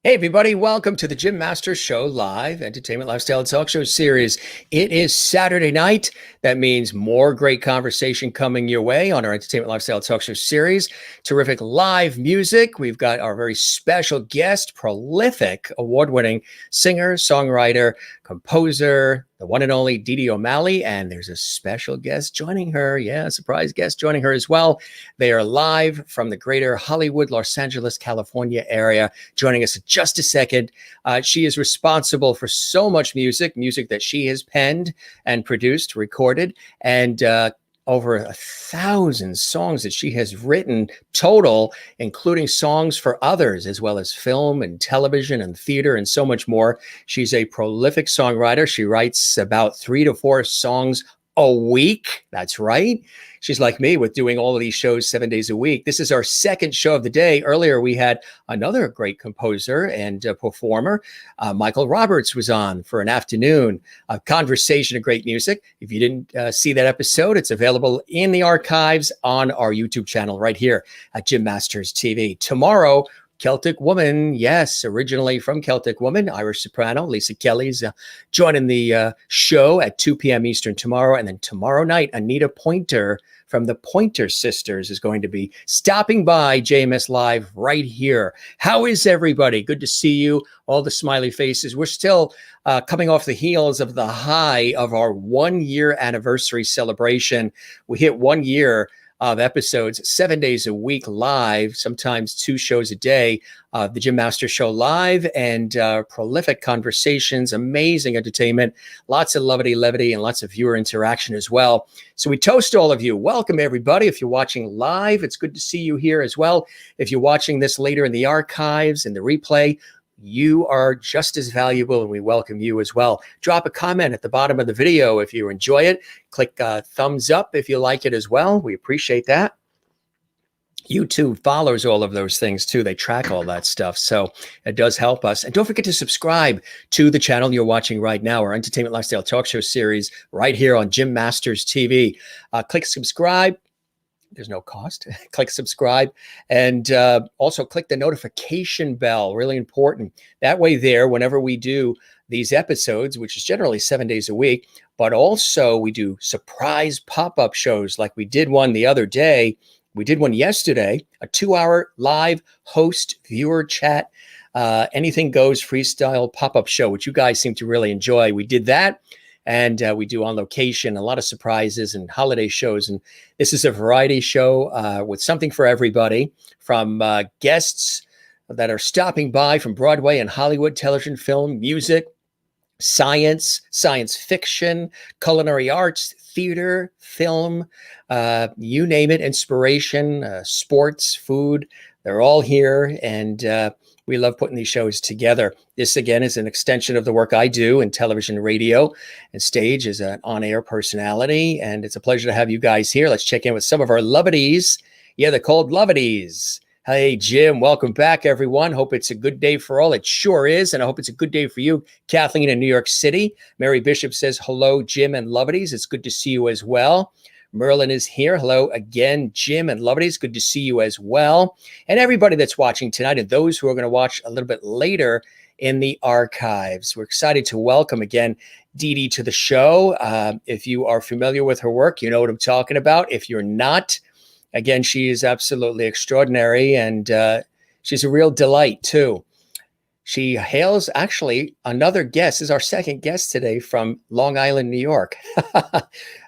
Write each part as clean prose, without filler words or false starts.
Hey, everybody. Welcome to the Jim Masters Show live entertainment lifestyle talk show series. It is Saturday night. That means more great conversation coming your way on our entertainment lifestyle talk show series. Terrific live music. We've got our very special guest, prolific award-winning singer, songwriter, composer, the one and only Deedee O'Malley, and there's a special guest joining her. Yeah, a surprise guest joining her as well. They are live from the greater Hollywood, Los Angeles, California area. Joining us in just a second. She is responsible for so much music that she has penned and produced, recorded, and over 1,000 songs that she has written total, including songs for others, as well as film and television and theater and so much more. She's a prolific songwriter. She writes about 3 to 4 songs a week. That's right. She's like me with doing all of these shows 7 days a week. This is our second show of the day. Earlier, we had another great composer and performer. Michael Roberts was on for an afternoon, a conversation of great music. If you didn't see that episode, it's available in the archives on our YouTube channel right here at Jim Masters TV. Tomorrow, Celtic Woman, yes, originally from Celtic Woman, Irish soprano, Lisa Kelly's joining the show at 2 p.m. Eastern tomorrow. And then tomorrow night, Anita Pointer from the Pointer Sisters is going to be stopping by JMS Live right here. How is everybody? Good to see you. All the smiley faces. We're still coming off the heels of the high of our 1-year anniversary celebration. We hit 1 year of episodes 7 days a week live, sometimes 2 shows a day. The Jim Masters Show live, and prolific conversations, amazing entertainment, lots of levity, and lots of viewer interaction as well. So we toast all of you. Welcome, everybody. If you're watching live, it's good to see you here as well. If you're watching this later in the archives and the replay, you are just as valuable, and we welcome you as well. Drop a comment at the bottom of the video if you enjoy it. Click thumbs up if you like it as well. We appreciate that. YouTube follows all of those things too. They track all that stuff. So it does help us. And don't forget to subscribe to the channel you're watching right now, our Entertainment Lifestyle Talk Show series right here on Jim Masters TV. Click subscribe. There's no cost. Click subscribe, and also click the notification bell. Really important. That way there, whenever we do these episodes, which is generally 7 days a week, but also we do surprise pop-up shows like we did one the other day. We did one yesterday, a 2-hour live host viewer chat, anything goes freestyle pop-up show, which you guys seem to really enjoy. We did that. And we do on location, a lot of surprises and holiday shows. And this is a variety show with something for everybody, from guests that are stopping by from Broadway and Hollywood, television, film, music, science fiction, culinary arts, theater, film, you name it, inspiration, sports, food. They're all here. And we love putting these shows together. This, again, is an extension of the work I do in television, radio, and stage as an on-air personality. And it's a pleasure to have you guys here. Let's check in with some of our lovities. Yeah, they're called lovities. Hey, Jim, welcome back, everyone. Hope it's a good day for all. It sure is. And I hope it's a good day for you, Kathleen in New York City. Mary Bishop says, hello, Jim and lovities. It's good to see you as well. Merlin is here. Hello again, Jim and lovities. Good to see you as well. And everybody that's watching tonight, and those who are going to watch a little bit later in the archives. We're excited to welcome again Deedee to the show. If you are familiar with her work, you know what I'm talking about. If you're not, again, she is absolutely extraordinary, and She's a real delight, too. She hails, actually, another guest, this is our second guest today from Long Island, New York.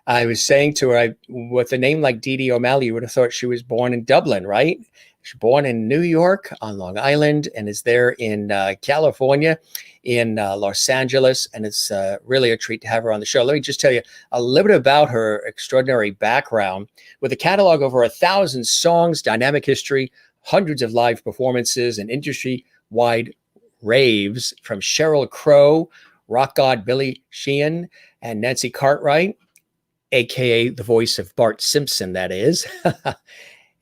I was saying to her, with a name like Deedee O'Malley, you would have thought she was born in Dublin, right? She's born in New York on Long Island and is there in California, in Los Angeles. And it's really a treat to have her on the show. Let me just tell you a little bit about her extraordinary background. With a catalog of over 1,000 songs, dynamic history, hundreds of live performances, and industry-wide raves from Sheryl Crow, rock god Billy Sheehan, and Nancy Cartwright, aka the voice of Bart Simpson, that is.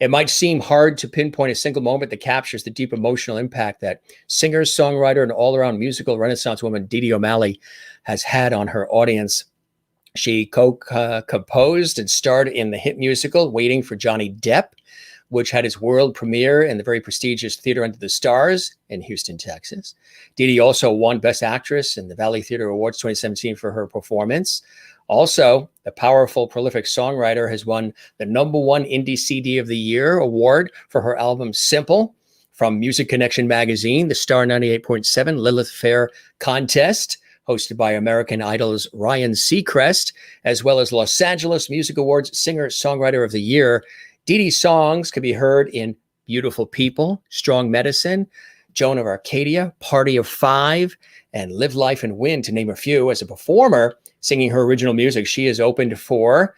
It might seem hard to pinpoint a single moment that captures the deep emotional impact that singer, songwriter, and all-around musical renaissance woman Deedee O'Malley has had on her audience. She co-composed and starred in the hit musical Waiting for Johnny Depp, which had its world premiere in the very prestigious Theater Under the Stars in Houston, Texas. Deedee also won Best Actress in the Valley Theater Awards 2017 for her performance. Also, the powerful, prolific songwriter has won the #1 Indie CD of the Year award for her album Simple from Music Connection magazine, the Star 98.7 Lilith Fair contest, hosted by American Idol's Ryan Seacrest, as well as Los Angeles Music Awards Singer-Songwriter of the Year. Deedee's songs can be heard in Beautiful People, Strong Medicine, Joan of Arcadia, Party of Five, and Live Life and Win, to name a few. As a performer, singing her original music, she is opened for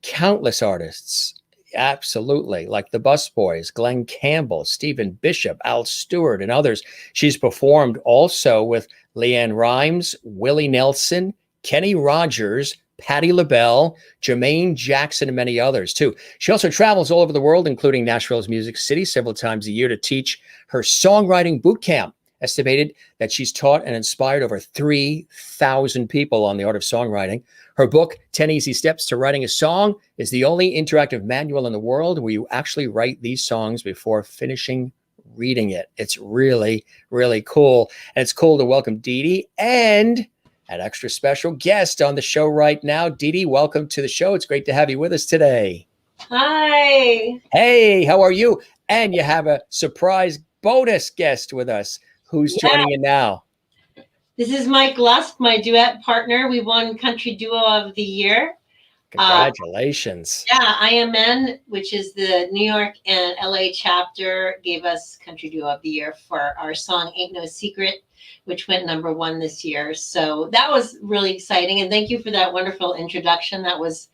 countless artists. Absolutely. Like the Busboys, Glenn Campbell, Stephen Bishop, Al Stewart, and others. She's performed also with Leanne Rimes, Willie Nelson, Kenny Rogers, Patti LaBelle, Jermaine Jackson, and many others too. She also travels all over the world, including Nashville's Music City several times a year to teach her songwriting boot camp. Estimated that she's taught and inspired over 3,000 people on the art of songwriting. Her book, 10 Easy Steps to Writing a Song, is the only interactive manual in the world where you actually write these songs before finishing reading it. It's really, really cool. And it's cool to welcome Deedee and an extra special guest on the show right now. Deedee, welcome to the show. It's great to have you with us today. Hi. Hey, how are you? And you have a surprise bonus guest with us. Who's joining you now? This is Mike Lusk, my duet partner. We won Country Duo of the Year. Congratulations. IMN, which is the New York and LA chapter, gave us Country Duo of the Year for our song Ain't No Secret, which went #1 this year. So that was really exciting. And thank you for that wonderful introduction. That was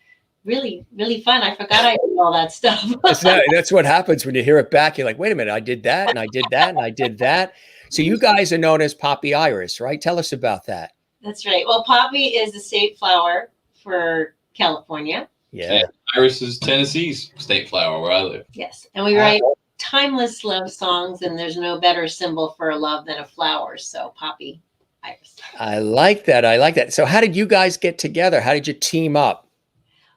really, really fun. I forgot I did all that stuff. That's what happens when you hear it back. You're like, wait a minute, I did that, and I did that, and I did that. So you guys are known as PoppyIris, right? Tell us about that. That's right. Well, poppy is the state flower for California. Yeah. Iris is Tennessee's state flower where I live. Yes. And we write timeless love songs, and there's no better symbol for love than a flower. So PoppyIris. I like that. I like that. So how did you guys get together? How did you team up?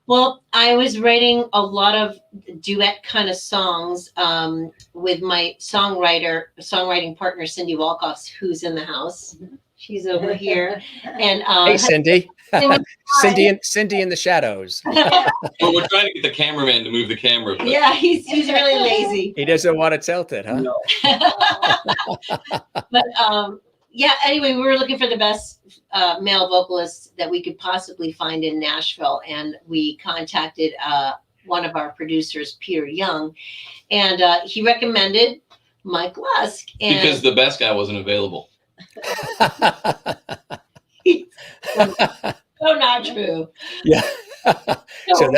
Well, I was writing a lot of duet kind of songs with my songwriting partner, Cindy Walcott, who's in the house. She's over here. And hey, Cindy. Cindy in the shadows. Well, we're trying to get the cameraman to move the camera. But... Yeah, he's really lazy. He doesn't want to tilt it, huh? No. But yeah, anyway, we were looking for the best male vocalists that we could possibly find in Nashville. And we contacted one of our producers, Peter Young, and he recommended Mike Lusk. And because the best guy wasn't available. So not true. Yeah. So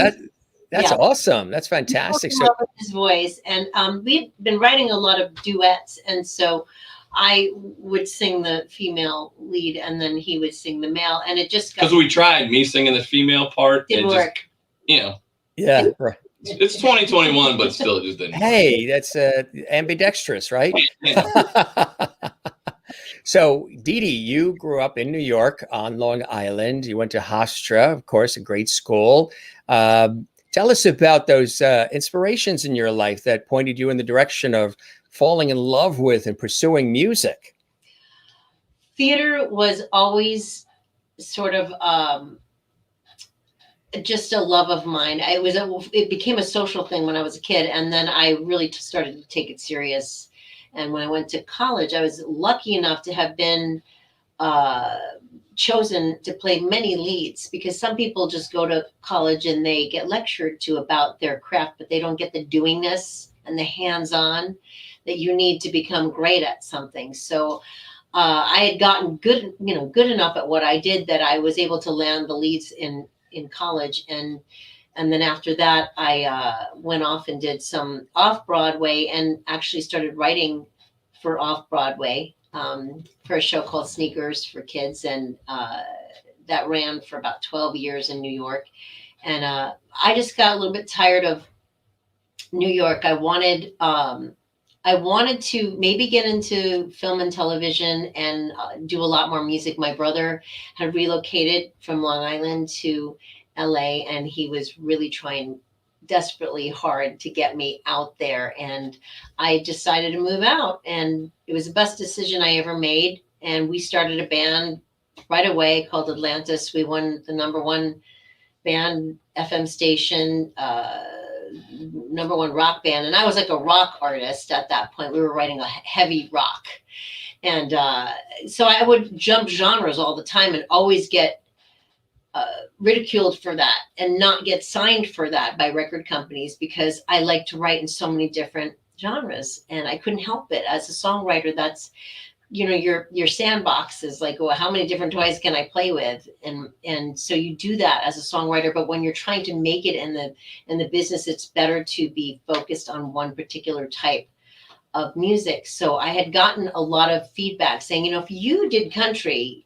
that's awesome. That's fantastic. So his voice, and we've been writing a lot of duets, and so I would sing the female lead, and then he would sing the male, and it just because we tried me singing the female part. Didn't work. Just, yeah, right. It's 2021, but still, it just didn't. Hey, that's ambidextrous, right? So, Deedee, you grew up in New York on Long Island. You went to Hofstra, of course, a great school. Tell us about those inspirations in your life that pointed you in the direction of falling in love with and pursuing music. Theater was always sort of just a love of mine. It became a social thing when I was a kid, and then I really started to take it serious. And when I went to college, I was lucky enough to have been chosen to play many leads, because some people just go to college and they get lectured to about their craft, but they don't get the doingness and the hands-on that you need to become great at something. So I had gotten good enough at what I did that I was able to land the leads in college. And then after that, I went off and did some off-Broadway, and actually started writing for off-Broadway for a show called Sneakers for Kids. And that ran for about 12 years in New York. And I just got a little bit tired of New York. I wanted to maybe get into film and television and do a lot more music. My brother had relocated from Long Island to LA, and he was really trying desperately hard to get me out there. And I decided to move out, and it was the best decision I ever made. And we started a band right away called Atlantis. We won the #1 band FM station, #1 rock band. And I was like a rock artist at that point. We were writing a heavy rock. And so I would jump genres all the time and always get ridiculed for that, and not get signed for that by record companies, because I like to write in so many different genres, and I couldn't help it. As a songwriter, that's, your sandbox is like, well, how many different toys can I play with? And so you do that as a songwriter, but when you're trying to make it in the business, it's better to be focused on one particular type of music. So I had gotten a lot of feedback saying, if you did country,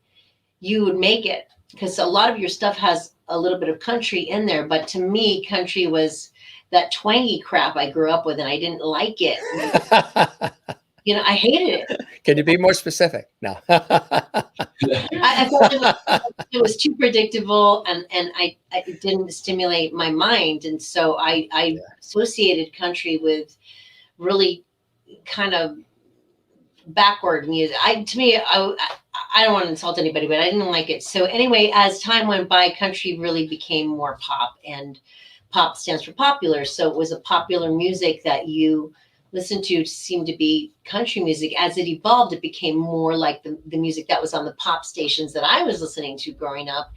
you would make it, because a lot of your stuff has a little bit of country in there. But to me, country was that twangy crap I grew up with, and I didn't like it. I hated it. Can you be more specific? No. I felt it was too predictable, and it didn't stimulate my mind. And so I associated country with really kind of backward music. I don't want to insult anybody, but I didn't like it. So anyway, as time went by, country really became more pop, and pop stands for popular. So it was a popular music that you listen to seemed to be country music. As it evolved, it became more like the music that was on the pop stations that I was listening to growing up.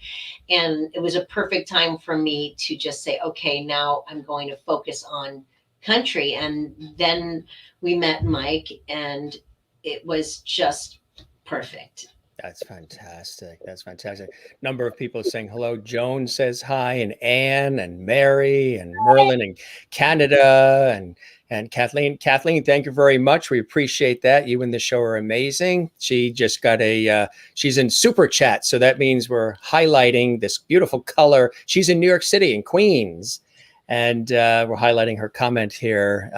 And it was a perfect time for me to just say, okay, now I'm going to focus on country. And then we met Mike, and it was just perfect. That's fantastic. That's fantastic. Number of people saying hello. Joan says hi, and Anne and Mary and Merlin and Canada and Kathleen. Kathleen, thank you very much. We appreciate that. You and the show are amazing. She just got she's in super chat. So that means we're highlighting this beautiful color. She's in New York City, in Queens. And we're highlighting her comment here.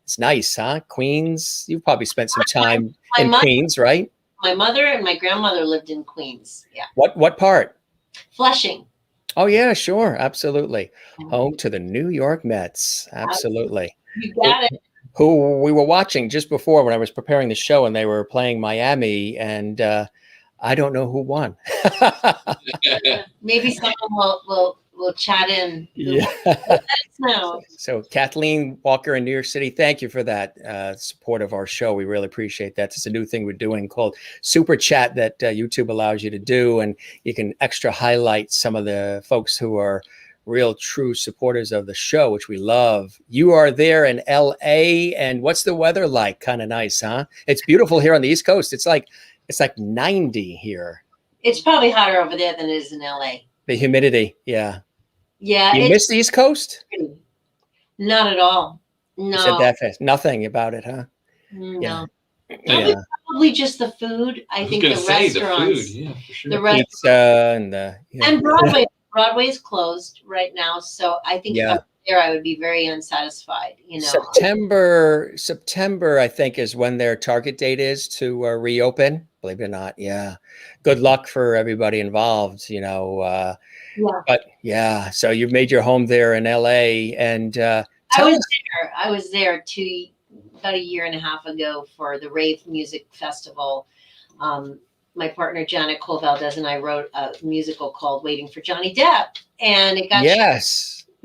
It's nice, huh? Queens. You've probably spent some time in Queens, right? My mother and my grandmother lived in Queens. Yeah. What part? Flushing. Oh yeah, sure, absolutely. Home to the New York Mets. Absolutely. You got it. Who we were watching just before when I was preparing the show, and they were playing Miami, and I don't know who won. Maybe someone will chat in. Yeah. No. So Kathleen Walker in New York City, thank you for that support of our show. We really appreciate that. It's a new thing we're doing called Super Chat that YouTube allows you to do, and you can extra highlight some of the folks who are real true supporters of the show, which we love. You are there in LA, and what's the weather like? Kind of nice, huh? It's beautiful here on the East Coast. It's like 90 here. It's probably hotter over there than it is in LA. The humidity, yeah. Yeah. You miss the East Coast? Not at all. No. You said that fast. Nothing about it, huh? No. Yeah. Probably just the food. I think the restaurants. The food, yeah, for sure. The restaurants. Pizza And Broadway. Broadway is closed right now. So I think Yeah. if I'm there, I would be very unsatisfied. September, I think, is when their target date is to reopen. Believe it or not, yeah. Good luck for everybody involved. Yeah. But yeah, so you've made your home there in LA, and I was there about a year and a half ago for the Rave Music Festival. My partner Janet Cole Valdez and I wrote a musical called "Waiting for Johnny Depp," and it got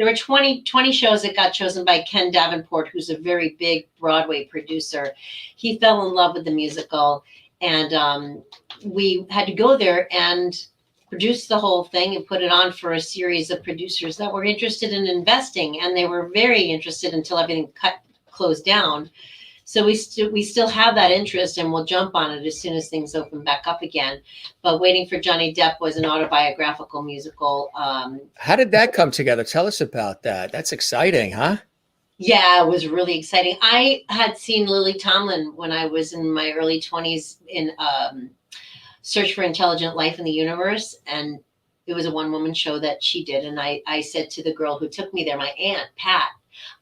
there were 20 shows that got chosen by Ken Davenport, who's a very big Broadway producer. He fell in love with the musical, and we had to go there and produce the whole thing and put it on for a series of producers that were interested in investing, and they were very interested until everything closed down. So we still have that interest, and we'll jump on it as soon as things open back up again. But Waiting for Johnny Depp was an autobiographical musical. How did that come together? Tell us about that. That's exciting, huh? Yeah, it was really exciting. I had seen Lily Tomlin when I was in my early 20s in Search for Intelligent Life in the Universe, and it was a one-woman show that she did. And I said to the girl who took me there, my aunt, Pat,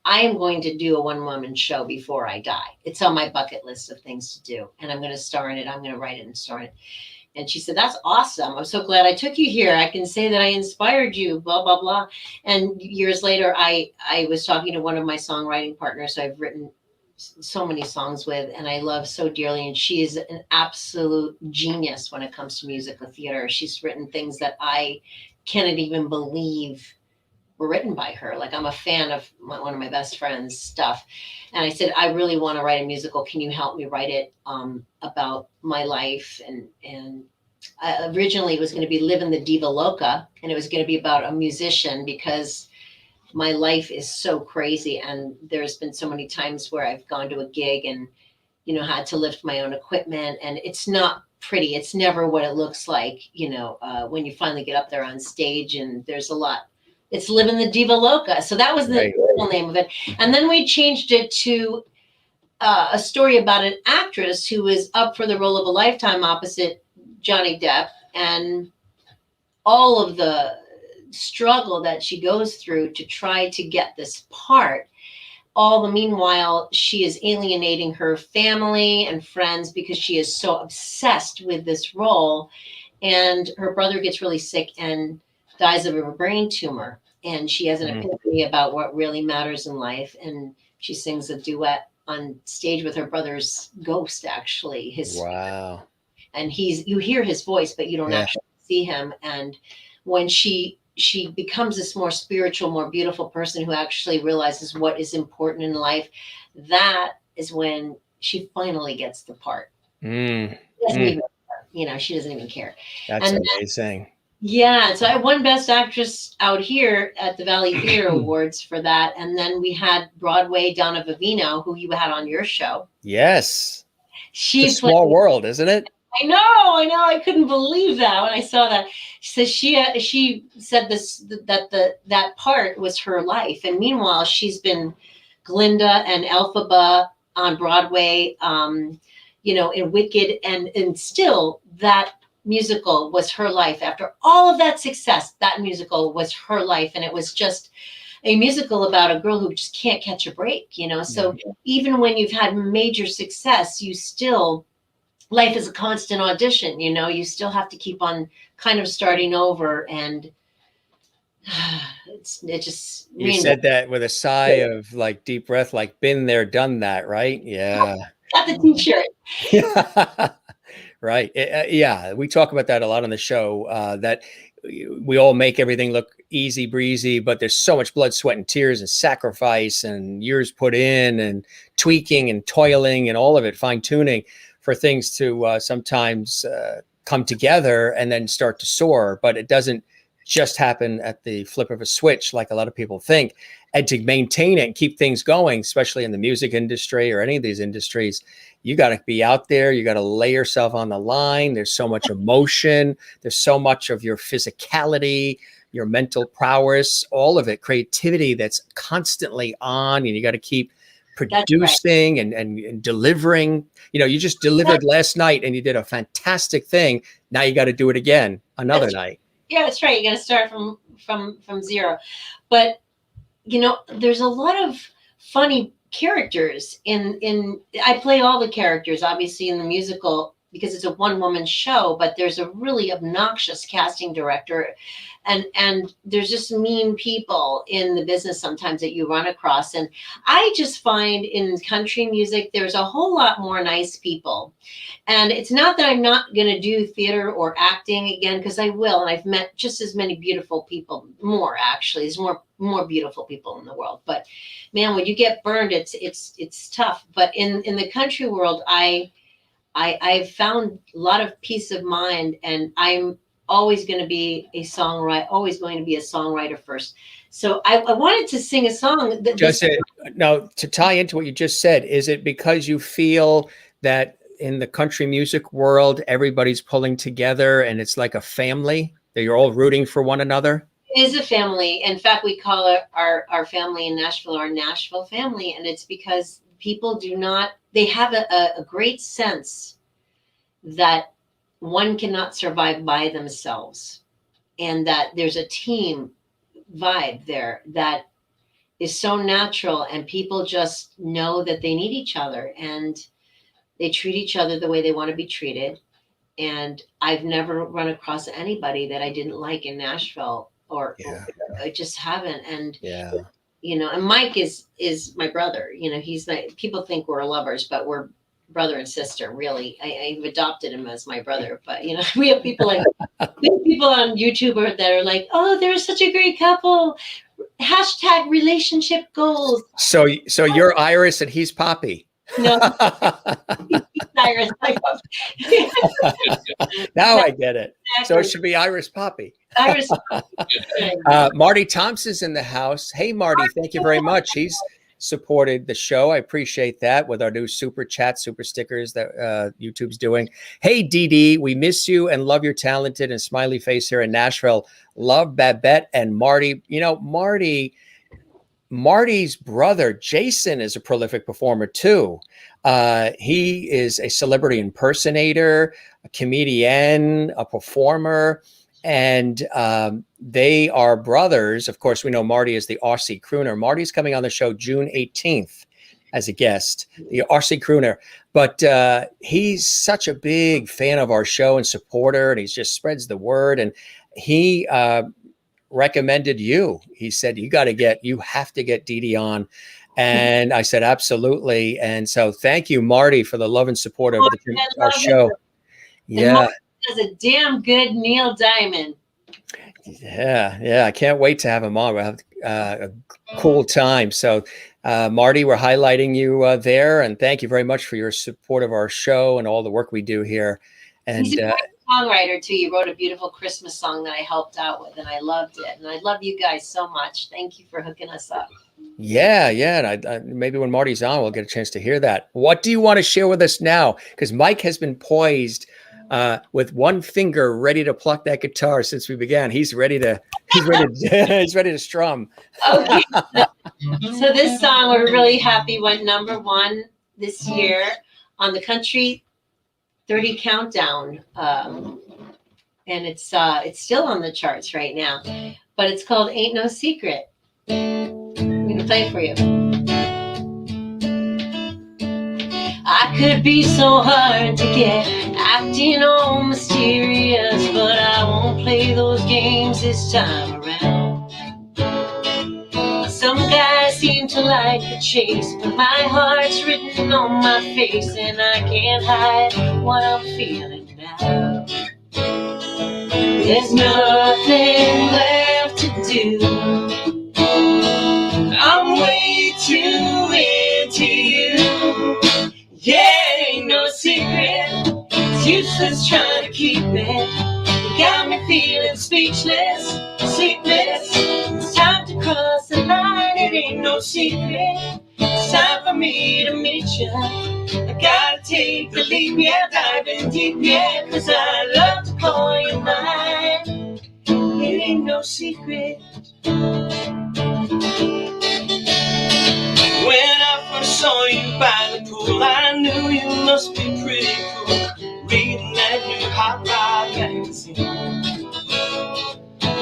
I am going to do a one-woman show before I die. It's on my bucket list of things to do, and I'm going to star in it. I'm going to write it and star in it. And she said, that's awesome. I'm so glad I took you here. I can say that I inspired you, blah, blah, blah. And years later, I was talking to one of my songwriting partners who I've written so many songs with, and I love so dearly. And she is an absolute genius when it comes to musical theater. She's written things that I cannot even believe were written by her. Like, I'm a fan of one of my best friends' stuff. And I said, I really want to write a musical. Can you help me write it about my life? And originally it was going to be Livin' the Diva Loca, and it was going to be about a musician, because my life is so crazy. And there's been so many times where I've gone to a gig and, you know, had to lift my own equipment, and it's not pretty. It's never what it looks like, you know, when you finally get up there on stage, and there's a lot. It's Livin' the Diva Loca. So that was the original name of it. And then we changed it to a story about an actress who was up for the role of a lifetime opposite Johnny Depp, and all of the struggle that she goes through to try to get this part. All the meanwhile, she is alienating her family and friends because she is so obsessed with this role. And her brother gets really sick and dies of a brain tumor, and she has an epiphany about what really matters in life, and she sings a duet on stage with her brother's ghost, actually. Wow. And you hear his voice, but you don't actually see him. And when she becomes this more spiritual, more beautiful person who actually realizes what is important in life, that is when she finally gets the part. She doesn't even, you know, she doesn't even care. That's amazing. Yeah, so I won Best Actress out here at the Valley Theater Awards for that. And then we had Broadway Donna Vivino, who you had on your show. Yes. She's a small world, isn't it? I know. I couldn't believe that when I saw that. She said she said that part was her life. And meanwhile, she's been Glinda and Elphaba on Broadway, you know, in Wicked, and still that musical was her life. After all of that success, that musical was her life. And it was just a musical about a girl who just can't catch a break, you know? So even when you've had major success, you still, life is a constant audition, you know, you still have to keep on kind of starting over. And it just, you said that with a sigh of like deep breath, like been there, done that, right? Yeah. Got the t-shirt. Right. Yeah. We talk about that a lot on the show, that we all make everything look easy breezy, but there's so much blood, sweat, and tears and sacrifice and years put in and tweaking and toiling and all of it, fine tuning for things to sometimes come together and then start to soar. But it doesn't just happen at the flip of a switch like a lot of people think. And to maintain it and keep things going, especially in the music industry or any of these industries, you got to be out there. You got to lay yourself on the line. There's so much emotion. There's so much of your physicality, your mental prowess, all of it, creativity that's constantly on. And you got to keep producing and delivering. You know, you just delivered last night and you did a fantastic thing. Now you got to do it again another night. Yeah, that's right. You got to start from zero. But you know, there's a lot of funny characters in I play all the characters, obviously, in the musical. because it's a one-woman show, but there's a really obnoxious casting director, and there's just mean people in the business sometimes that you run across. And I just find in country music, there's a whole lot more nice people. And it's not that I'm not going to do theater or acting again, because I will. And I've met just as many beautiful people, more actually. There's more beautiful people in the world. But man, when you get burned, it's tough. But in the country world, I've found a lot of peace of mind, and I'm always going to be a songwriter first. So I wanted to sing a song. Now, to tie into what you just said, is it because you feel that in the country music world, everybody's pulling together and it's like a family, that you're all rooting for one another? It is a family. In fact, we call our family in Nashville our Nashville family. And it's because people they have a great sense that one cannot survive by themselves, and that there's a team vibe there that is so natural, and people just know that they need each other, and they treat each other the way they want to be treated. And I've never run across anybody that I didn't like in Nashville, or I just haven't. And and Mike is my brother. He's like, people think we're lovers, but we're brother and sister, really. I've adopted him as my brother. But we have people on YouTube that are like, oh, they're such a great couple. # relationship goals. So you're Iris and he's Poppy. No, Iris. Now I get it. So it should be Iris Poppy. Iris. Marty Thompson's in the house. Hey, Marty, thank you very much. He's supported the show. I appreciate that with our new super chat, super stickers that YouTube's doing. Hey, Deedee, we miss you and love your talented and smiley face here in Nashville. Love Babette and Marty. Marty's brother, Jason, is a prolific performer too. He is a celebrity impersonator, a comedian, a performer, and they are brothers. Of course, we know Marty is the Aussie crooner. Marty's coming on the show June 18th as a guest, the Aussie crooner. But he's such a big fan of our show and supporter, and he just spreads the word. And he recommended you. He said, you have to get Deedee on. And I said, absolutely. And so thank you, Marty, for the love and support of our show. Yeah. Does a damn good Neil Diamond. Yeah. I can't wait to have him on. We'll have a cool time. So, Marty, we're highlighting you there, and thank you very much for your support of our show and all the work we do here. And he's a great songwriter too. You wrote a beautiful Christmas song that I helped out with, and I loved it. And I love you guys so much. Thank you for hooking us up. Yeah. And I maybe when Marty's on, we'll get a chance to hear that. What do you want to share with us now? Because Mike has been poised with one finger ready to pluck that guitar since we began. He's ready to strum. Okay. So this song, we're really happy, went #1 this year on the Country 30 Countdown. And it's still on the charts right now, but it's called Ain't No Secret. I'm gonna play it for you. I could be so hard to get, acting all mysterious, but I won't play those games this time around. Some guys seem to like the chase, but my heart's written on my face, and I can't hide what I'm feeling now. There's nothing left to do. I'm way too into you. Yeah, ain't no secret. It's useless trying to keep it. You got me feeling speechless, sleepless. It's time to cross the line. It ain't no secret. It's time for me to meet you. I gotta take the leap, yeah, diving deep, yeah, 'cause I love to call you mine. It ain't no secret. When I first saw you by the pool, I knew you must be pretty cool. Reading that new Hot Rod magazine.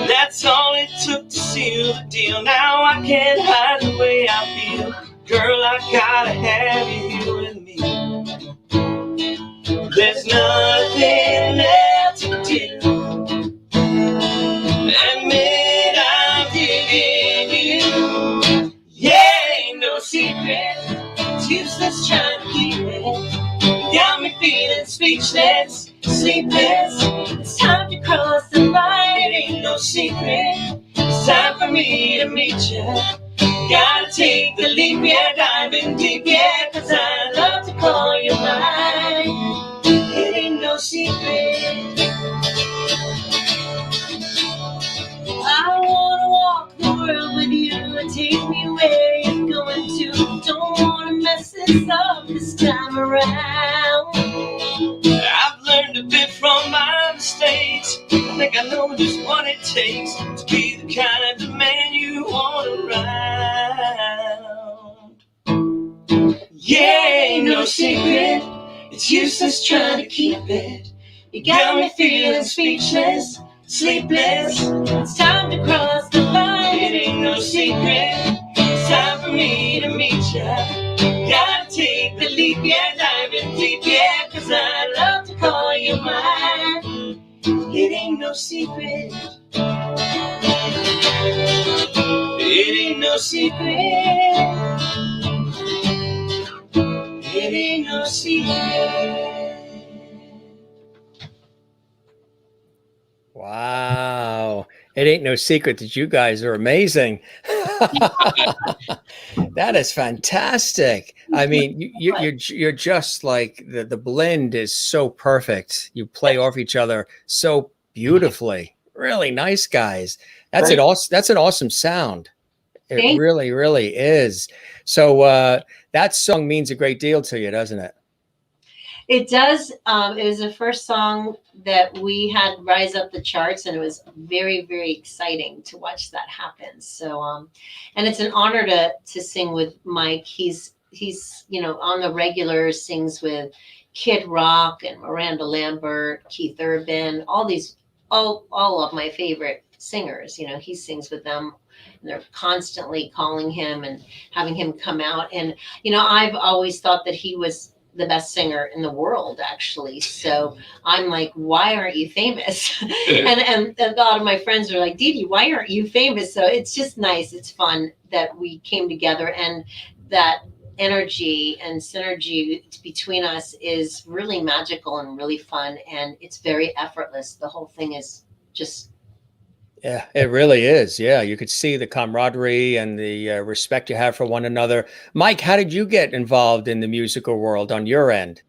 That's all it took to seal the deal. Now I can't hide the way I feel. Girl, I gotta have you here with me. There's none me to meet you. Gotta take the leap, yeah, diving deep, yeah, 'cause I love to call you mine. It ain't no secret. I wanna walk the world with you and take me where you're going to. Don't wanna mess this up this time around. I've learned a bit from my mistakes. I think I know just what it takes to be the kind of man you want around. Yeah, ain't no secret. It's useless trying to keep it. You got me feeling speechless, sleepless. It's time to cross the line. It ain't no secret. It's time for me to meet ya. Gotta take the leap, yeah, diving deep, yeah, 'cause I love to call you mine. It ain't no secret. It ain't no secret. It ain't no secret. Wow. It ain't no secret that you guys are amazing. That is fantastic. I mean, you're just like the blend is so perfect. You play off each other so beautifully. Really nice, guys. That's an awesome sound. It really, really is. So that song means a great deal to you, doesn't it? It does. It was the first song that we had rise up the charts, and it was very, very exciting to watch that happen. So, and it's an honor to sing with Mike. He's on the regular, sings with Kid Rock and Miranda Lambert, Keith Urban, all of my favorite singers. He sings with them. And they're constantly calling him and having him come out. And, I've always thought that he was the best singer in the world, actually. So I'm like, why aren't you famous? and a lot of my friends are like, Deedee, why aren't you famous? So it's just nice. It's fun that we came together, and that energy and synergy between us is really magical and really fun. And it's very effortless. The whole thing is just. Yeah, it really is. Yeah, you could see the camaraderie and the respect you have for one another. Mike, how did you get involved in the musical world on your end?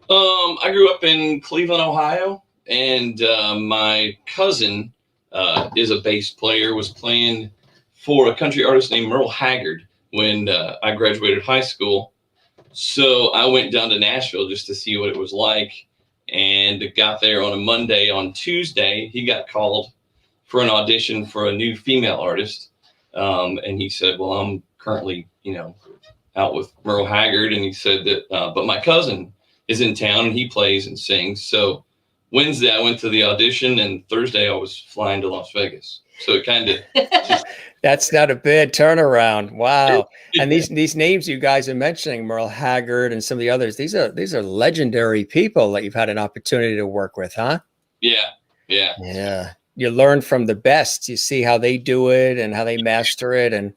I grew up in Cleveland, Ohio, and my cousin is a bass player, was playing for a country artist named Merle Haggard when I graduated high school. So I went down to Nashville just to see what it was like, and got there on a Monday. On Tuesday, he got called for an audition for a new female artist. And he said, well, I'm currently, out with Merle Haggard. And he said that, but my cousin is in town and he plays and sings. So Wednesday I went to the audition, and Thursday I was flying to Las Vegas. So it kind of. That's not a bad turnaround. Wow. And these names you guys are mentioning, Merle Haggard and some of the others, these are legendary people that you've had an opportunity to work with, huh? Yeah. Yeah. You learn from the best. You see how they do it and how they master it, and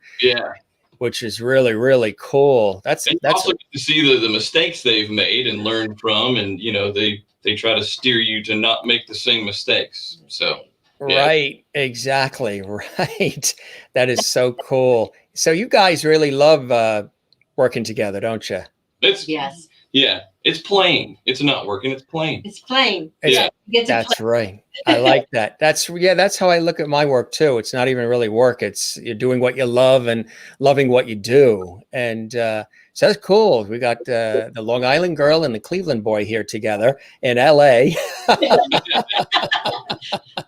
which is really, really cool. That's also good to see the mistakes they've made and learn from, and they try to steer you to not make the same mistakes. So right, exactly, right. That is so cool. So you guys really love working together, don't you? Yes. Yeah, it's playing. It's not working. It's playing. It's playing. That's right. I like that. That's how I look at my work too. It's not even really work. It's you're doing what you love and loving what you do. And so that's cool. We got the Long Island girl and the Cleveland boy here together in LA.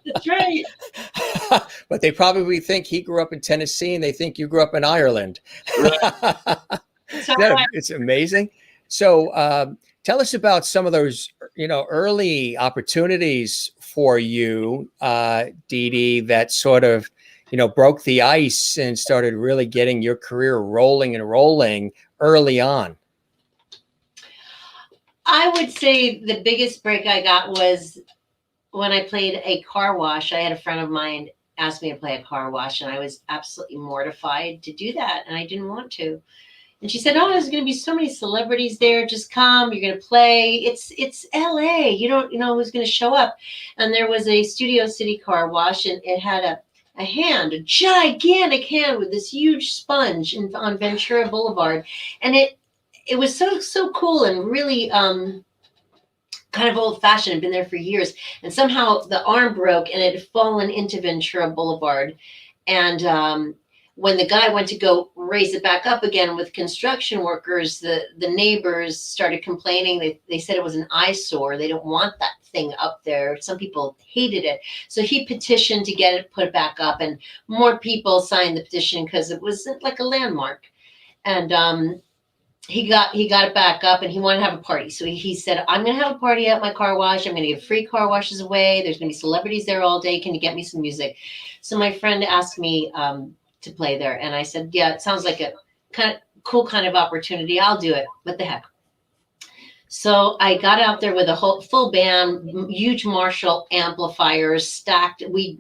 That's right. But they probably think he grew up in Tennessee and they think you grew up in Ireland. Right. It's amazing. So tell us about some of those, early opportunities for you, Deedee, that sort of, broke the ice and started really getting your career rolling early on. I would say the biggest break I got was when I played a car wash. I had a friend of mine ask me to play a car wash, and I was absolutely mortified to do that, and I didn't want to. And she said, "Oh, there's going to be so many celebrities there. Just come. You're going to play. It's LA. You don't know who's going to show up." And there was a Studio City car wash, and it had a gigantic hand with this huge sponge on Ventura Boulevard. And it was so cool and really kind of old fashioned, had been there for years. And somehow the arm broke and it had fallen into Ventura Boulevard. And when the guy went to go raise it back up again with construction workers, the neighbors started complaining. They said it was an eyesore. They don't want that thing up there. Some people hated it. So he petitioned to get it put back up, and more people signed the petition because it was like a landmark. And he got it back up, and he wanted to have a party. So he said, I'm going to have a party at my car wash. I'm going to give free car washes away. There's going to be celebrities there all day. Can you get me some music? So my friend asked me to play there. And I said, yeah, it sounds like a kind of cool kind of opportunity. I'll do it. What the heck? So I got out there with a whole full band, huge Marshall amplifiers stacked. We,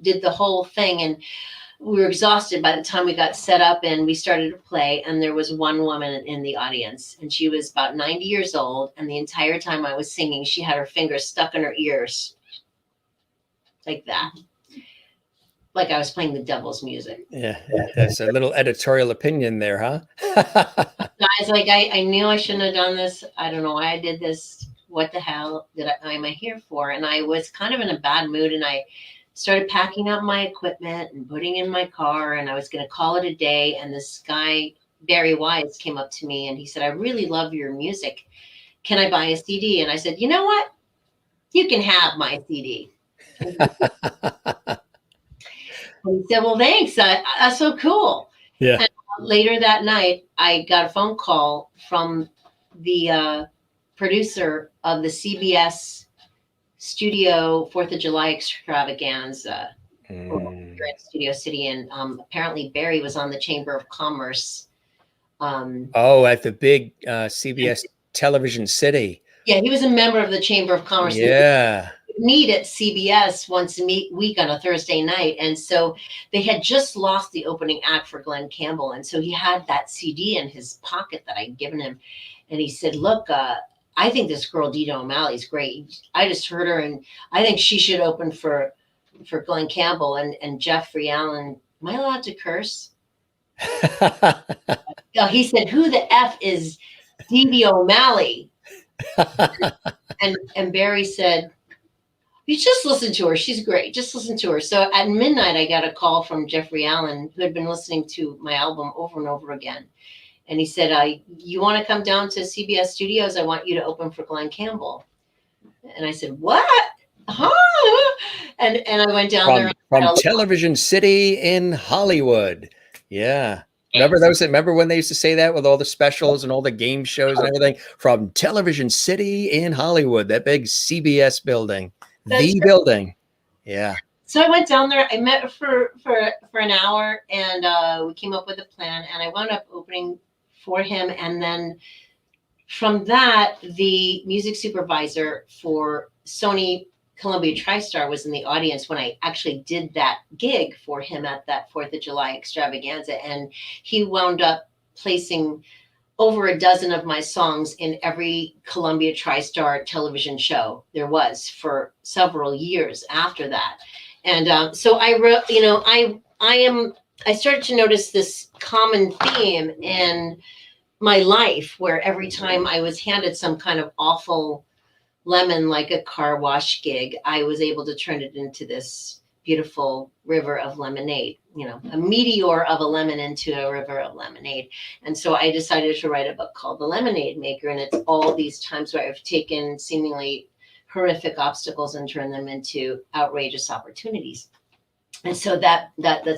did the whole thing, and we were exhausted by the time we got set up and we started to play. And there was one woman in the audience, and she was about 90 years old. And the entire time I was singing, she had her fingers stuck in her ears like that. Like I was playing the devil's music. Yeah, that's a little editorial opinion there, huh? Guys, like I knew I shouldn't have done this. I don't know why I did this. What the hell am I here for? And I was kind of in a bad mood, and I started packing up my equipment and putting in my car, and I was going to call it a day. And this guy, Barry Wise, came up to me and he said, I really love your music. Can I buy a CD? And I said, you know what? You can have my CD. And he said, well, thanks. That's so cool. Yeah. And later that night, I got a phone call from the producer of the CBS Studio 4th of July extravaganza here at Studio City. And apparently Barry was on the Chamber of Commerce. At the big CBS Television City. Yeah, he was a member of the Chamber of Commerce. Yeah. Meet at CBS once a week on a Thursday night. And so they had just lost the opening act for Glenn Campbell. And so he had that CD in his pocket that I'd given him. And he said, look, I think this girl, Deedee O'Malley, is great. I just heard her, and I think she should open for Glenn Campbell and Jeffrey Allen. Am I allowed to curse? He said, who the F is Deedee O'Malley? and Barry said, you just listen to her. She's great. Just listen to her. So at midnight, I got a call from Jeffrey Allen, who had been listening to my album over and over again. And he said, you want to come down to CBS Studios? I want you to open for Glenn Campbell. And I said, what? Huh? And I went down there. From Television City in Hollywood. Yeah. Remember when they used to say that with all the specials and all the game shows and everything? From Television City in Hollywood, that big CBS building. Building. Yeah. So I went down there. I met for an hour, and we came up with a plan, and I wound up opening for him. And then from that, the music supervisor for Sony Columbia TriStar was in the audience when I actually did that gig for him at that 4th of July extravaganza. And he wound up placing over a dozen of my songs in every Columbia TriStar television show there was for several years after that. And so I wrote, I started to notice this common theme in my life, where every time I was handed some kind of awful lemon, like a car wash gig, I was able to turn it into this beautiful river of lemonade, a meteor of a lemon into a river of lemonade. And so I decided to write a book called The Lemonade Maker. And it's all these times where I've taken seemingly horrific obstacles and turned them into outrageous opportunities. And so that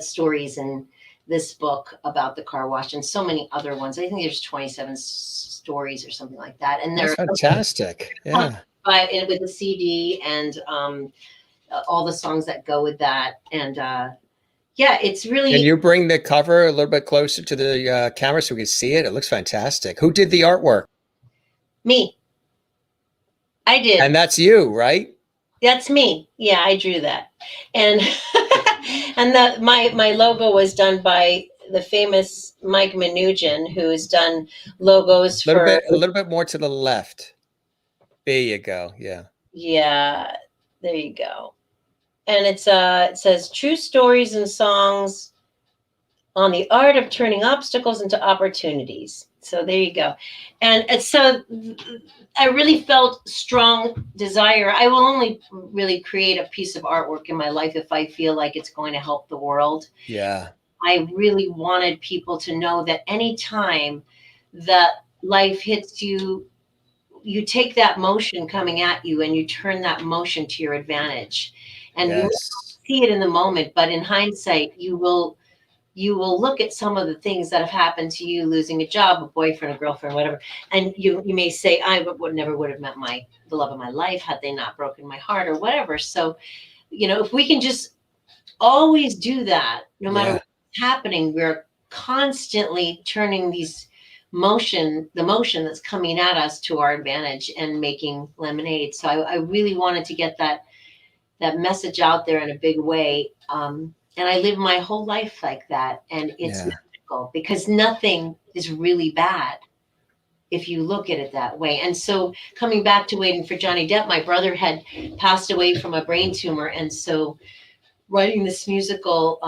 stories in this book about the car wash and so many other ones. I think there's 27 stories or something like that. And they're fantastic. Yeah. With the CD and all the songs that go with that. And it's really. Can you bring the cover a little bit closer to the camera so we can see it? It looks fantastic. Who did the artwork? Me. I did. And that's you, right? That's me. Yeah, I drew that. And and my logo was done by the famous Mike Mnuchin, who has done logos a little bit more to the left. There you go. Yeah. Yeah. There you go. and it says true stories and songs on the art of turning obstacles into opportunities. So there you go. And so I really felt strong desire. I will only really create a piece of artwork in my life if I feel like it's going to help the world. Yeah. I really wanted people to know that anytime that life hits you, you take that motion coming at you and you turn that motion to your advantage. And you see it in the moment, but in hindsight, you will look at some of the things that have happened to you, losing a job, a boyfriend, a girlfriend, whatever. And you may say, I never would have met the love of my life had they not broken my heart or whatever. So, if we can just always do that, no matter what's happening, we're constantly turning the motion that's coming at us to our advantage and making lemonade. So I really wanted to get that message out there in a big way. And I live my whole life like that. And it's magical because nothing is really bad if you look at it that way. And so coming back to Waiting for Johnny Depp, my brother had passed away from a brain tumor. And so writing this musical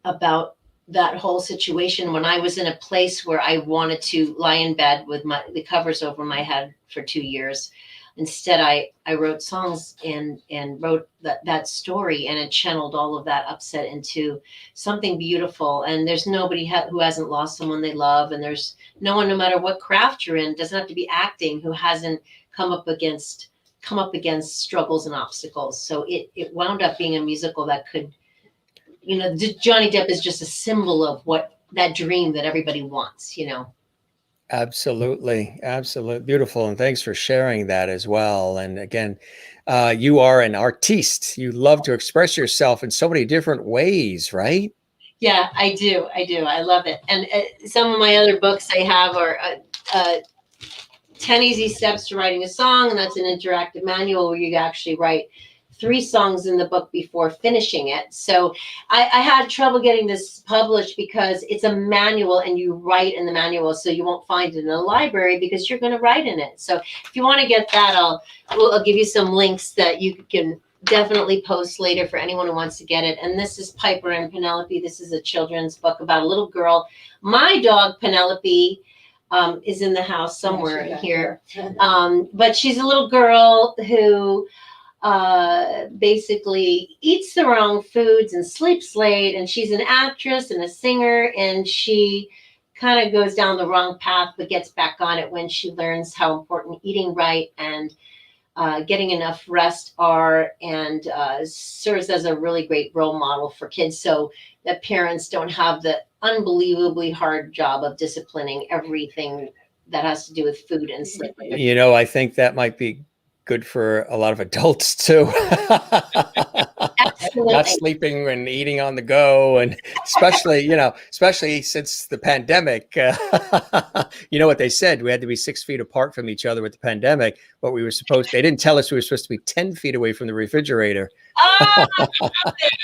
about that whole situation, when I was in a place where I wanted to lie in bed with the covers over my head for 2 years, instead I wrote songs and wrote that story, and it channeled all of that upset into something beautiful. And there's nobody who hasn't lost someone they love, and there's no one, no matter what craft you're in, doesn't have to be acting, who hasn't come up against struggles and obstacles. So it wound up being a musical that could, Johnny Depp is just a symbol of what that dream that everybody wants, Absolutely. Beautiful. And thanks for sharing that as well. And again, you are an artiste. You love to express yourself in so many different ways, right? Yeah, I do. I love it. And some of my other books I have are 10 Easy Steps to Writing a Song. And that's an interactive manual where you actually write 3 songs in the book before finishing it. So I had trouble getting this published because it's a manual and you write in the manual, so you won't find it in the library because you're going to write in it. So if you want to get that, I'll give you some links that you can definitely post later for anyone who wants to get it. And this is Piper and Penelope. This is a children's book about a little girl. My dog Penelope is in the house somewhere here. But she's a little girl who basically eats the wrong foods and sleeps late, and she's an actress and a singer, and she kind of goes down the wrong path but gets back on it when she learns how important eating right and getting enough rest are, and serves as a really great role model for kids so that parents don't have the unbelievably hard job of disciplining everything that has to do with food and sleep. I think that might be good for a lot of adults too. Not sleeping and eating on the go, and especially since the pandemic. What they said, we had to be 6 feet apart from each other with the pandemic, but they didn't tell us we were supposed to be 10 feet away from the refrigerator. I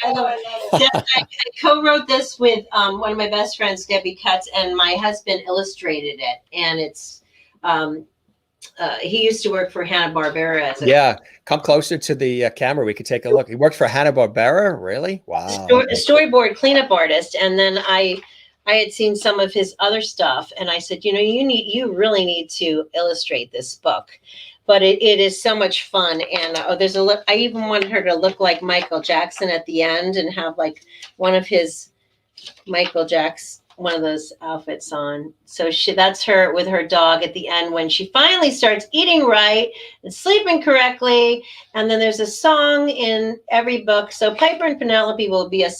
love it. I co-wrote this with one of my best friends, Debbie Cutts, and my husband illustrated it, and it's he used to work for Hanna-Barbera. Come closer to the camera. We could take a look. He worked for Hanna-Barbera? Really? Wow. Storyboard cleanup artist. And then I had seen some of his other stuff, and I said, you really need to illustrate this book. But it is so much fun. And I even wanted her to look like Michael Jackson at the end and have like one of his one of those outfits on. So that's her with her dog at the end when she finally starts eating right and sleeping correctly. And then there's a song in every book. So Piper and Penelope will be a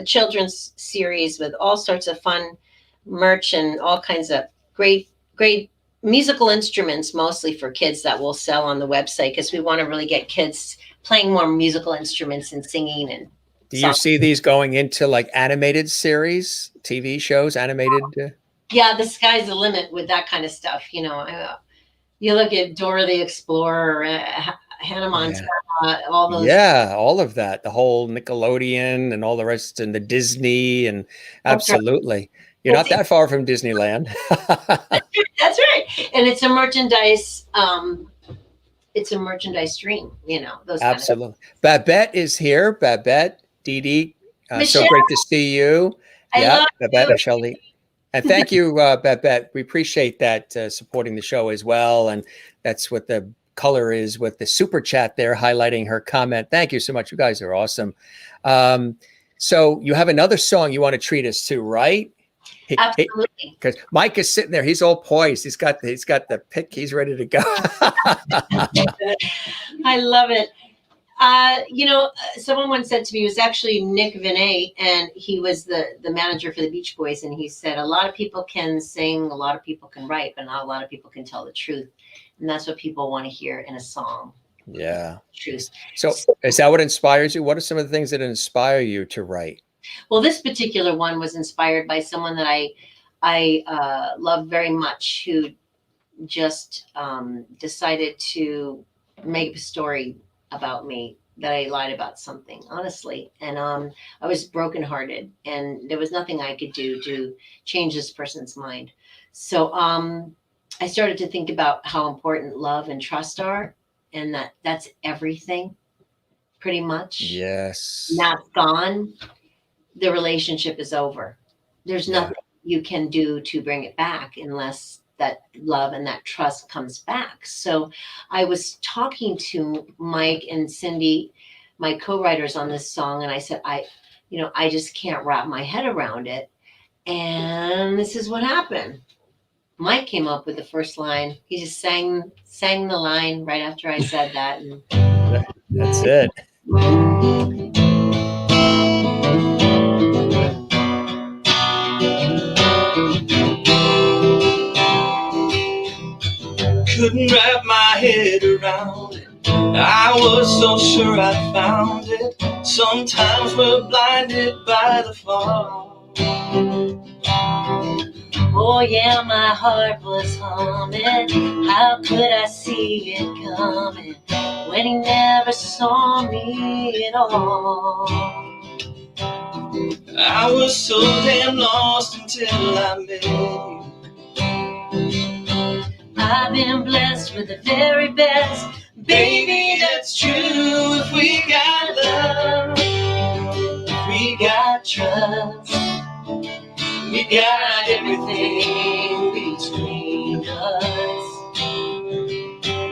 children's series with all sorts of fun merch and all kinds of great musical instruments, mostly for kids, that we'll sell on the website because we want to really get kids playing more musical instruments and singing. And do you see these going into like animated series, TV shows, animated? Yeah, the sky's the limit with that kind of stuff. You look at Dora the Explorer, Hannah Montana, all those. Yeah, all of that, the whole Nickelodeon and all the rest, and the Disney, and absolutely. You're not that far from Disneyland. That's right. And it's a merchandise it's a merchandise stream, you know, those Absolutely. Babette is here. Babette, Deedee, so Michelle, great to see you. I Yeah, love Babette, you. Michelle Lee. And thank you, Babette. We appreciate that supporting the show as well. And that's what the color is with the super chat there, highlighting her comment. Thank you so much. You guys are awesome. So you have another song you want to treat us to, right? Absolutely. Because Mike is sitting there. He's all poised. He's got the pick. He's ready to go. I love it. You know, someone once said to me, it was actually Nick Vinay, and he was the manager for the Beach Boys, and he said, a lot of people can sing, a lot of people can write, but not a lot of people can tell the truth. And that's what people want to hear in a song. Yeah. Truth. So is that what inspires you? What are some of the things that inspire you to write? Well, this particular one was inspired by someone that I love very much, who just decided to make a story about me that I lied about something, honestly. And I was brokenhearted, and there was nothing I could do to change this person's mind. So I started to think about how important love and trust are, and that's everything, pretty much. Yes. That's gone, the relationship is over. There's nothing you can do to bring it back unless that love and that trust comes back. So I was talking to Mike and Cindy, my co-writers on this song, and I said, I just can't wrap my head around it. And this is what happened. Mike came up with the first line. He just sang the line right after I said that. And that's it. Couldn't wrap my head around it. I was so sure I found it. Sometimes we're blinded by the fall. oh yeah, my heart was humming. How could I see it coming when he never saw me at all? I was so damn lost until I met you. I've been blessed with the very best. Baby, that's true. If we got love, if we got trust, we got everything between us.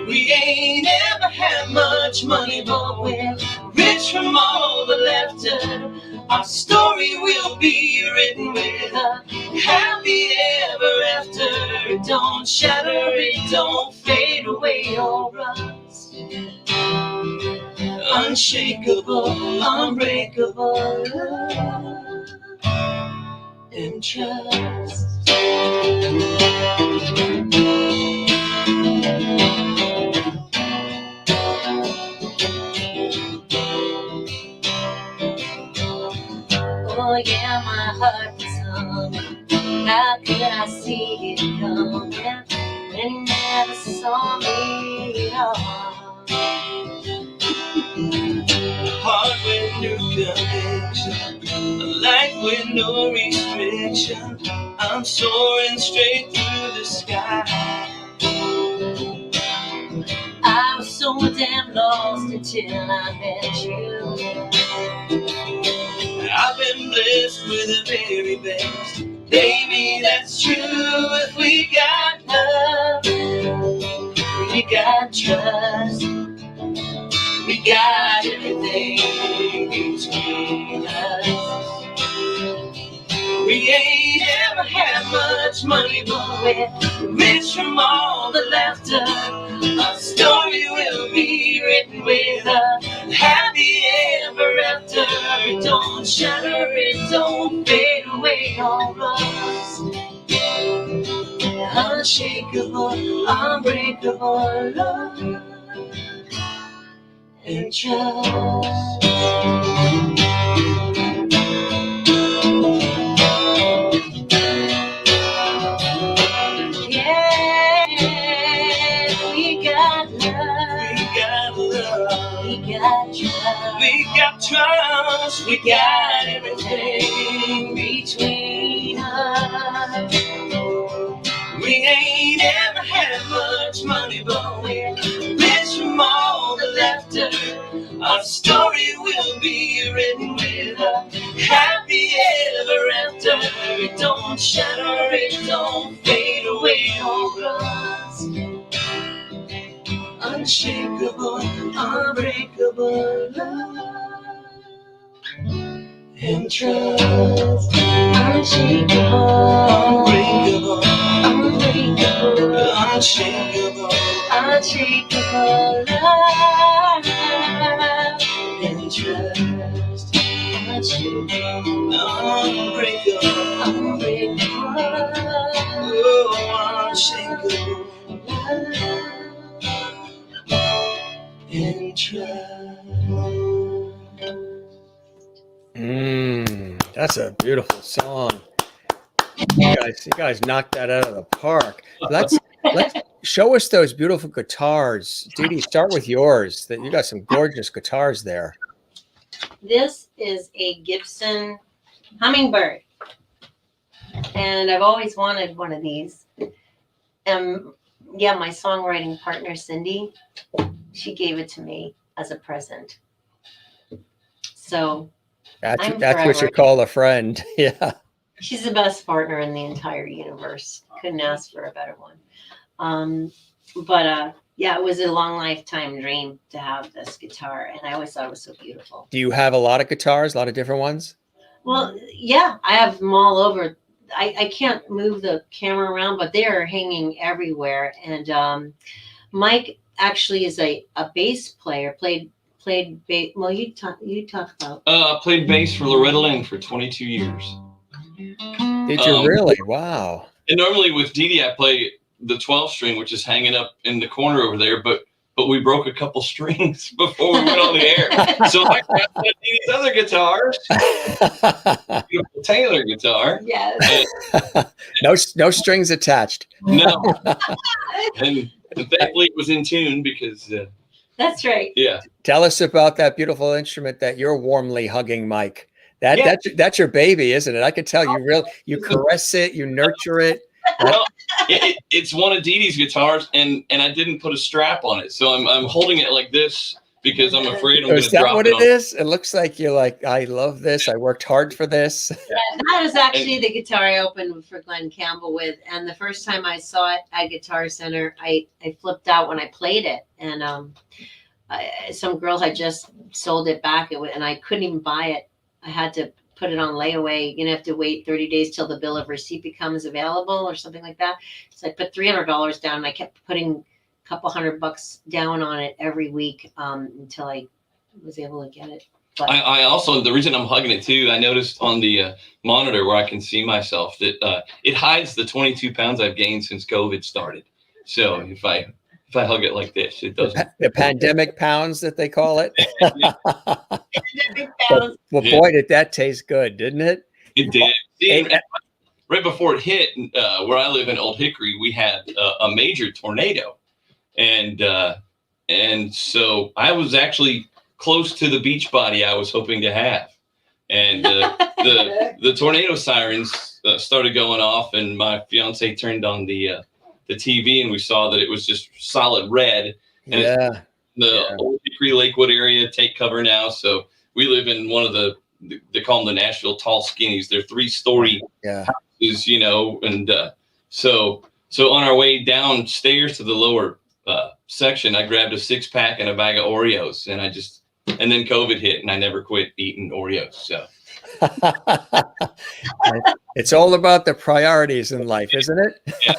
We ain't ever had much money, but we're rich from all the laughter. Our story will be written with a happy ever after. It don't shatter, it don't fade away or rust. Unshakable, unbreakable love and trust. Oh yeah, my heart was humming. How could I see it coming when he never saw me at all? Heart with new connection, a life with no restriction. I'm soaring straight through the sky. I was so damn lost until I met you. I've been blessed with the very best. Baby, that's true. If we got love, we got trust, we got everything between us. We ain't ever had much money, but we're rich from all the laughter. Our story will be written with a happy ever after. It don't shatter, it don't fade away or rust. Unshakable, unbreakable love and trust. We got trust, we got everything between us. We ain't ever had much money, but we're rich from Our story will be written with a happy ever after. It don't shatter, it don't fade away or rust. Unshakable, unbreakable love and trust. Unshakable, unbreakable, unbreakable, unshakable, unshakable love and trust. Unshakable, unbreakable, unbreakable, oh, unshakable love and trust. That's a beautiful song. You guys knocked that out of the park. Let's show us those beautiful guitars. Deedee, start with yours. That you got some gorgeous guitars there. This is a Gibson Hummingbird, and I've always wanted one of these. Yeah, my songwriting partner Cindy, she gave it to me as a present. So that's what you call a friend. Yeah. She's the best partner in the entire universe. Couldn't ask for a better one. Yeah, it was a long lifetime dream to have this guitar, and I always thought it was so beautiful. Do you have a lot of guitars, a lot of different ones? Well, yeah, I have them all over. I can't move the camera around, but they are hanging everywhere. And Mike actually is a bass player. Played bass. Well, you talk about. I played bass for Loretta Lynn for 22 years. Did you really? Wow. And normally with Deedee, I play the 12 string, which is hanging up in the corner over there, but we broke a couple strings before we went on the air. So I grabbed Deedee's other guitars, beautiful Taylor guitar. Yes. No strings attached. No. And thankfully it was in tune because that's right. Yeah. Tell us about that beautiful instrument that you're warmly hugging, Mike. That's your baby, isn't it? I could tell you caress it, you nurture it. Well, it's one of Deedee's guitars, and I didn't put a strap on it, so I'm holding it like this because I'm afraid I'm going to drop it. Is that what it is? It looks like you're like, I love this. I worked hard for this. Yeah, that was actually the guitar I opened for Glenn Campbell with, and the first time I saw it at Guitar Center, I flipped out when I played it, and some girl had just sold it back, and I couldn't even buy it. I had to put it on layaway. You have to wait 30 days till the bill of receipt becomes available or something like that. So I put $300 down, and I kept putting a couple $100 down on it every week until I was able to get it. But I also, the reason I'm hugging it too, I noticed on the monitor where I can see myself that it hides the 22 pounds I've gained since COVID started. So if I hug it like this, it doesn't. The pandemic pounds that they call it. pounds. Well, boy, did that taste good, didn't it? It did. See, right before it hit, where I live in Old Hickory, we had a major tornado, and so I was actually close to the beach body I was hoping to have, and the tornado sirens started going off, and my fiance turned on the TV, and we saw that it was just solid red. And the Old Hickory Lakewood area take cover now, so we live in one of they call them the Nashville tall skinnies. They're 3-story houses, and so on our way downstairs to the lower section, I grabbed a 6-pack and a bag of Oreos, and then COVID hit, and I never quit eating Oreos. So it's all about the priorities in life, isn't it? Yeah.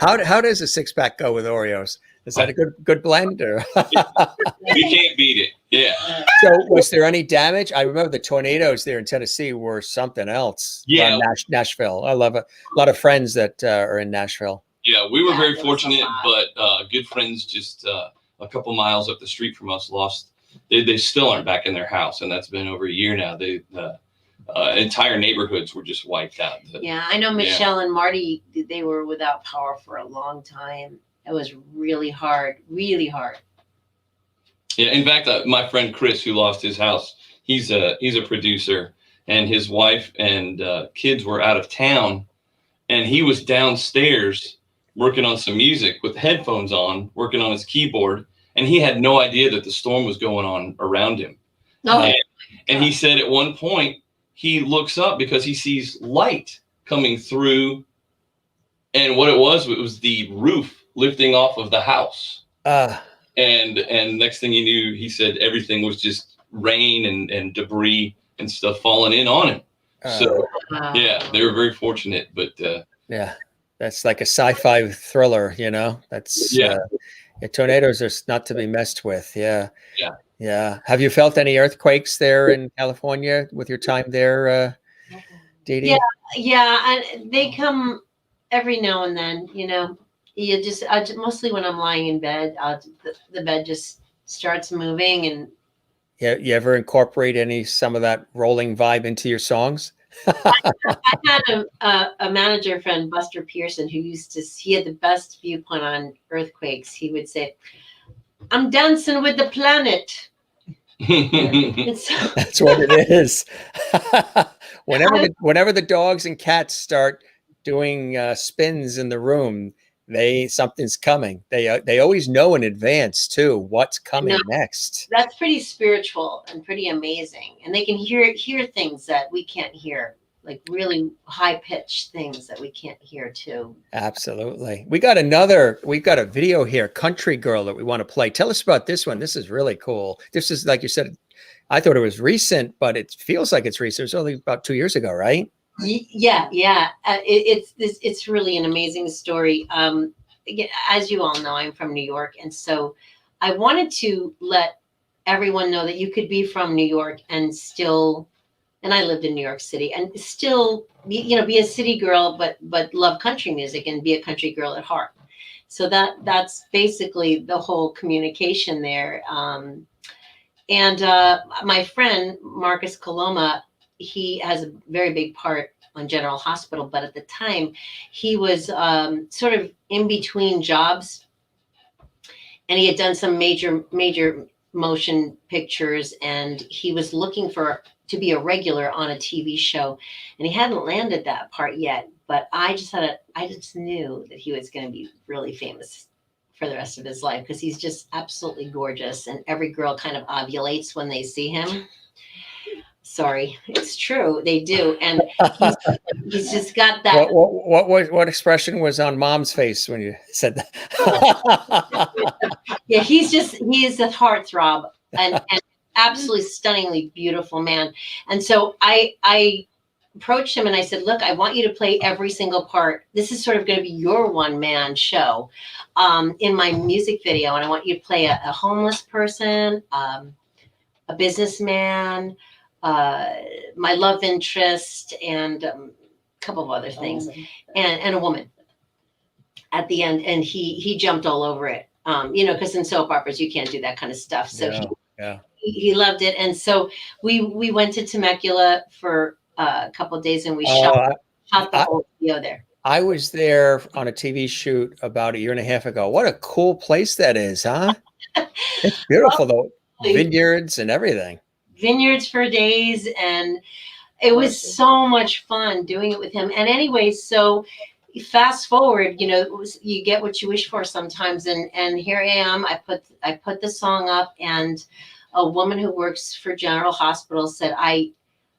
How does a 6-pack go with Oreos? Is that a good blend? Or you can't beat it. Yeah. So was there any damage? I remember the tornadoes there in Tennessee were something else. Yeah. Nashville. I love a lot of friends that are in Nashville. Yeah, we were very fortunate, but good friends just a couple miles up the street from us lost. They still aren't back in their house, and that's been over a year now. Entire neighborhoods were just wiped out. Yeah, I know Michelle and Marty, they were without power for a long time. It was really hard, really hard. Yeah, in fact, my friend Chris, who lost his house, he's a producer, and his wife and kids were out of town, and he was downstairs working on some music with headphones on, working on his keyboard, and he had no idea that the storm was going on around him. Oh, And he said at one point he looks up because he sees light coming through, and what it was the roof lifting off of the house. And next thing you knew, he said everything was just rain and debris and stuff falling in on him. So yeah, they were very fortunate. But yeah, that's like a sci-fi thriller, you know. That's tornadoes are not to be messed with. Yeah. Have you felt any earthquakes there in California with your time there, Deedee? Yeah, and they come every now and then. You know, mostly when I'm lying in bed, the bed just starts moving. And you ever incorporate some of that rolling vibe into your songs? I had a manager friend, Buster Pearson, who he had the best viewpoint on earthquakes. He would say, "I'm dancing with the planet." That's what it is. Whenever the dogs and cats start doing spins in the room, something's coming. They always know in advance too what's coming next. That's pretty spiritual and pretty amazing, and they can hear things that we can't hear, like really high pitched things that we can't hear too. Absolutely. We've got a video here, Country Girl, that we want to play. Tell us about this one. This is really cool. This is, like you said, I thought it was recent, but it feels like it's recent. It's only about 2 years ago, right? Yeah. It's really an amazing story. As you all know, I'm from New York, and so I wanted to let everyone know that you could be from New York and still. And I lived in New York City and still be a city girl, but love country music and be a country girl at heart. So that's basically the whole communication there. And my friend, Marcus Coloma, he has a very big part on General Hospital, but at the time he was sort of in between jobs, and he had done some major motion pictures, and he was looking to be a regular on a TV show, and he hadn't landed that part yet. But I just knew that he was going to be really famous for the rest of his life, because he's just absolutely gorgeous, and every girl kind of ovulates when they see him. Sorry, it's true, they do, and he's just got that. What expression was on Mom's face when you said that? Yeah, he is a heartthrob and absolutely stunningly beautiful man. And so I approached him and I said, "Look, I want you to play every single part. This is sort of going to be your one-man show in my music video, and I want you to play a homeless person, a businessman, my love interest, and a couple of other things, and a woman at the end." And he jumped all over it, because in soap operas you can't do that kind of stuff. So he loved it, and so we went to Temecula for a couple of days, and we shot the whole video there. I was there on a TV shoot about 1.5 years ago. What a cool place that is, huh? It's beautiful, though. Vineyards and everything. Vineyards for days, and it was so much fun doing it with him. And anyway, so fast forward, you get what you wish for sometimes, and here I am. I put the song up, and a woman who works for General Hospital said,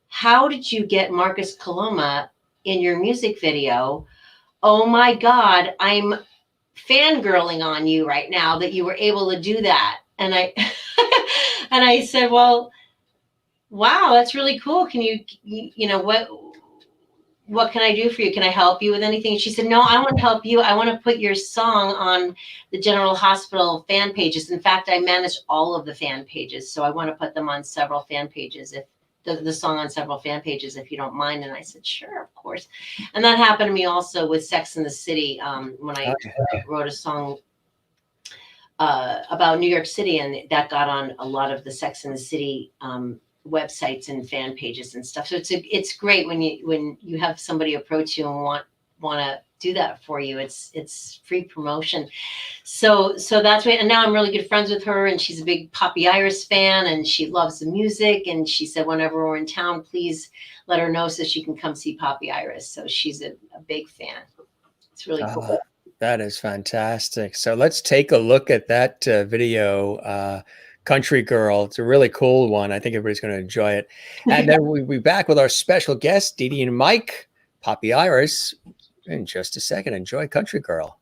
"How did you get Marcus Coloma in your music video? Oh my God, I'm fangirling on you right now that you were able to do that." And I and I said, "Well, wow, that's really cool. Can what can I do for you? Can I help you with anything?" And she said, "No, I want to help you. I want to put your song on the General Hospital fan pages. In fact, I manage all of the fan pages, so I want to put them on several fan pages, if the song on several fan pages, if you don't mind." And I said, "Sure, of course." And that happened to me also with Sex and the City, when I wrote a song about New York City, and that got on a lot of the Sex and the City websites and fan pages and stuff. So it's great when you have somebody approach you and want to do that for you. It's free promotion. So that's right. And now I'm really good friends with her, and she's a big PoppyIris fan, and she loves the music. And she said, whenever we're in town, please let her know so she can come see PoppyIris. So she's a big fan. It's really cool. That is fantastic. So let's take a look at that video, Country Girl. It's a really cool one. I think everybody's going to enjoy it. And then we'll be back with our special guest, Deedee and Mike, PoppyIris, in just a second. Enjoy Country Girl.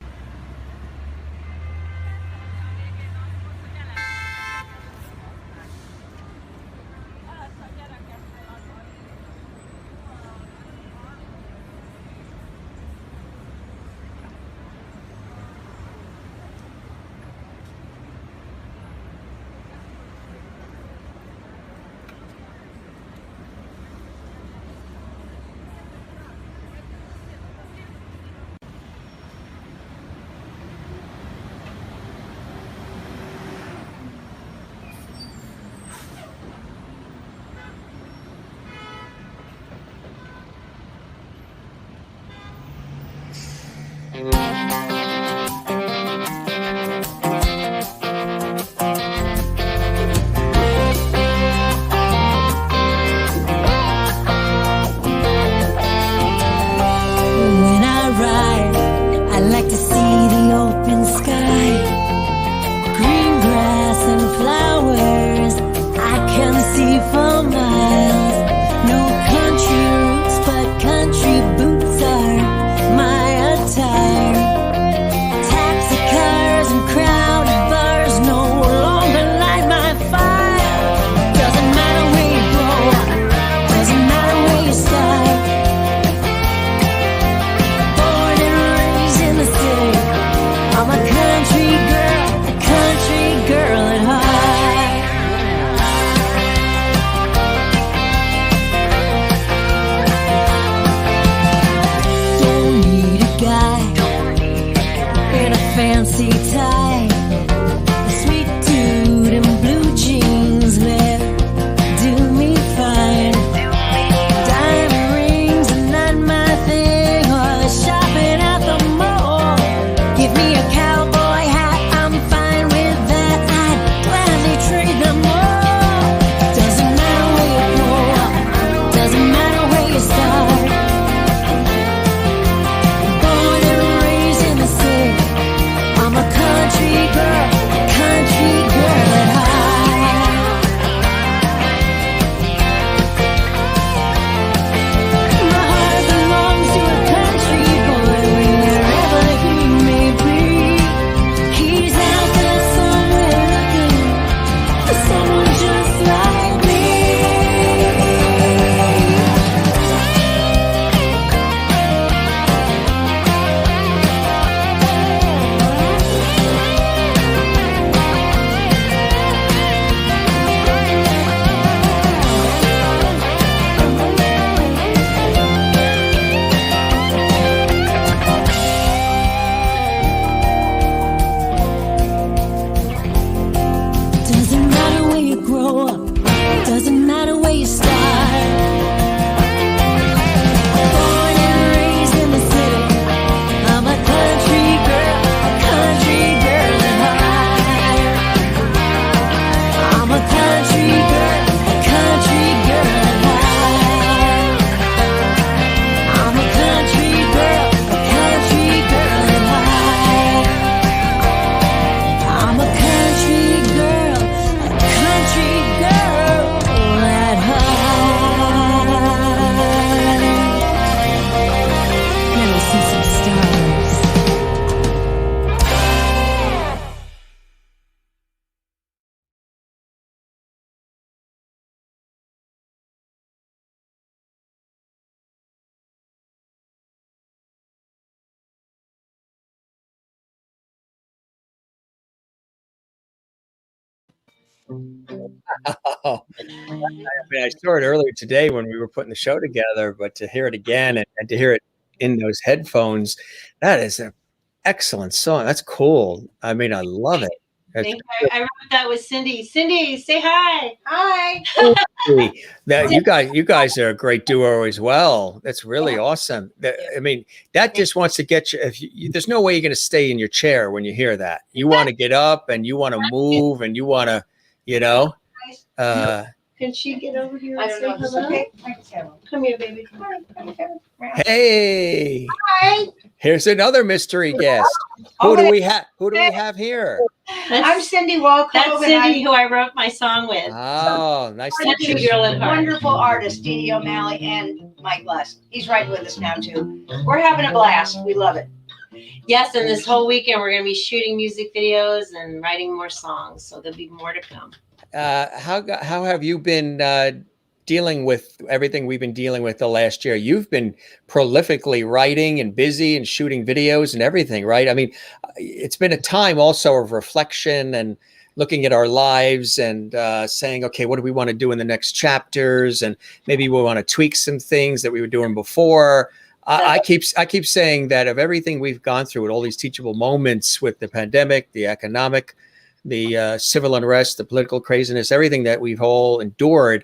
Oh, I saw it earlier today when we were putting the show together, but to hear it again and to hear it in those headphones, that is an excellent song. That's cool. I mean, I love it. That's Thank you. I wrote that with Cindy. Cindy, say hi. Hi. cool. That you guys are a great duo as well. That's really awesome. I mean, that just wants to get you. There's no way you're going to stay in your chair when you hear that. You want to get up and you want to move and you want to, you know. Because Can she get over here I and don't say know. It's hello? okay. I can say hello. Come here, baby. Hey, Hi. here's another mystery guest. Who do we have? Who do we have here? I'm That's, Cindy Walcott. that's Cindy, who I wrote my song with. Oh, nice to Such meet a you. girl at heart. Wonderful artist, Deedee O'Malley and Mike Lusk. He's right with us now too. We're having a blast. We love it. Yes, and this whole weekend we're going to be shooting music videos and writing more songs. So there'll be more to come. How have you been dealing with everything we've been dealing with the last year? You've been prolifically writing and busy and shooting videos and everything, right? I mean, it's been a time also of reflection and looking at our lives and saying, okay, what do we want to do in the next chapters? And maybe we want to tweak some things that we were doing before. I keep saying that of everything we've gone through, with all these teachable moments with the pandemic, the economic, the civil unrest, the political craziness, everything that we've all endured,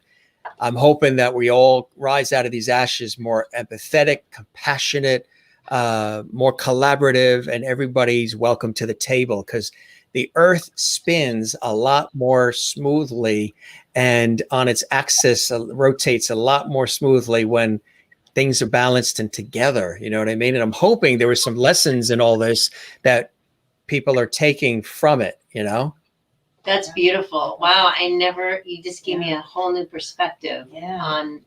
I'm hoping that we all rise out of these ashes more empathetic, compassionate, more collaborative, and everybody's welcome to the table, because the earth spins a lot more smoothly and on its axis rotates a lot more smoothly when things are balanced and together. You know what I mean? And I'm hoping there were some lessons in all this that people are taking from it, you know? That's beautiful. Wow. You just gave me a whole new perspective on,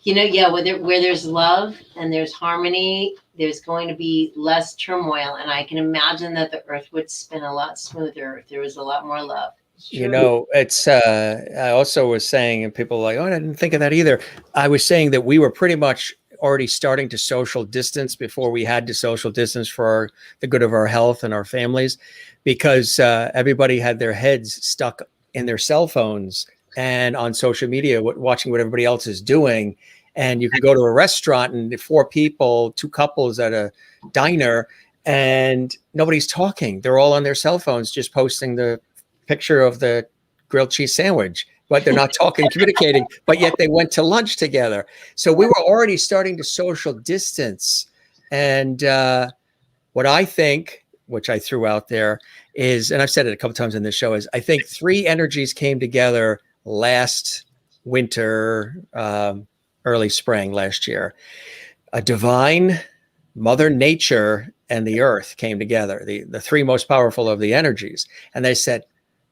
where there's love and there's harmony, there's going to be less turmoil. And I can imagine that the earth would spin a lot smoother if there was a lot more love. You know, it's, I also was saying, and people are like, oh, I didn't think of that either. I was saying that we were pretty much already starting to social distance before we had to social distance for the good of our health and our families, because everybody had their heads stuck in their cell phones and on social media, watching what everybody else is doing. And you could go to a restaurant and 4 people, 2 couples at a diner, and nobody's talking. They're all on their cell phones, just posting the picture of the grilled cheese sandwich, but they're not talking, communicating, but yet they went to lunch together. So we were already starting to social distance. And what I think, which I threw out there, is, and I've said it a couple times in this show, is I think 3 energies came together last winter, early spring last year. A divine, Mother Nature, and the earth came together, the 3 most powerful of the energies. And they said,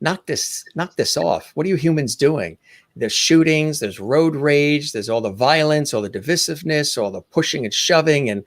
knock this off. What are you humans doing? There's shootings, there's road rage, there's all the violence, all the divisiveness, all the pushing and shoving, and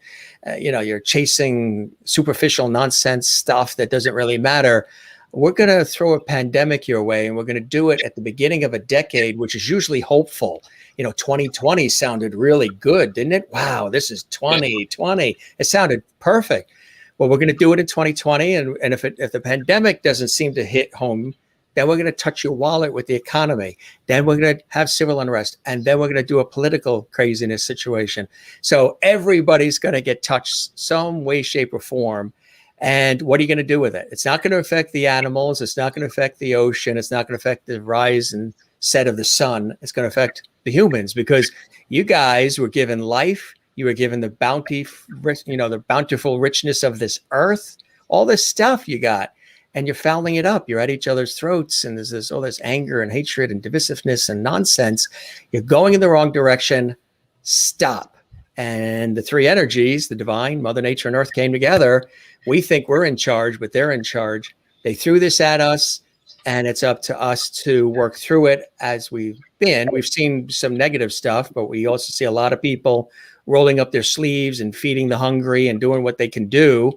you're chasing superficial nonsense stuff that doesn't really matter. We're going to throw a pandemic your way, and we're going to do it at the beginning of a decade, which is usually hopeful. 2020 sounded really good, didn't it? Wow, this is 2020. It sounded perfect. Well, we're going to do it in 2020, and if the pandemic doesn't seem to hit home, then we're going to touch your wallet with the economy. Then we're going to have civil unrest, and then we're going to do a political craziness situation. So everybody's going to get touched some way, shape, or form. And what are you going to do with it? It's not going to affect the animals. It's not going to affect the ocean. It's not going to affect the rise and set of the sun. It's going to affect the humans, because you guys were given life. You were given the bounty, the bountiful richness of this earth, all this stuff you got, and you're fouling it up. You're at each other's throats, and there's all this anger and hatred and divisiveness and nonsense. You're going in the wrong direction. Stop. And the 3 energies, the divine, Mother Nature, and earth, came together. We think we're in charge, but they're in charge. They threw this at us, and it's up to us to work through it as we've been. We've seen some negative stuff, but we also see a lot of people rolling up their sleeves and feeding the hungry and doing what they can do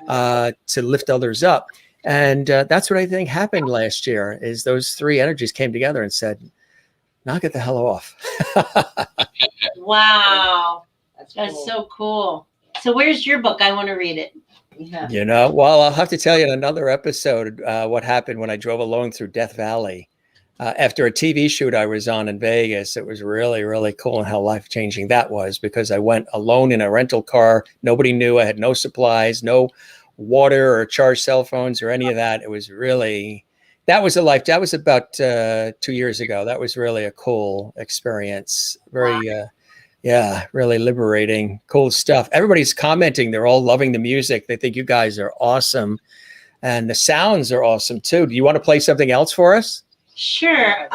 to lift others up. And that's what I think happened last year, is those 3 energies came together and said, knock it the hell off. Wow. That's That's so cool. So where's your book? I want to read it. Yeah. Well, I'll have to tell you in another episode what happened when I drove alone through Death Valley. After a TV shoot I was on in Vegas. It was really, really cool, and how life-changing that was, because I went alone in a rental car. Nobody knew. I had no supplies, no water or charged cell phones or any of that. It was really, that was about 2 years ago. That was really a cool experience. Very, really liberating, cool stuff. Everybody's commenting. They're all loving the music. They think you guys are awesome. And the sounds are awesome too. Do you want to play something else for us? Sure.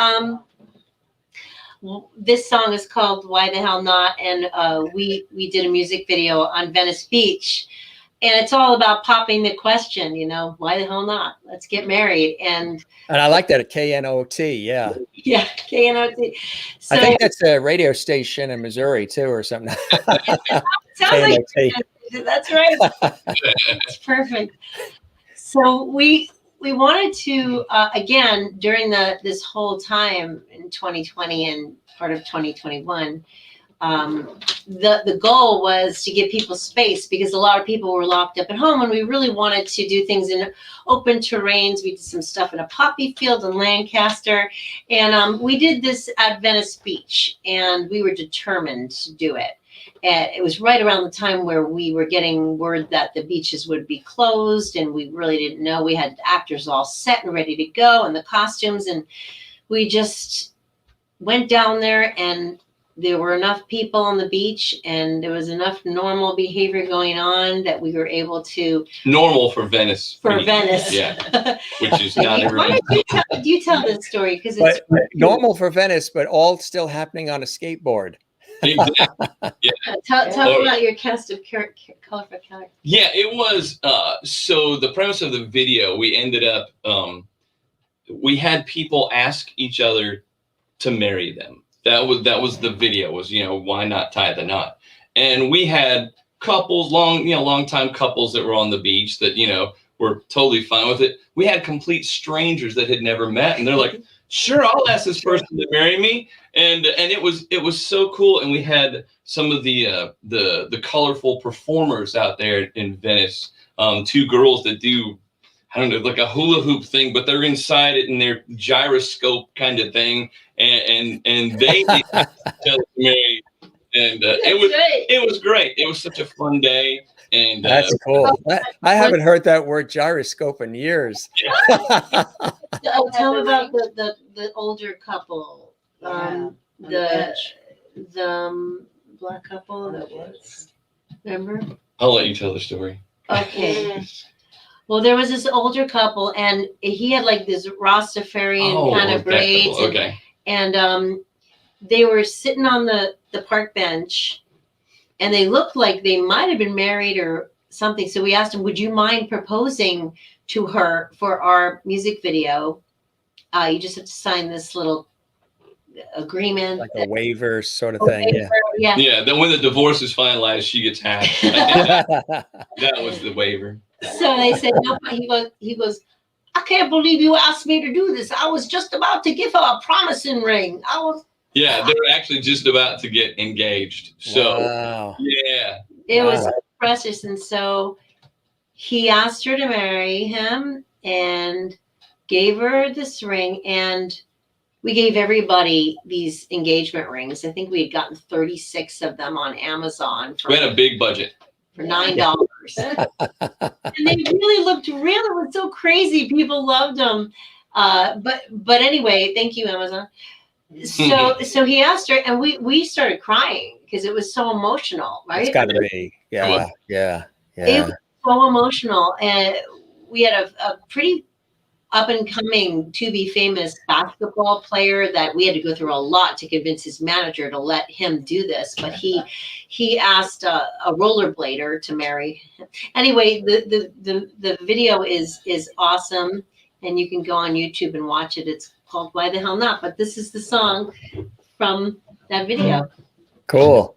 this song is called "Why the Hell Not," and we did a music video on Venice Beach, and it's all about popping the question, you know, why the hell not? Let's get married. And I like that, a KNOT. Yeah. yeah, KNOT. So I think that's a radio station in Missouri too, or something. sounds like KNOT. that's right. It's perfect. So we wanted to again during this whole time in 2020 and part of 2021. The goal was to give people space because a lot of people were locked up at home, and we really wanted to do things in open terrains. We did some stuff in a poppy field in Lancaster, and we did this at Venice Beach, and we were determined to do it. And it was right around the time where we were getting word that the beaches would be closed, and we really didn't know. We had actors all set and ready to go, and the costumes, and we just went down there, and there were enough people on the beach, and there was enough normal behavior going on that we were able to Normal for Venice. Venice. Yeah, which is not Why everybody. don't you tell this story? Because it's But normal for Venice, but all still happening on a skateboard. Exactly. tell about your cast of colorful characters. Yeah, it was. So the premise of the video, we ended up, we had people ask each other to marry them. That was the video. Was, you know, why not tie the knot? And we had couples, long time couples that were on the beach that, you know, were totally fine with it. We had complete strangers that had never met, and they're like, "Sure, I'll ask this person to marry me." And it was so cool. And we had some of the colorful performers out there in Venice. Two girls that do, I don't know, like a hula hoop thing, but they're inside it in their gyroscope kind of thing, and they did each other married. And it was great. It was such a fun day. And That's cool. I haven't heard that word gyroscope in years. Tell about the older couple. The black couple that was. Remember? I'll let you tell the story. Okay. Well, there was this older couple, and he had like this Rastafarian kind of braids. Okay. And they were sitting on the park bench, and they looked like they might have been married or something. So we asked him, would you mind proposing to her for our music video? You just have to sign this little agreement. Like a waiver sort of thing. Waiver, yeah. Yeah. Then when the divorce is finalized, she gets half. That was the waiver. So they said, no, he goes, I can't believe you asked me to do this. I was just about to give her a promising ring. Yeah, they were actually just about to get engaged. So, wow. Yeah. It was precious. And so he asked her to marry him and gave her this ring. And we gave everybody these engagement rings. I think we had gotten 36 of them on Amazon. We had a big budget. For $9. And they really looked real. It was so crazy. People loved them. But anyway, thank you, Amazon. So he asked her, and we started crying because it was so emotional, right? It's got to be. Yeah. It was so emotional. And we had a pretty up and coming to be famous basketball player that we had to go through a lot to convince his manager to let him do this. But he asked a rollerblader to marry him. Anyway, the video is awesome, and you can go on YouTube and watch it. It's called Why the Hell Not? But this is the song from that video. Cool.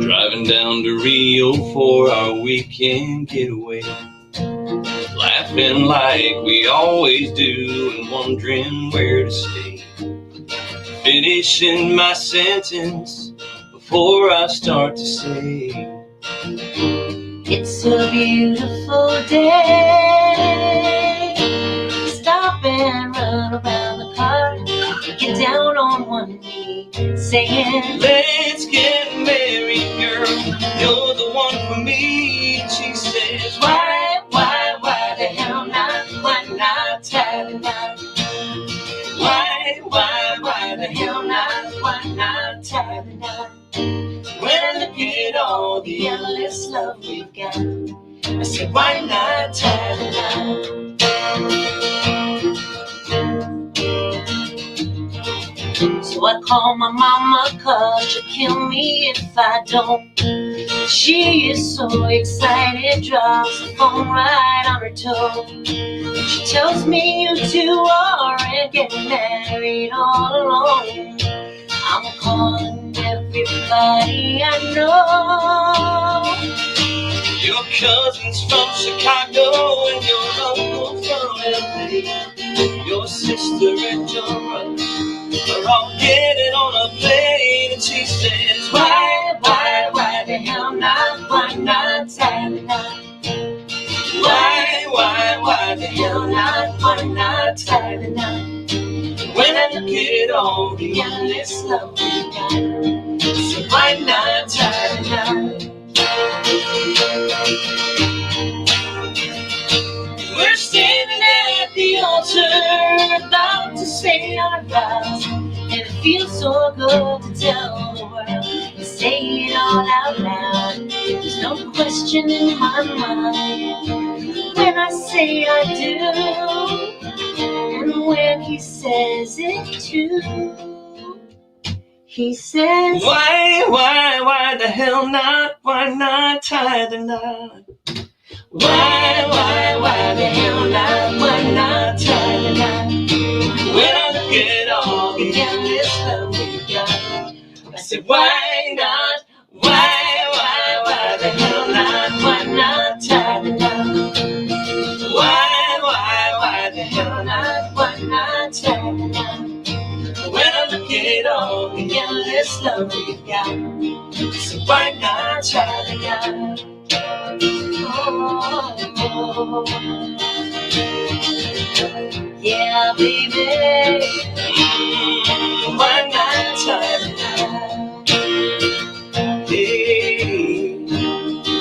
Driving down to Rio for our weekend getaway, laughing like we always do and wondering where to stay. Finishing my sentence before I start to say, it's a beautiful day. Stop and run around the park. Get down on one knee, saying, let's get married, girl. You're the one for me. She says, why the hell not? Why not tie the knot? Why the hell not? Why not tie the knot? When look at all the endless love we've got, I said, why not tie the knot? So I call my mama, cause she'll kill me if I don't. She is so excited, drops the phone right on her toe. She tells me you two aren't getting married all alone. I'm calling everybody I know. Your cousin's from Chicago and your uncle from LA. Your sister and your brother are all getting on a plane, and she says, why the hell not? Why not Saturday night? Why the hell not? Why not Saturday night? When I look at all the endless love we got, so why not Saturday night? We're standing at the altar, about to say our vows, and it feels so good to tell the world and say it all out loud. There's no question in my mind when I say I do, and when he says it too. He says, why the hell not? Why not tie the knot? Why the hell not? Why not tie the knot? When I look at all the endless love we got, I said, why not? Why the hell not? Why not tie the knot? Why the hell not? Why not tie the knot? When I look at all the endless love we got, so why not try the knot? Oh, yeah, baby. Why not try the knot? Hey,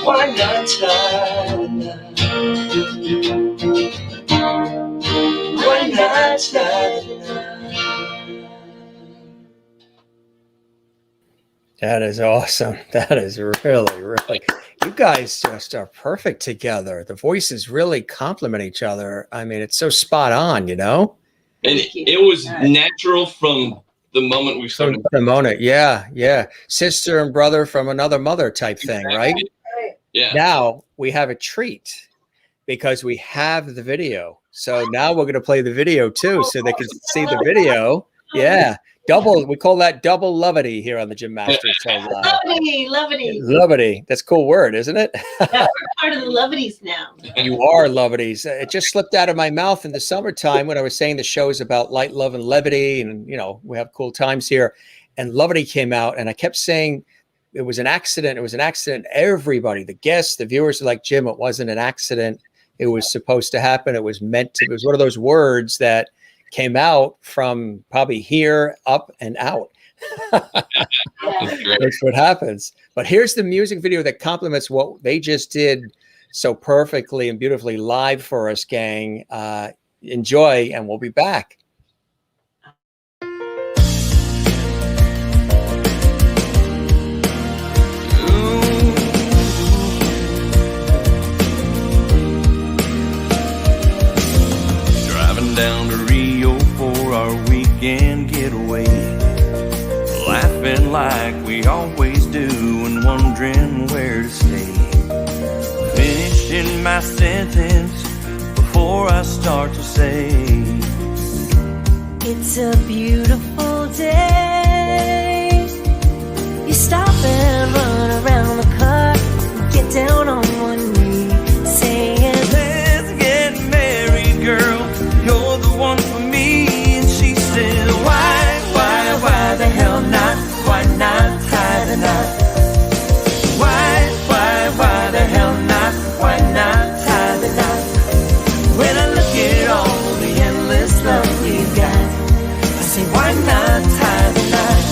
why not try the knot? Why not try the knot? That is awesome. That is really, you guys just are perfect together. The voices really complement each other. I mean, it's so spot on, you know? And it was natural from the moment we started. From the moment, yeah. Sister and brother from another mother type thing, right? Yeah. Now we have a treat because we have the video. So now we're going to play the video too, so they can see the video. Yeah. Double, we call that double lovity here on the Jim Masters Show Live. Lovity. That's a cool word, isn't it? Yeah, we're part of the lovities now. You are lovities. It just slipped out of my mouth in the summertime when I was saying the show is about light, love, and levity. And, you know, we have cool times here. And lovity came out. And I kept saying it was an accident. It was an accident. Everybody, the guests, the viewers are like, Jim, it wasn't an accident. It was supposed to happen. It was meant to. It was one of those words that came out from probably here up and out. That's what happens. But here's the music video that complements what they just did so perfectly and beautifully live for us, gang. Enjoy, and we'll be back. Driving down to Rio for our weekend getaway, laughing like we always do and wondering where to stay. Finishing my sentence before I start to say, it's a beautiful day. You stop and run around the car, get down on one knee, saying, let's get married, girl, you're the one for me. And she said, why the hell not? Why not tie the knot? Why the hell not? Why not tie the knot? When I look at all the endless love we've got, I say, why not tie the knot?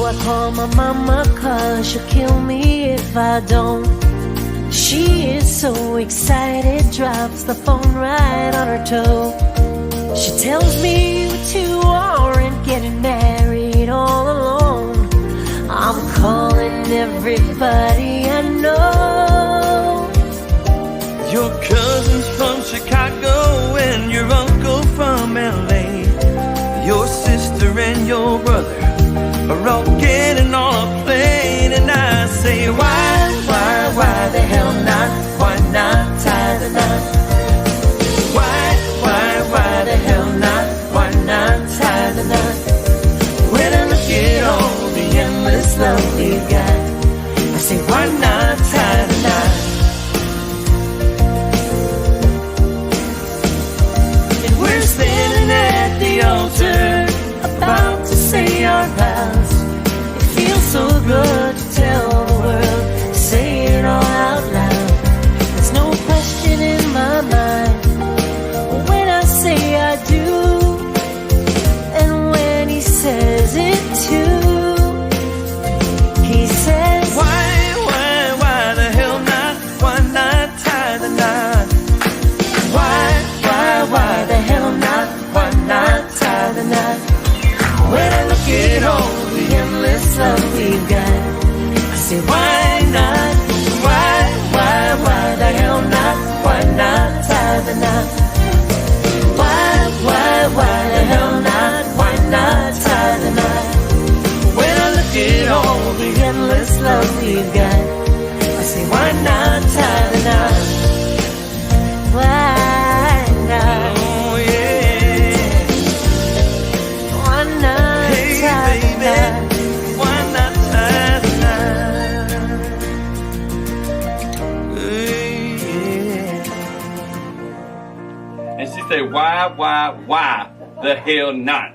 so I call my mama, cause she'll kill me if I don't. She is so excited, drops the phone right on her toe. She tells me you two aren't getting married all alone. I'm calling everybody I know. Your cousin's from Chicago not tie the knot? Why not? Oh, yeah. Why not Hey, tie the baby, knot? why not tie the knot? Yeah. And she say, why the hell not?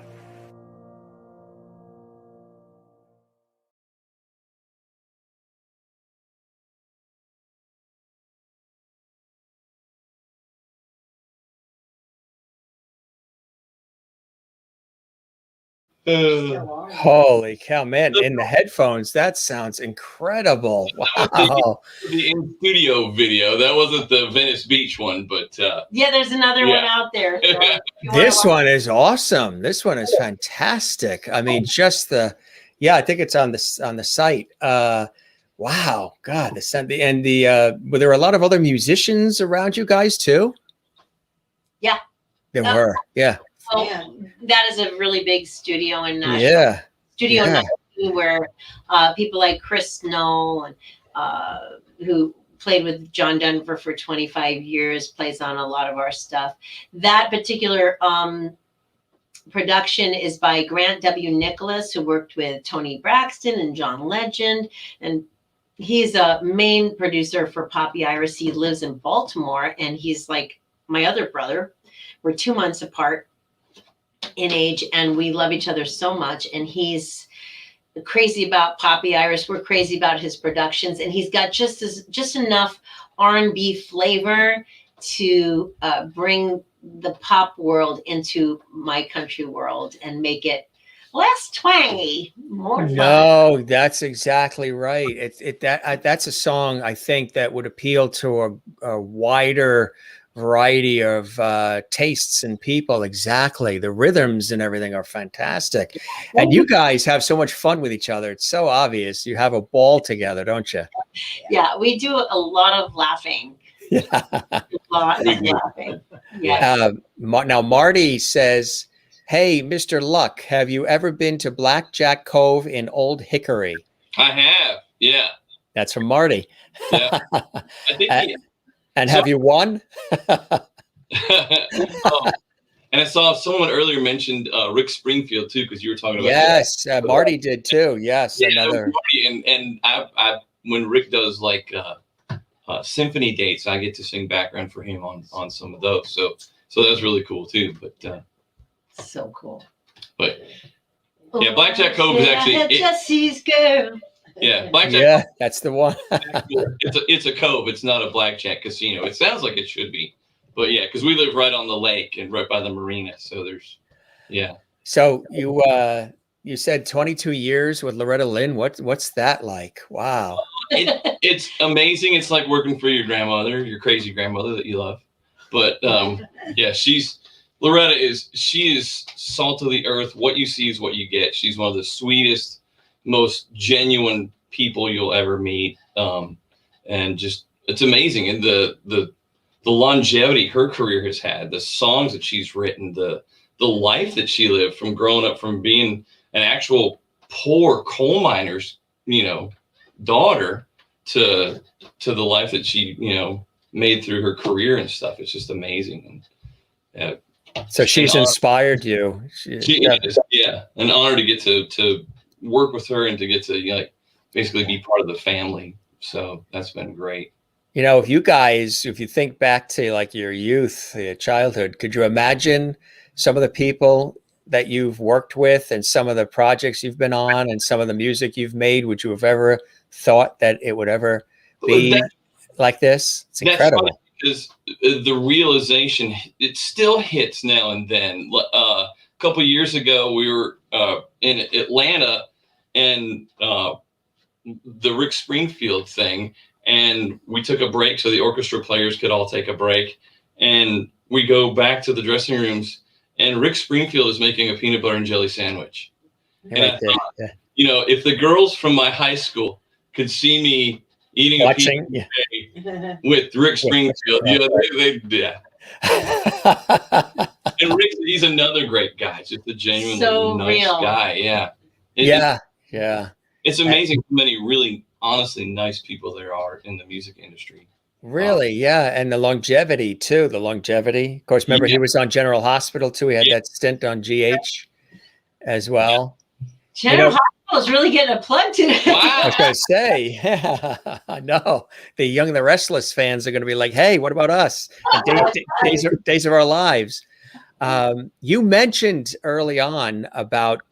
Holy cow, man! In the headphones, that sounds incredible. Wow. The in studio video. That wasn't the Venice Beach one, but Yeah, there's another one Yeah. out there. So if you wanna This watch- one is awesome. This one is fantastic. I mean, just yeah, I think it's on the site. Wow, God, were there a lot of other musicians around you guys too? Yeah. There were. Yeah. So Yeah. that is a really big studio in Nashville. Yeah. Studio Yeah. 19, where people like Chris Snow and who played with John Denver for 25 years, plays on a lot of our stuff. That particular production is by Grant W. Nicholas, who worked with Tony Braxton and John Legend, and he's a main producer for PoppyIris. He lives in Baltimore, and he's like my other brother. We're 2 months apart in age, and we love each other so much. And he's crazy about PoppyIris. We're crazy about his productions, and he's got just enough R&B flavor to bring the pop world into my country world and make it less twangy, more fun. No, that's exactly right. That's a song I think that would appeal to a wider variety of tastes and people. Exactly. The rhythms and everything are fantastic. And you guys have so much fun with each other. It's so obvious. You have a ball together, don't you? Yeah, we do a lot of laughing. Yeah. A lot of laughing. Yeah. Now, Marty says, hey, Mr. Luck, have you ever been to Blackjack Cove in Old Hickory? I have. Yeah. That's from Marty. Yeah. I think And have you won? And I saw someone earlier mentioned Rick Springfield too, because you were talking about Yes, Marty did too. Yes, Yeah, another. Marty, and I when Rick does like symphony dates, I get to sing background for him on some of those. So that's really cool too. But So cool. But yeah, Blackjack Cove is actually Jesse's girl. yeah, Blackjack. Yeah, that's the one. It's a cove. It's not a blackjack casino. It sounds like it should be, but yeah, because we live right on the lake and right by the marina. So there's So you said 22 years with Loretta Lynn. What's that like? Wow. It's amazing. It's like working for your grandmother, your crazy grandmother that you love. But yeah, Loretta is salt of the earth. What you see is what you get. She's one of the sweetest, most genuine people you'll ever meet. And just, it's amazing. And the longevity her career has had, the songs that she's written, the life that she lived from growing up, from being an actual poor coal miner's, daughter to the life that she, made through her career and stuff. It's just amazing. And So she's inspired you. she is, yeah, an honor to get to work with her and to get to basically be part of the family. So that's been great. If you think back to like your youth, your childhood, could you imagine some of the people that you've worked with and some of the projects you've been on and some of the music you've made? Would you have ever thought that it would ever be like this? It's incredible. That's funny because the realization, it still hits now and then. A couple of years ago, we were in Atlanta and the Rick Springfield thing, and we took a break so the orchestra players could all take a break. And we go back to the dressing rooms, and Rick Springfield is making a peanut butter and jelly sandwich. And I thought, if the girls from my high school could see me eating a peanut butter with Rick Springfield, yeah. And Rick, he's another great guy, just a genuinely nice guy. Yeah. Yeah. It's amazing how many really honestly nice people there are in the music industry. Really? Yeah. And the longevity too. The longevity. Of course, remember he was on General Hospital too. He had that stint on GH as well. General Hospital is really getting a plug today. I was going to say, I know the Young and the Restless fans are going to be like, hey, what about us? And days of our lives. You mentioned early on about,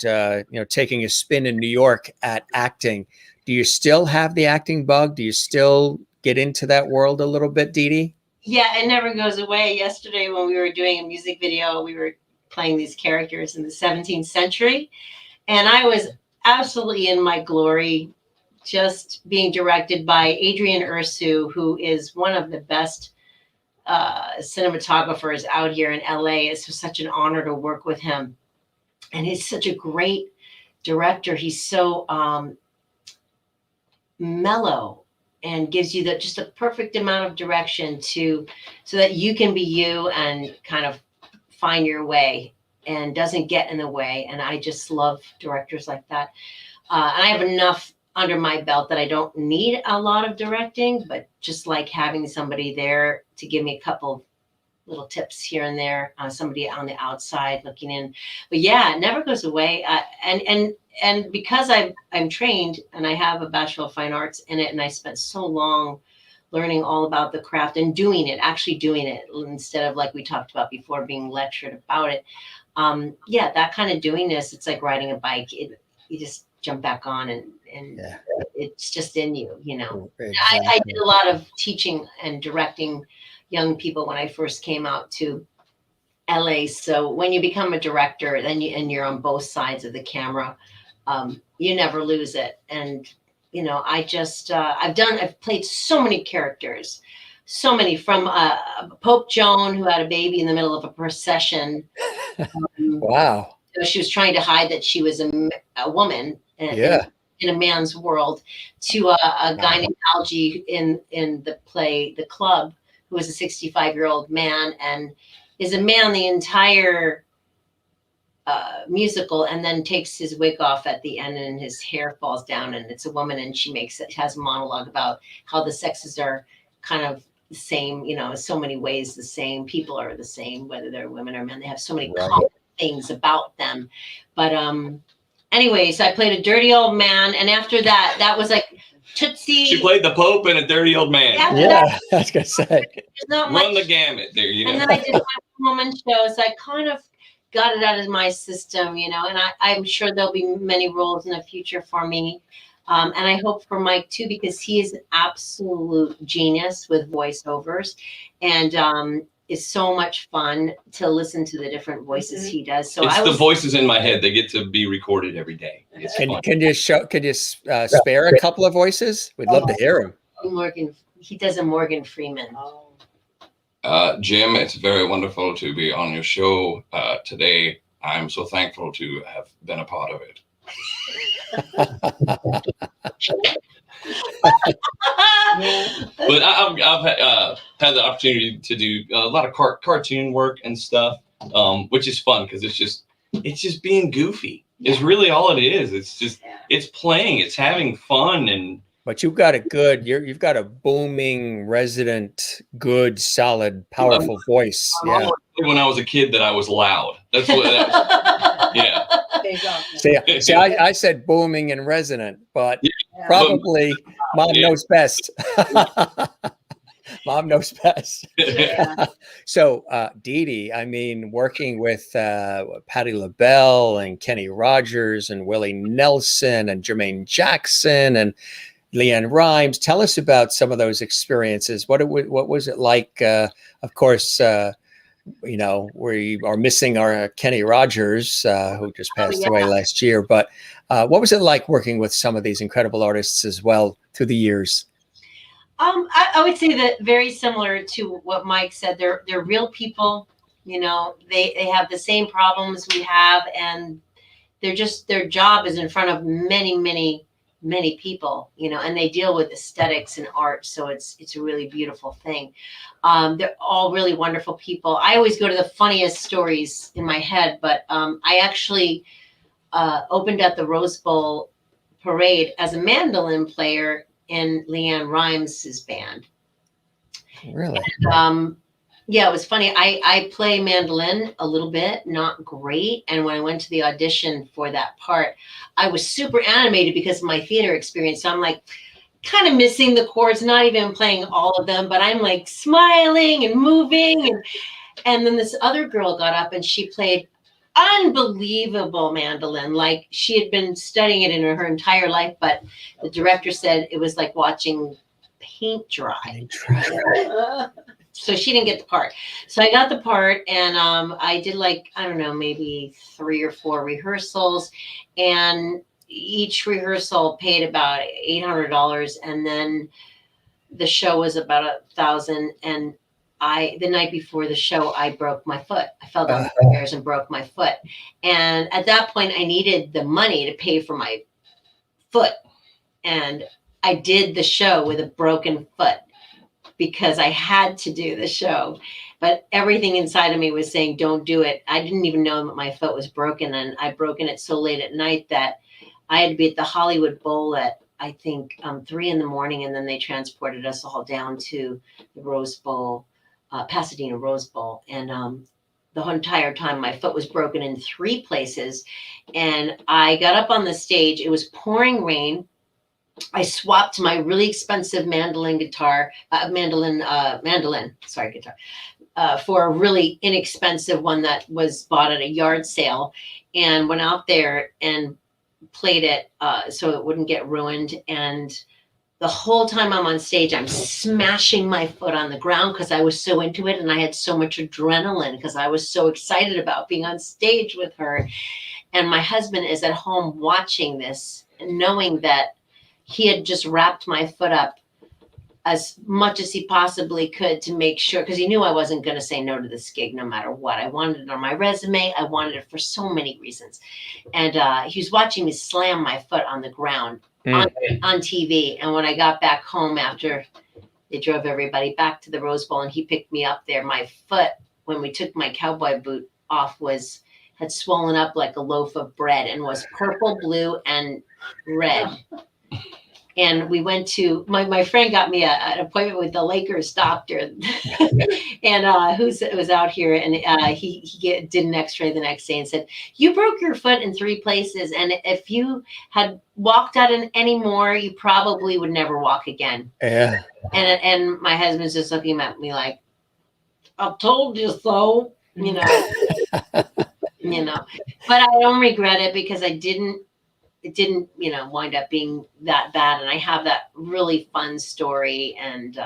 taking a spin in New York at acting. Do you still have the acting bug? Do you still get into that world a little bit, Deedee? Yeah, it never goes away. Yesterday when we were doing a music video, we were playing these characters in the 17th century. And I was absolutely in my glory, just being directed by Adrian Ursu, who is one of the best cinematographers out here in LA. It's such an honor to work with him. And he's such a great director. He's so mellow and gives you just a perfect amount of direction so that you can be you and kind of find your way and doesn't get in the way. And I just love directors like that. And I have enough under my belt that I don't need a lot of directing, but just like having somebody there to give me a couple little tips here and there, somebody on the outside looking in. But yeah, it never goes away. And because I'm trained and I have a Bachelor of Fine Arts in it, and I spent so long learning all about the craft and actually doing it instead of, like we talked about before, being lectured about it. Yeah, that kind of doing this, it's like riding a bike. You just jump back on and it's just in you, Exactly. I did a lot of teaching and directing young people when I first came out to LA. So when you become a director, then you're on both sides of the camera, you never lose it. And I've played so many characters, so many, from Pope Joan, who had a baby in the middle of a procession. Wow. She was trying to hide that she was a woman in a man's world, to a guy named Algie in the play The Club, who was a 65-year-old man and is a man the entire musical, and then takes his wig off at the end and his hair falls down, and it's a woman, and she has a monologue about how the sexes are kind of the same, so many ways the same. People are the same, whether they're women or men. They have so many common things about them. But anyways, I played a dirty old man, and after that was like Tootsie. She played the Pope and a dirty old man. Yeah, I was gonna say. Run the gamut there, And then I did my woman shows. I kind of got it out of my system, and I'm sure there'll be many roles in the future for me. And I hope for Mike too, because he is an absolute genius with voiceovers, and it's so much fun to listen to the different voices he does. So the voices in my head. They get to be recorded every day. Can you spare a couple of voices? We'd love to hear him. He does a Morgan Freeman. Jim, it's very wonderful to be on your show today. I'm so thankful to have been a part of it. But I've had the opportunity to do a lot of cartoon work and stuff, which is fun because it's just being goofy. It's really all it is. It's playing, it's having fun. But you've got you've got a booming, resonant, good, solid, powerful voice. Yeah. When I was a kid, that I was loud. That's what. Yeah. See, I said booming and resonant, but probably Mom knows best. Mom knows best. So, Deedee, I mean, working with Patti LaBelle and Kenny Rogers and Willie Nelson and Jermaine Jackson and Leanne Rimes. Tell us about some of those experiences. What was it like? Of course, we are missing our Kenny Rogers, who just passed away last year. But what was it like working with some of these incredible artists as well through the years? I would say that very similar to what Mike said. They're real people. They have the same problems we have, and their job is in front of many people, and they deal with aesthetics and art. So it's a really beautiful thing. They're all really wonderful people. I always go to the funniest stories in my head, but I actually opened at the Rose Bowl parade as a mandolin player in Leanne Rhymes' band. Really? Yeah, it was funny. I play mandolin a little bit, not great. And when I went to the audition for that part, I was super animated because of my theater experience. So I'm like kind of missing the chords, not even playing all of them, but I'm like smiling and moving. And then this other girl got up and she played unbelievable mandolin. Like she had been studying it in her entire life, but the director said it was like watching paint dry. So she didn't get the part. So I got the part, and I did like, I don't know, maybe 3 or 4 rehearsals, and each rehearsal paid about $800, and then the show was about $1,000. And the night before the show, I broke my foot. I fell down the stairs and broke my foot. And at that point, I needed the money to pay for my foot. And I did the show with a broken foot because I had to do the show. But everything inside of me was saying, don't do it. I didn't even know that my foot was broken. And I'd broken it so late at night that I had to be at the Hollywood Bowl at, I think, 3 in the morning. And then they transported us all down to the Rose Bowl, Pasadena Rose Bowl. And the whole entire time my foot was broken in 3 places. And I got up on the stage. It was pouring rain. I swapped my really expensive guitar, for a really inexpensive one that was bought at a yard sale, and went out there and played it so it wouldn't get ruined. And the whole time I'm on stage, I'm smashing my foot on the ground because I was so into it, and I had so much adrenaline because I was so excited about being on stage with her. And my husband is at home watching this, knowing that he had just wrapped my foot up as much as he possibly could to make sure, because he knew I wasn't going to say no to this gig no matter what. I wanted it on my resume. I wanted it for so many reasons. And he was watching me slam my foot on the ground on TV. And when I got back home after they drove everybody back to the Rose Bowl and he picked me up there, my foot, when we took my cowboy boot off, had swollen up like a loaf of bread and was purple, blue, and red. And we went to, my friend got me an appointment with the Lakers doctor and who was out here, and he did an x-ray the next day and said, you broke your foot in 3 places. And if you had walked out any more, you probably would never walk again. Yeah. And my husband's just looking at me like, I told you so, you know, but I don't regret it because it didn't, wind up being that bad. And I have that really fun story. And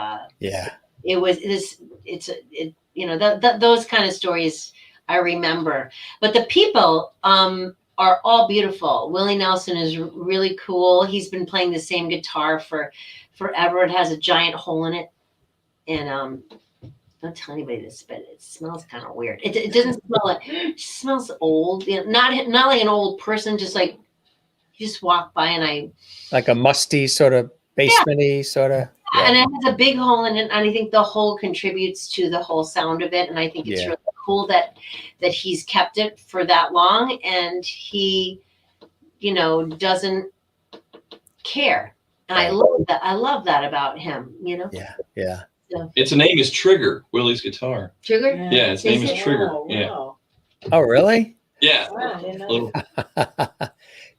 those kind of stories I remember. But the people are all beautiful. Willie Nelson is really cool. He's been playing the same guitar for forever. It has a giant hole in it. And don't tell anybody this, but it smells kind of weird. It doesn't smell like, it smells old. Not like an old person, just like, you just walk by and like a musty sort of basement-y sort of. Yeah. And it has a big hole in it, and I think the hole contributes to the whole sound of it. And I think it's really cool that he's kept it for that long, and he, doesn't care. And I love that. I love that about him. Yeah. So. Its name is Trigger. Willie's guitar. Trigger. Yeah, its name is Trigger. Oh, yeah. wow. Oh, really? Yeah. Wow,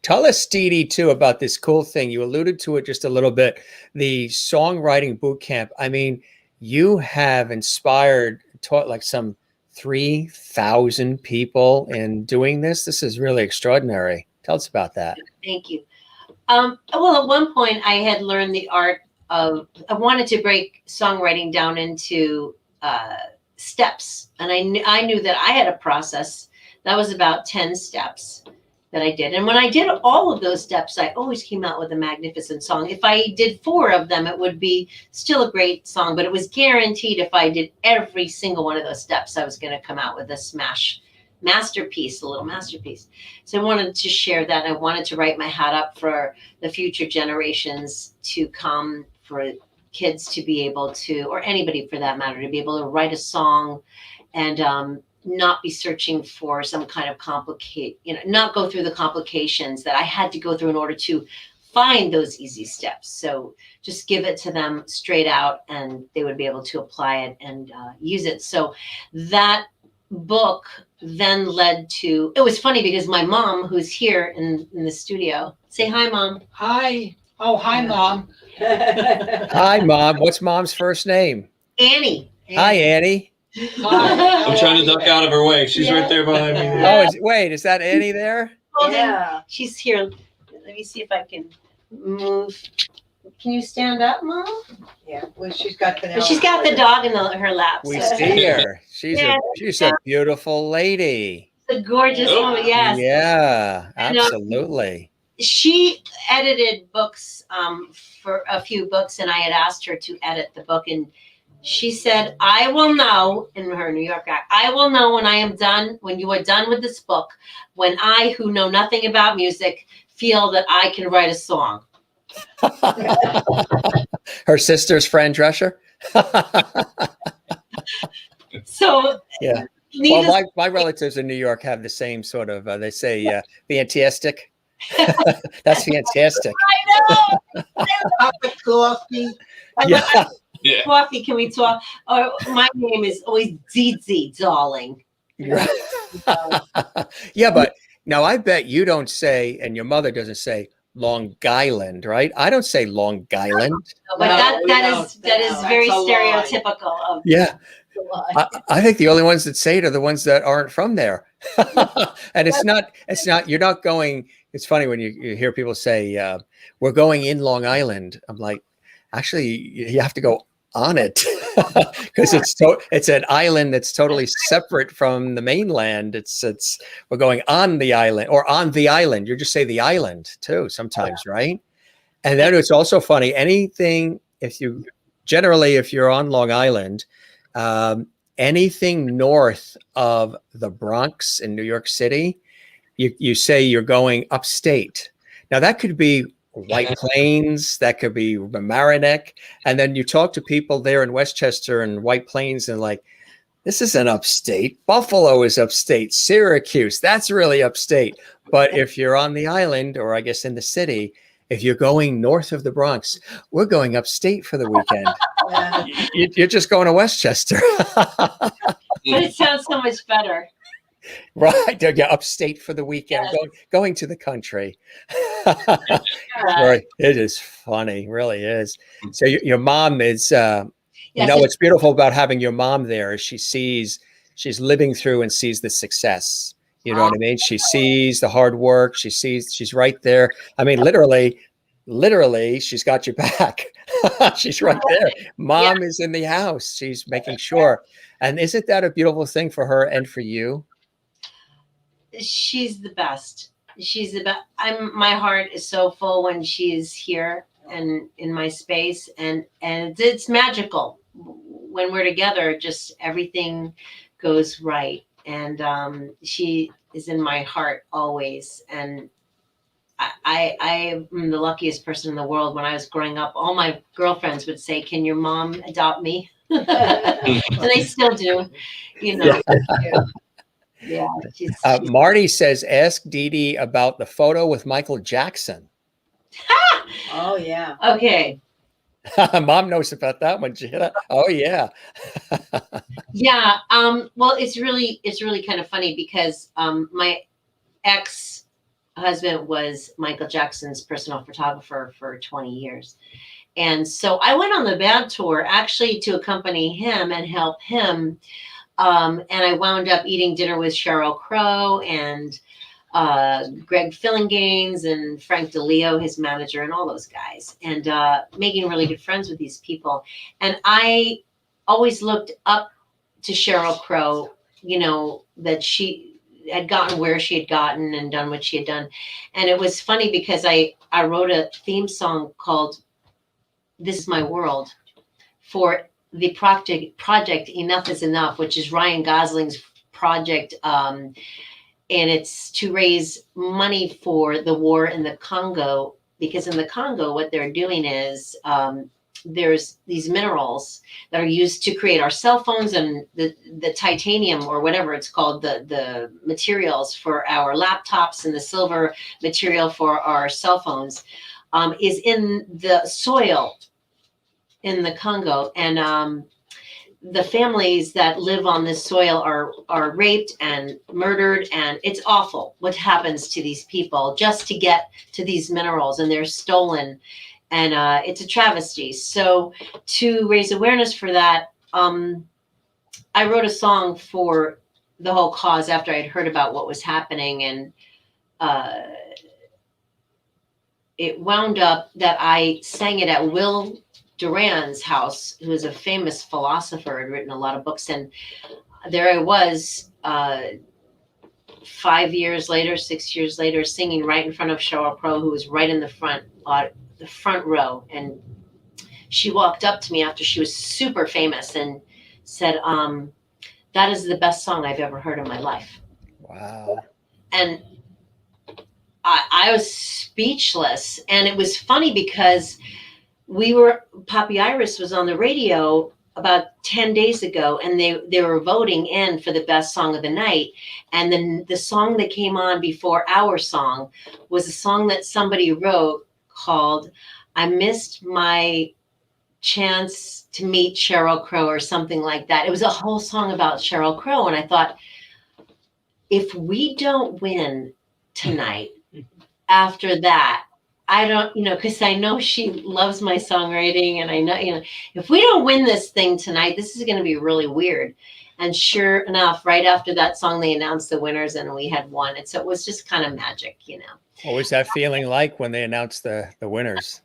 Tell us, Deedee, too, about this cool thing. You alluded to it just a little bit, the songwriting boot camp. I mean, you have taught like some 3,000 people in doing this. This is really extraordinary. Tell us about that. Thank you. Well, at one point I had learned the art I wanted to break songwriting down into steps. And I knew that I had a process that was about 10 steps that I did. And when I did all of those steps, I always came out with a magnificent song. If I did 4 of them, it would be still a great song, but it was guaranteed if I did every single one of those steps, I was going to come out with a masterpiece, a little masterpiece. So I wanted to share that. I wanted to write my hat up for the future generations to come, for kids to be able to, or anybody for that matter, to be able to write a song and not be searching for some kind of not go through the complications that I had to go through in order to find those easy steps. So just give it to them straight out and they would be able to apply it and use it. So that book then led to, it was funny because my mom, who's here in the studio, say hi, Mom. Hi. Oh, hi, Mom. Hi, Mom. What's Mom's first name? Annie. Hi, Annie. Hi. I'm trying to duck out of her way. She's right there behind me. Oh, wait, is that Annie there? Yeah. She's here. Let me see if I can move. Can you stand up, Mom? Yeah. Well, she's got Penelope. She's got the dog in her lap. We so- see her. She's Yeah. a beautiful lady. The gorgeous Oh. woman, yes. Yeah, I know. absolutely. She edited books for a few books, and I had asked her to edit the book, and she said, I will know, in her New York act, I will know when I am done, when you are done with this book, when I, who know nothing about music, feel that I can write a song. Her sister's Fran Drescher. So, Yeah. needless- Well, my relatives in New York have the same sort of, they say, fantastic. That's fantastic. I know. Cup of coffee. Yeah. Yeah. Coffee, can we talk? Or my name is always Deedee, darling. Yeah, but now I bet you don't say, and your mother doesn't say Long Island, right? I don't say Long Island. But No, that we is don't. very That's a lie. stereotypical of Yeah. the lie. I think the only ones that say it are the ones that aren't from there. And it's not, you're not going, it's funny when you hear people say, we're going in Long Island. I'm like, actually, you have to go on it because it's an island that's totally separate from the mainland. We're going on the island or on the island. You just say the island too sometimes, right? And then it's also funny. If you're on Long Island, anything north of the Bronx in New York City, you say you're going upstate. Now that could be White Plains, that could be Mamaroneck, and then you talk to people there in Westchester and White Plains, and like, this isn't upstate. Buffalo is upstate. Syracuse, that's really upstate. But if you're on the island, or I guess in the city, if you're going north of the Bronx, we're going upstate for the weekend. You're just going to Westchester. But it sounds so much better. Right. Yeah, upstate for the weekend, going to the country. Right. It is funny, really is. So your mom is, what's beautiful about having your mom there is she's living through and sees the success. You know what I mean? She sees the hard work. She's right there. I mean, literally, she's got your back. She's right there. Mom is in the house. She's making sure. And isn't that a beautiful thing for her and for you? She's the best. She's the best. My heart is so full when she's here and in my space, and it's magical when we're together. Just everything goes right, and she is in my heart always. And I am the luckiest person in the world. When I was growing up, all my girlfriends would say, "Can your mom adopt me?" And they still do, you know. Yeah. She's Marty says, ask Deedee about the photo with Michael Jackson. Oh, yeah. okay. Mom knows about that one. Oh, yeah. Yeah. Well, it's really kind of funny because my ex-husband was Michael Jackson's personal photographer for 20 years. And so I went on the band tour actually to accompany him and help him. And I wound up eating dinner with Sheryl Crow and Greg Fillinganes and Frank DeLeo, his manager, and all those guys, and making really good friends with these people. And I always looked up to Sheryl Crow, you know, that she had gotten where she had gotten and done what she had done. And it was funny because I wrote a theme song called This Is My World for the project Enough is Enough, which is Ryan Gosling's project. And it's to raise money for the war in the Congo, because in the Congo, what they're doing is there's these minerals that are used to create our cell phones and the titanium or whatever it's called, the materials for our laptops and the silver material for our cell phones is in the soil in the Congo, and the families that live on this soil are raped and murdered, and it's awful what happens to these people just to get to these minerals, and they're stolen, and it's a travesty. So to raise awareness for that, I wrote a song for the whole cause after I'd heard about what was happening, and it wound up that I sang it at Will Durand's house, who is a famous philosopher, had written a lot of books. And there I was 5 years later, 6 years later, singing right in front of Sheryl Crow, who was right in the front row. And she walked up to me after she was super famous and said, that is the best song I've ever heard in my life. Wow. And I was speechless. And it was funny because PoppyIris was on the radio about 10 days ago, and they were voting in for the best song of the night. And then the song that came on before our song was a song that somebody wrote called I Missed My Chance to Meet Sheryl Crow, or something like that. It was a whole song about Sheryl Crow. And I thought, if we don't win tonight, after that, I don't, because I know she loves my songwriting, and I know, if we don't win this thing tonight, this is going to be really weird. And sure enough, right after that song, they announced the winners, and we had won it. So it was just kind of magic, What was that feeling like when they announced the winners?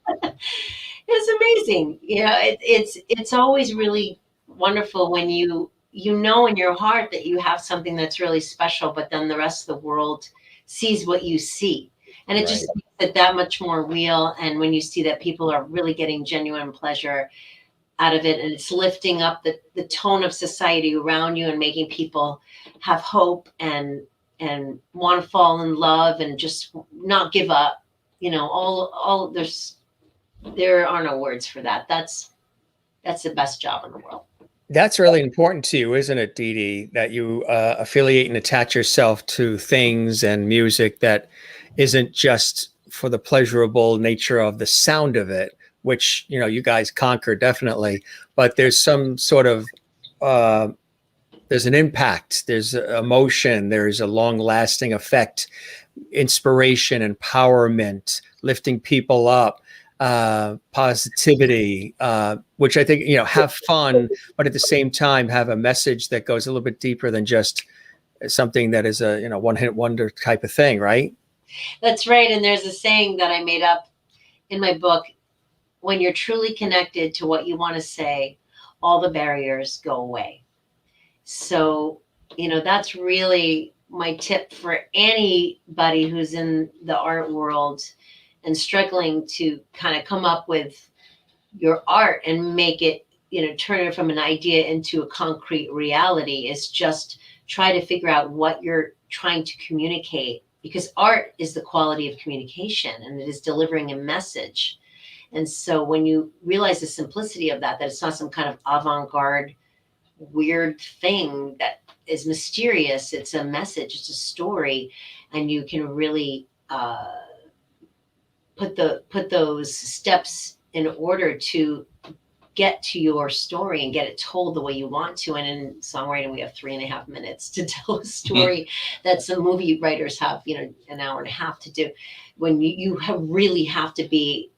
It's amazing. It's always really wonderful when you know in your heart that you have something that's really special, but then the rest of the world sees what you see. And it just makes it that much more real. And when you see that people are really getting genuine pleasure out of it, and it's lifting up the tone of society around you and making people have hope and want to fall in love and just not give up, all there are no words for that. That's the best job in the world. That's really important to you, isn't it, Deedee, that you affiliate and attach yourself to things and music that isn't just for the pleasurable nature of the sound of it, which, you guys conquer definitely, but there's some sort of, there's an impact, there's emotion, there's a long lasting effect, inspiration, empowerment, lifting people up, positivity, which I think, have fun, but at the same time have a message that goes a little bit deeper than just something that is a, one-hit wonder type of thing, right? That's right. And there's a saying that I made up in my book: when you're truly connected to what you want to say, all the barriers go away. So, that's really my tip for anybody who's in the art world and struggling to kind of come up with your art and make it, turn it from an idea into a concrete reality, is just try to figure out what you're trying to communicate, because art is the quality of communication, and it is delivering a message. And so when you realize the simplicity of that it's not some kind of avant-garde weird thing that is mysterious, it's a message, it's a story, and you can really put those steps in order to get to your story and get it told the way you want to. And in songwriting, we have 3.5 minutes to tell a story that some movie writers have, an hour and a half to do. When you really have to be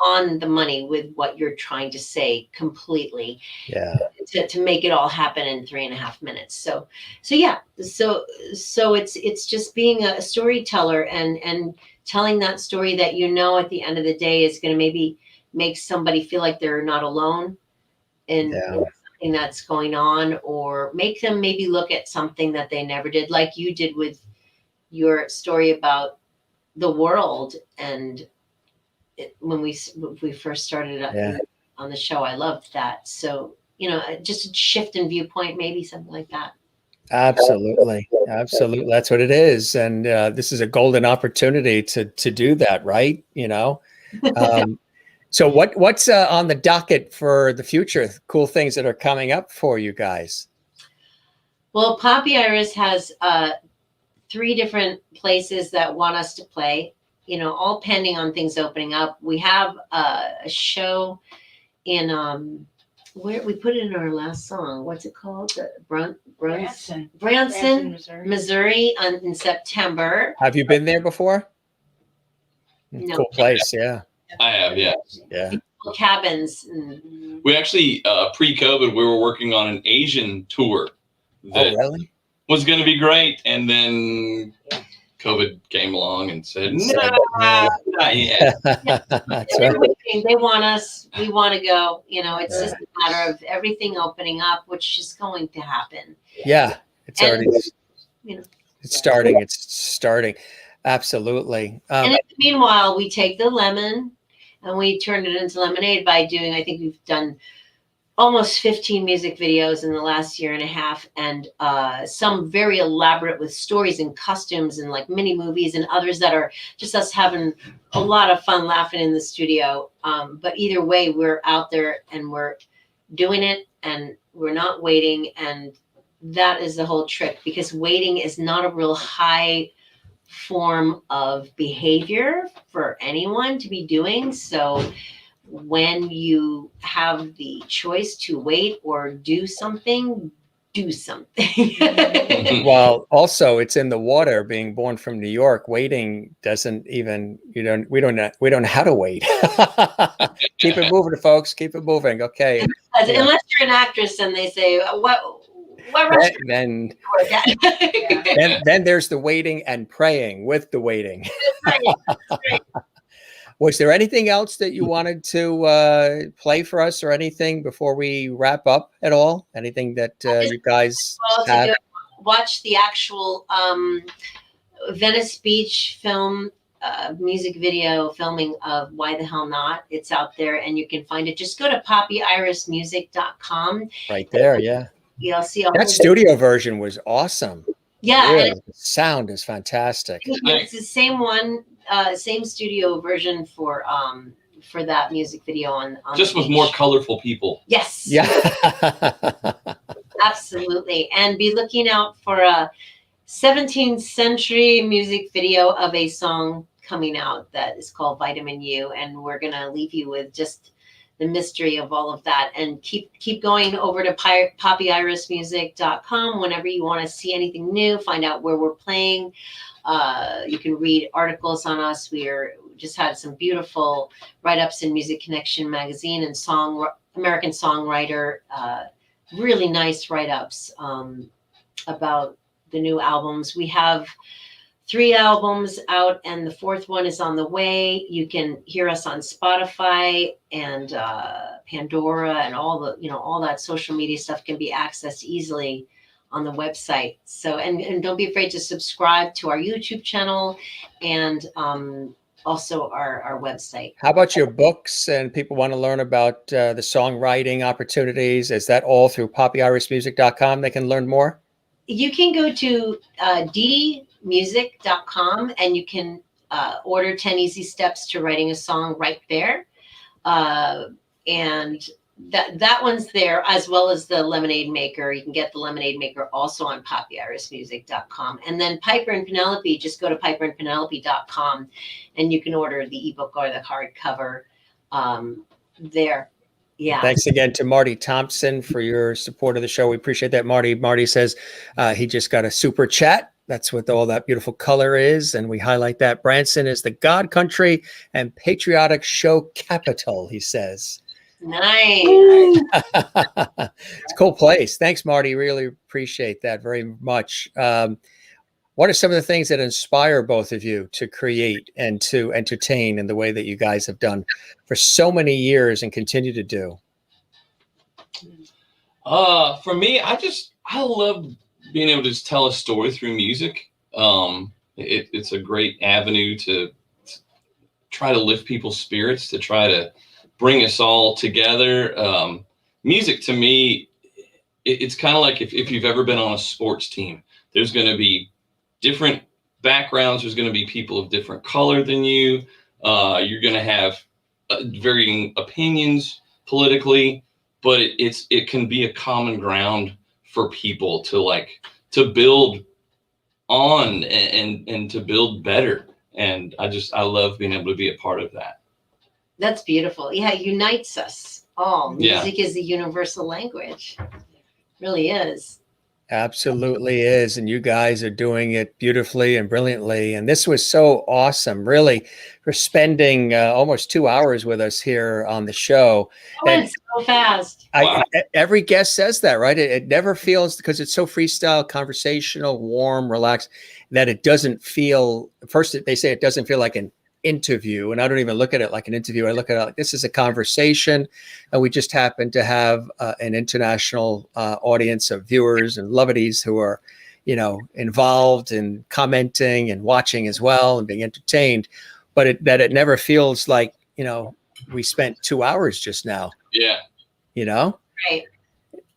on the money with what you're trying to say completely, to make it all happen in 3.5 minutes. So it's just being a storyteller and telling that story that, at the end of the day is going to maybe make somebody feel like they're not alone in something that's going on, or make them maybe look at something that they never did, like you did with your story about the world. And when we first started on the show, I loved that. So, just a shift in viewpoint, maybe something like that. Absolutely. That's what it is. And this is a golden opportunity to do that, right? So what's on the docket for the future? Cool things that are coming up for you guys? Well, PoppyIris has 3 different places that want us to play. all pending on things opening up. We have a show in where we put it in our last song. What's it called? Branson, Missouri in September. Have you been there before? No. Cool place, yeah. I have, yeah. Yeah. Cabins. We actually, pre-COVID, we were working on an Asian tour that really? was going to be great. And then COVID came along and said, no, not yet. That's right. They want us. We want to go. It's just a matter of everything opening up, which is going to happen. Yeah. It's already, it's starting. Yeah. It's starting. Absolutely. And meanwhile, we take the lemon and we turn it into lemonade by doing, I think we've done almost 15 music videos in the last year and a half, and some very elaborate with stories and costumes and like mini movies, and others that are just us having a lot of fun laughing in the studio. But either way, we're out there and we're doing it, and we're not waiting. And that is the whole trick, because waiting is not a real high form of behavior for anyone to be doing. So when you have the choice to wait or do something, do something. Well, also it's in the water. Being born from New York, waiting doesn't even, we don't know how to wait. Keep it moving, folks. Keep it moving. Okay. Unless you're an actress and they say, what then there's the waiting and praying with the waiting. Was there anything else that you wanted to play for us, or anything before we wrap up at all? Anything that you guys have? Watch the actual Venice Beach film music video filming of Why the Hell Not. It's out there and you can find it. Just go to PoppyIrismusic.com. Right there, yeah. You'll see that studio version was awesome. Yeah, really, the sound is fantastic. It's the same one, same studio version for that music video on just with more colorful people. Yes. Yeah. Absolutely. And be looking out for a 17th century music video of a song coming out that is called Vitamin U, and we're gonna leave you with just the mystery of all of that, and keep going over to PoppyIrismusic.com whenever you want to see anything new, find out where we're playing. You can read articles on us. We just had some beautiful write-ups in Music Connection magazine and American Songwriter. Really nice write-ups about the new albums. We have 3 albums out, and the 4th one is on the way. You can hear us on Spotify and Pandora, and all that social media stuff can be accessed easily on the website. So, and don't be afraid to subscribe to our YouTube channel and also our website. How about your books, and people want to learn about the songwriting opportunities? Is that all through PoppyIrismusic.com? They can learn more? You can go to deedeemusic.com and you can order 10 easy steps to writing a song right there. And that one's there, as well as the Lemonade Maker. You can get the Lemonade Maker also on PoppyIrismusic.com. And then Piper and Penelope, just go to piperandpenelope.com and you can order the ebook or the hardcover there. Yeah. Thanks again to Marty Thompson for your support of the show. We appreciate that, Marty. Marty says he just got a super chat. That's what all that beautiful color is. And we highlight that. Branson is the God country and patriotic show capital, he says. Nice. It's a cool place. Thanks, Marty. Really appreciate that very much. What are some of the things that inspire both of you to create and to entertain in the way that you guys have done for so many years and continue to do? For me, I love being able to just tell a story through music. It's a great avenue to try to lift people's spirits, to try to bring us all together. Music to me, it's kind of like if you've ever been on a sports team, there's going to be different backgrounds. There's going to be people of different color than you. You're going to have varying opinions politically, but it can be a common ground for people to build on and to build better. And I love being able to be a part of that. That's beautiful. Yeah, it unites us all. Yeah. Music is the universal language. Really is. Absolutely is. And you guys are doing it beautifully and brilliantly. And this was so awesome, really, for spending almost 2 hours with us here on the show. Oh, it's so fast. Wow. Every guest says that, right? It never feels, because it's so freestyle, conversational, warm, relaxed, that it doesn't feel, first they say it doesn't feel like an interview. And I don't even look at it like an interview. I look at it like this is a conversation. And we just happen to have an international audience of viewers and lovedies who are, involved in commenting and watching as well and being entertained. But it never feels like, we spent 2 hours just now. Yeah. Right.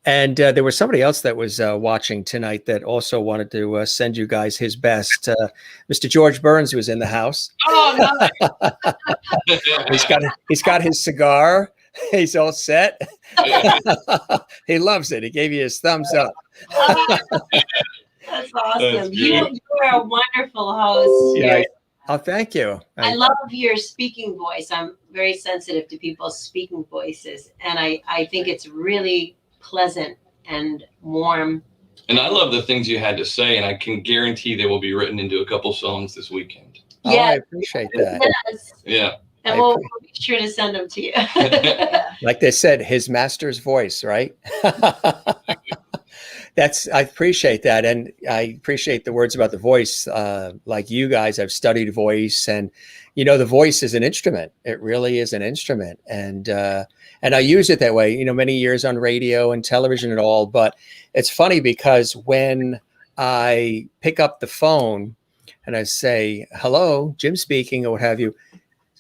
And there was somebody else that was watching tonight that also wanted to send you guys his best. Mr. George Burns, who was in the house. Oh, no. He's got his cigar. He's all set. He loves it. He gave you his thumbs up. That's awesome. That's You are a wonderful host. Yeah. Oh, thank you. I love your speaking voice. I'm very sensitive to people's speaking voices. And I think it's really pleasant and warm. And I love the things you had to say, and I can guarantee they will be written into a couple songs this weekend. Oh, I appreciate that. Yes. Yeah. And we'll be sure to send them to you. Like they said, his master's voice, right? I appreciate that. And I appreciate the words about the voice. Like you guys, I've studied voice, and, the voice is an instrument. It really is an instrument. And I use it that way, many years on radio and television and all. But it's funny because when I pick up the phone and I say, hello, Jim speaking, or what have you,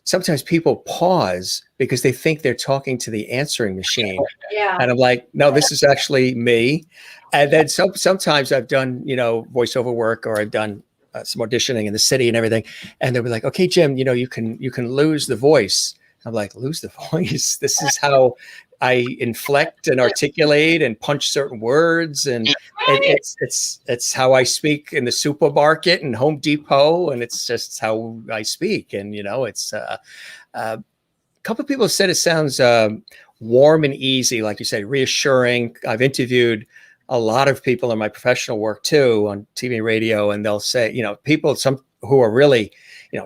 sometimes people pause because they think they're talking to the answering machine. Yeah. And I'm like, no, this is actually me. And then sometimes I've done, voiceover work, or I've done some auditioning in the city and everything. And they'll be like, okay, Jim, you can lose the voice. I'm like, lose the voice? This is how I inflect and articulate and punch certain words. And it's how I speak in the supermarket and Home Depot. And it's just how I speak. And, it's a couple of people said it sounds warm and easy, like you said, reassuring. I've interviewed a lot of people in my professional work too, on TV and radio. And they'll say, people, some who are really,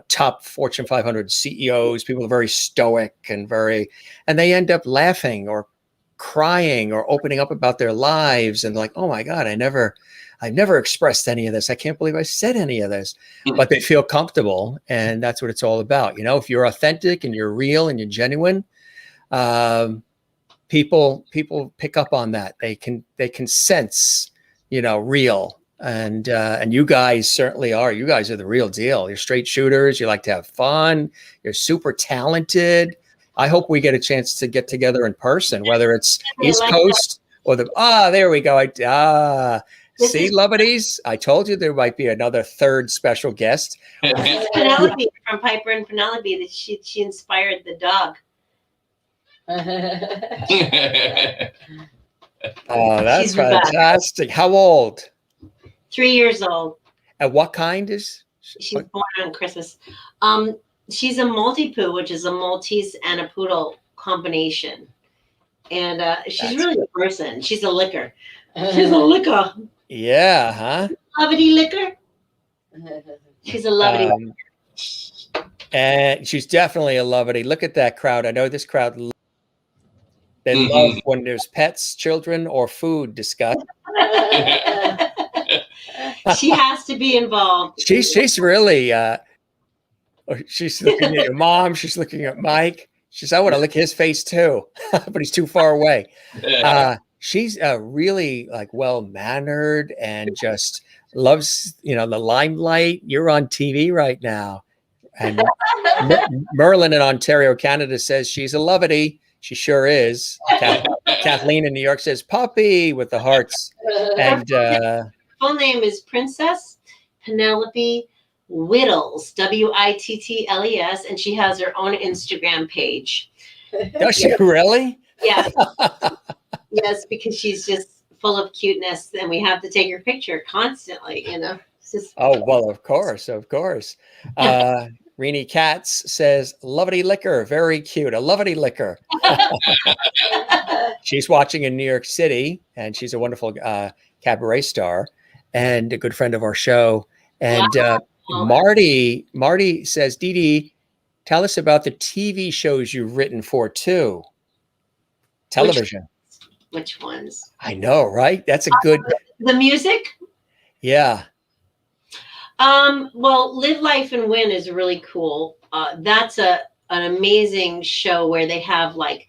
top Fortune 500 CEOs, people are very stoic and they end up laughing or crying or opening up about their lives. And like, oh my God, I never expressed any of this. I can't believe I said any of this, but they feel comfortable. And that's what it's all about. If you're authentic and you're real and you're genuine, people pick up on that. They can sense, real. And you guys certainly are. You guys are the real deal. You're straight shooters. You like to have fun. You're super talented. I hope we get a chance to get together in person, whether it's East Coast or there we go. See, lovedies, I told you there might be another third special guest. Penelope from Piper and Penelope, that she inspired the dog. Oh, that's She's Rebecca. fantastic. How old? 3 years old. And what kind is? She's born on Christmas. She's a Maltipoo, which is a Maltese and a Poodle combination. And she's really a person. She's a licker. She's a licker. Yeah, huh? Lovety licker. She's a lovety. And she's definitely a lovety. Look at that crowd. I know this crowd. They love when there's pets, children, or food discussed. She has to be involved. She's really. She's looking at your mom. She's looking at Mike. She's, I want to lick his face too, but he's too far away. She's really like well-mannered and just loves, the limelight. You're on TV right now. And Merlin in Ontario, Canada says she's a lovety. She sure is. Kathleen in New York says Poppy with the hearts. And full name is Princess Penelope Whittles, Wittles, and she has her own Instagram page. Does she really? Yeah. Yes, because she's just full of cuteness, and we have to take her picture constantly, It's just Oh, well, of course, of course. Renee Katz says, lovely liquor, very cute. A lovely liquor. She's watching in New York City, and she's a wonderful cabaret star and a good friend of our show. And Marty says, Deedee, tell us about the TV shows you've written for too. Television. Which ones? I know, right? That's a good. The music? Yeah. Well, Live Life and Win is really cool. That's an amazing show where they have like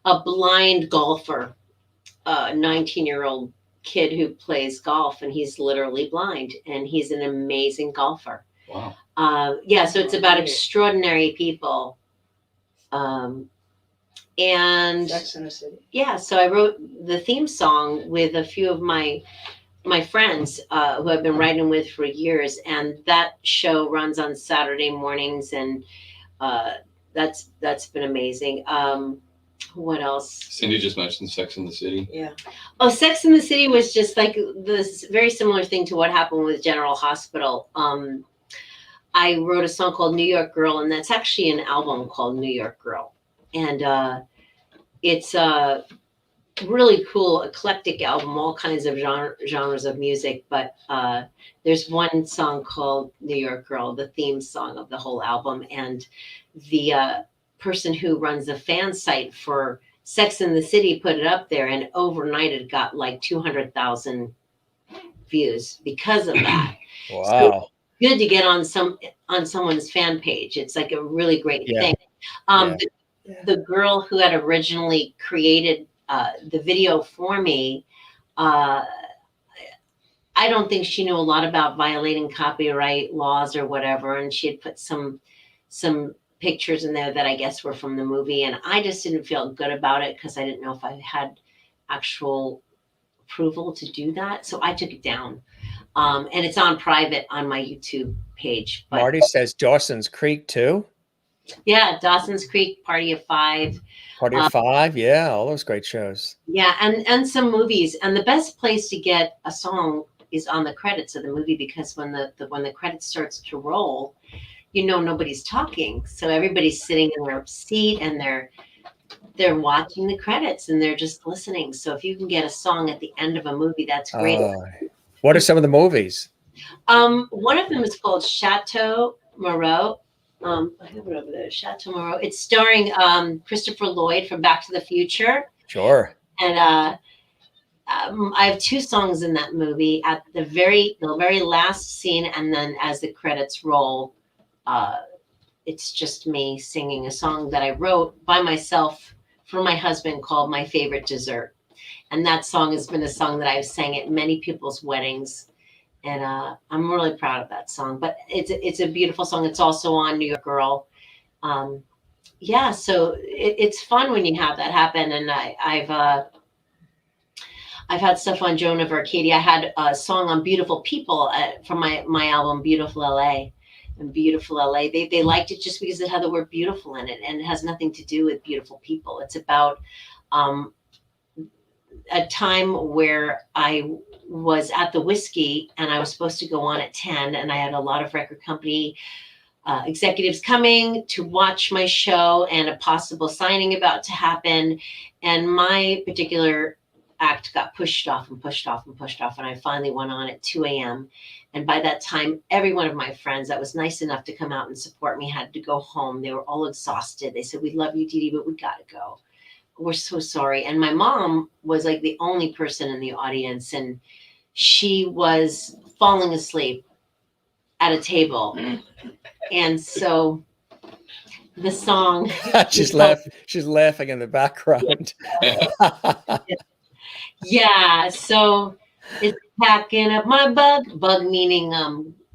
a blind golfer, a 19-year-old kid who plays golf, and he's literally blind, and he's an amazing golfer. Wow. Yeah, so it's about extraordinary people. And Sex in the City. yeah, so I wrote the theme song with a few of my friends who I've been writing with for years, and that show runs on Saturday mornings, and that's been amazing. What else? Cindy just mentioned Sex in the City. Yeah. Oh, Sex in the City was just like this very similar thing to what happened with General Hospital. I wrote a song called New York Girl, and that's actually an album called New York Girl. And it's a really cool, eclectic album, all kinds of genres of music. But there's one song called New York Girl, the theme song of the whole album. And the person who runs the fan site for Sex in the City put it up there, and overnight it got like 200,000 views because of that. Wow. So good to get on someone's fan page. It's like a really great thing. The girl who had originally created the video for me, I don't think she knew a lot about violating copyright laws or whatever, and she had put some pictures in there that I guess were from the movie, and I just didn't feel good about it because I didn't know if I had actual approval to do that, so I took it down. And it's on private on my YouTube page. But Marty says Dawson's Creek too. yeah, Dawson's Creek, Party of Five. Party of Five, yeah, all those great shows. Yeah, and some movies. And the best place to get a song is on the credits of the movie, because when the credits starts to roll, you know nobody's talking. So everybody's sitting in their seat and they're watching the credits and they're just listening. So if you can get a song at the end of a movie, that's great. What are some of the movies? One of them is called Chateau Moreau. I have it over there, Chateau Moreau. It's starring Christopher Lloyd from Back to the Future. Sure. And I have two songs in that movie. At the very last scene, and then as the credits roll, it's just me singing a song that I wrote by myself for my husband called My Favorite Dessert. And that song has been a song that I've sang at many people's weddings. And I'm really proud of that song. But it's a beautiful song. It's also on New York Girl. Yeah, so it's fun when you have that happen. And I've had stuff on Joan of Arcadia. I had a song on Beautiful People from my album Beautiful LA. And Beautiful LA, they liked it just because it had the word beautiful in it, and it has nothing to do with beautiful people. It's about a time where I was at the Whiskey and I was supposed to go on at 10, and I had a lot of record company executives coming to watch my show and a possible signing about to happen. And my particular act got pushed off and pushed off and pushed off. And I finally went on at 2 a.m. And by that time, every one of my friends that was nice enough to come out and support me had to go home. They were all exhausted. They said, "We love you, Deedee, but we got to go. We're so sorry." And my mom was like the only person in the audience, and she was falling asleep at a table. And so the song. She's laughing in the background. Yeah, so it's packing up my bug meaning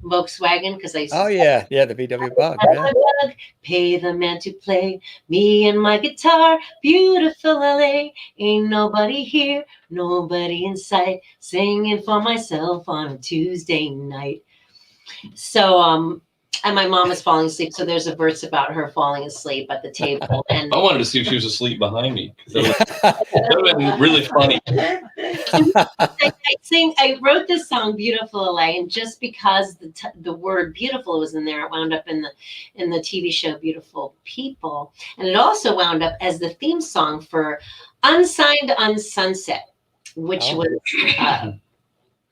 Volkswagen, because I the VW Bug. Yeah. Bug, pay the man to play me and my guitar, beautiful LA, ain't nobody here, nobody in sight, singing for myself on a Tuesday night. So And my mom was falling asleep, so there's a verse about her falling asleep at the table. And I wanted to see if she was asleep behind me. That would have been really funny. I wrote this song "Beautiful LA," and just because the word "beautiful" was in there, it wound up in the TV show "Beautiful People," and it also wound up as the theme song for "Unsigned on Sunset," which was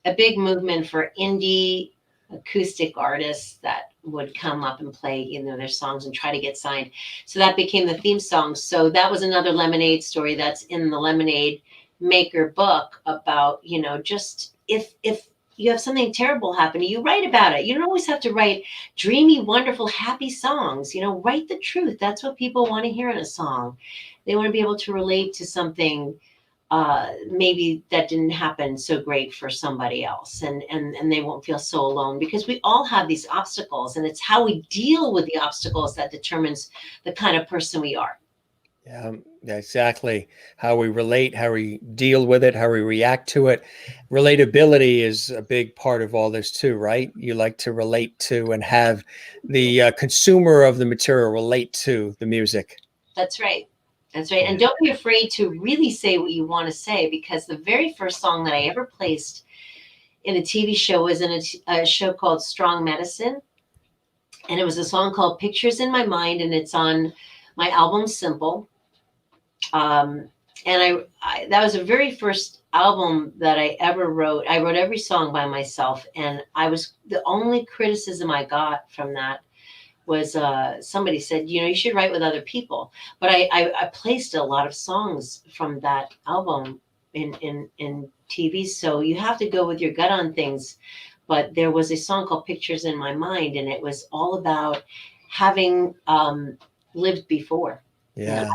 a big movement for indie acoustic artists that would come up and play, their songs and try to get signed. So that became the theme song. So that was another Lemonade story that's in the Lemonade Maker book about, just if you have something terrible happen, you write about it. You don't always have to write dreamy, wonderful, happy songs. Write the truth. That's what people want to hear in a song. They want to be able to relate to something maybe that didn't happen so great for somebody else, and they won't feel so alone, because we all have these obstacles, and it's how we deal with the obstacles that determines the kind of person we are. Yeah, exactly. How we relate, how we deal with it, how we react to it. Relatability is a big part of all this too, right? You like to relate to and have the consumer of the material relate to the music. That's right. That's right. And don't be afraid to really say what you want to say, because the very first song that I ever placed in a TV show was in a show called Strong Medicine. And it was a song called Pictures in My Mind, and it's on my album Simple. And that was the very first album that I ever wrote. I wrote every song by myself, and the only criticism I got from that was somebody said, you should write with other people. But I placed a lot of songs from that album in TV. So you have to go with your gut on things. But there was a song called Pictures in My Mind, and it was all about having lived before. Yeah.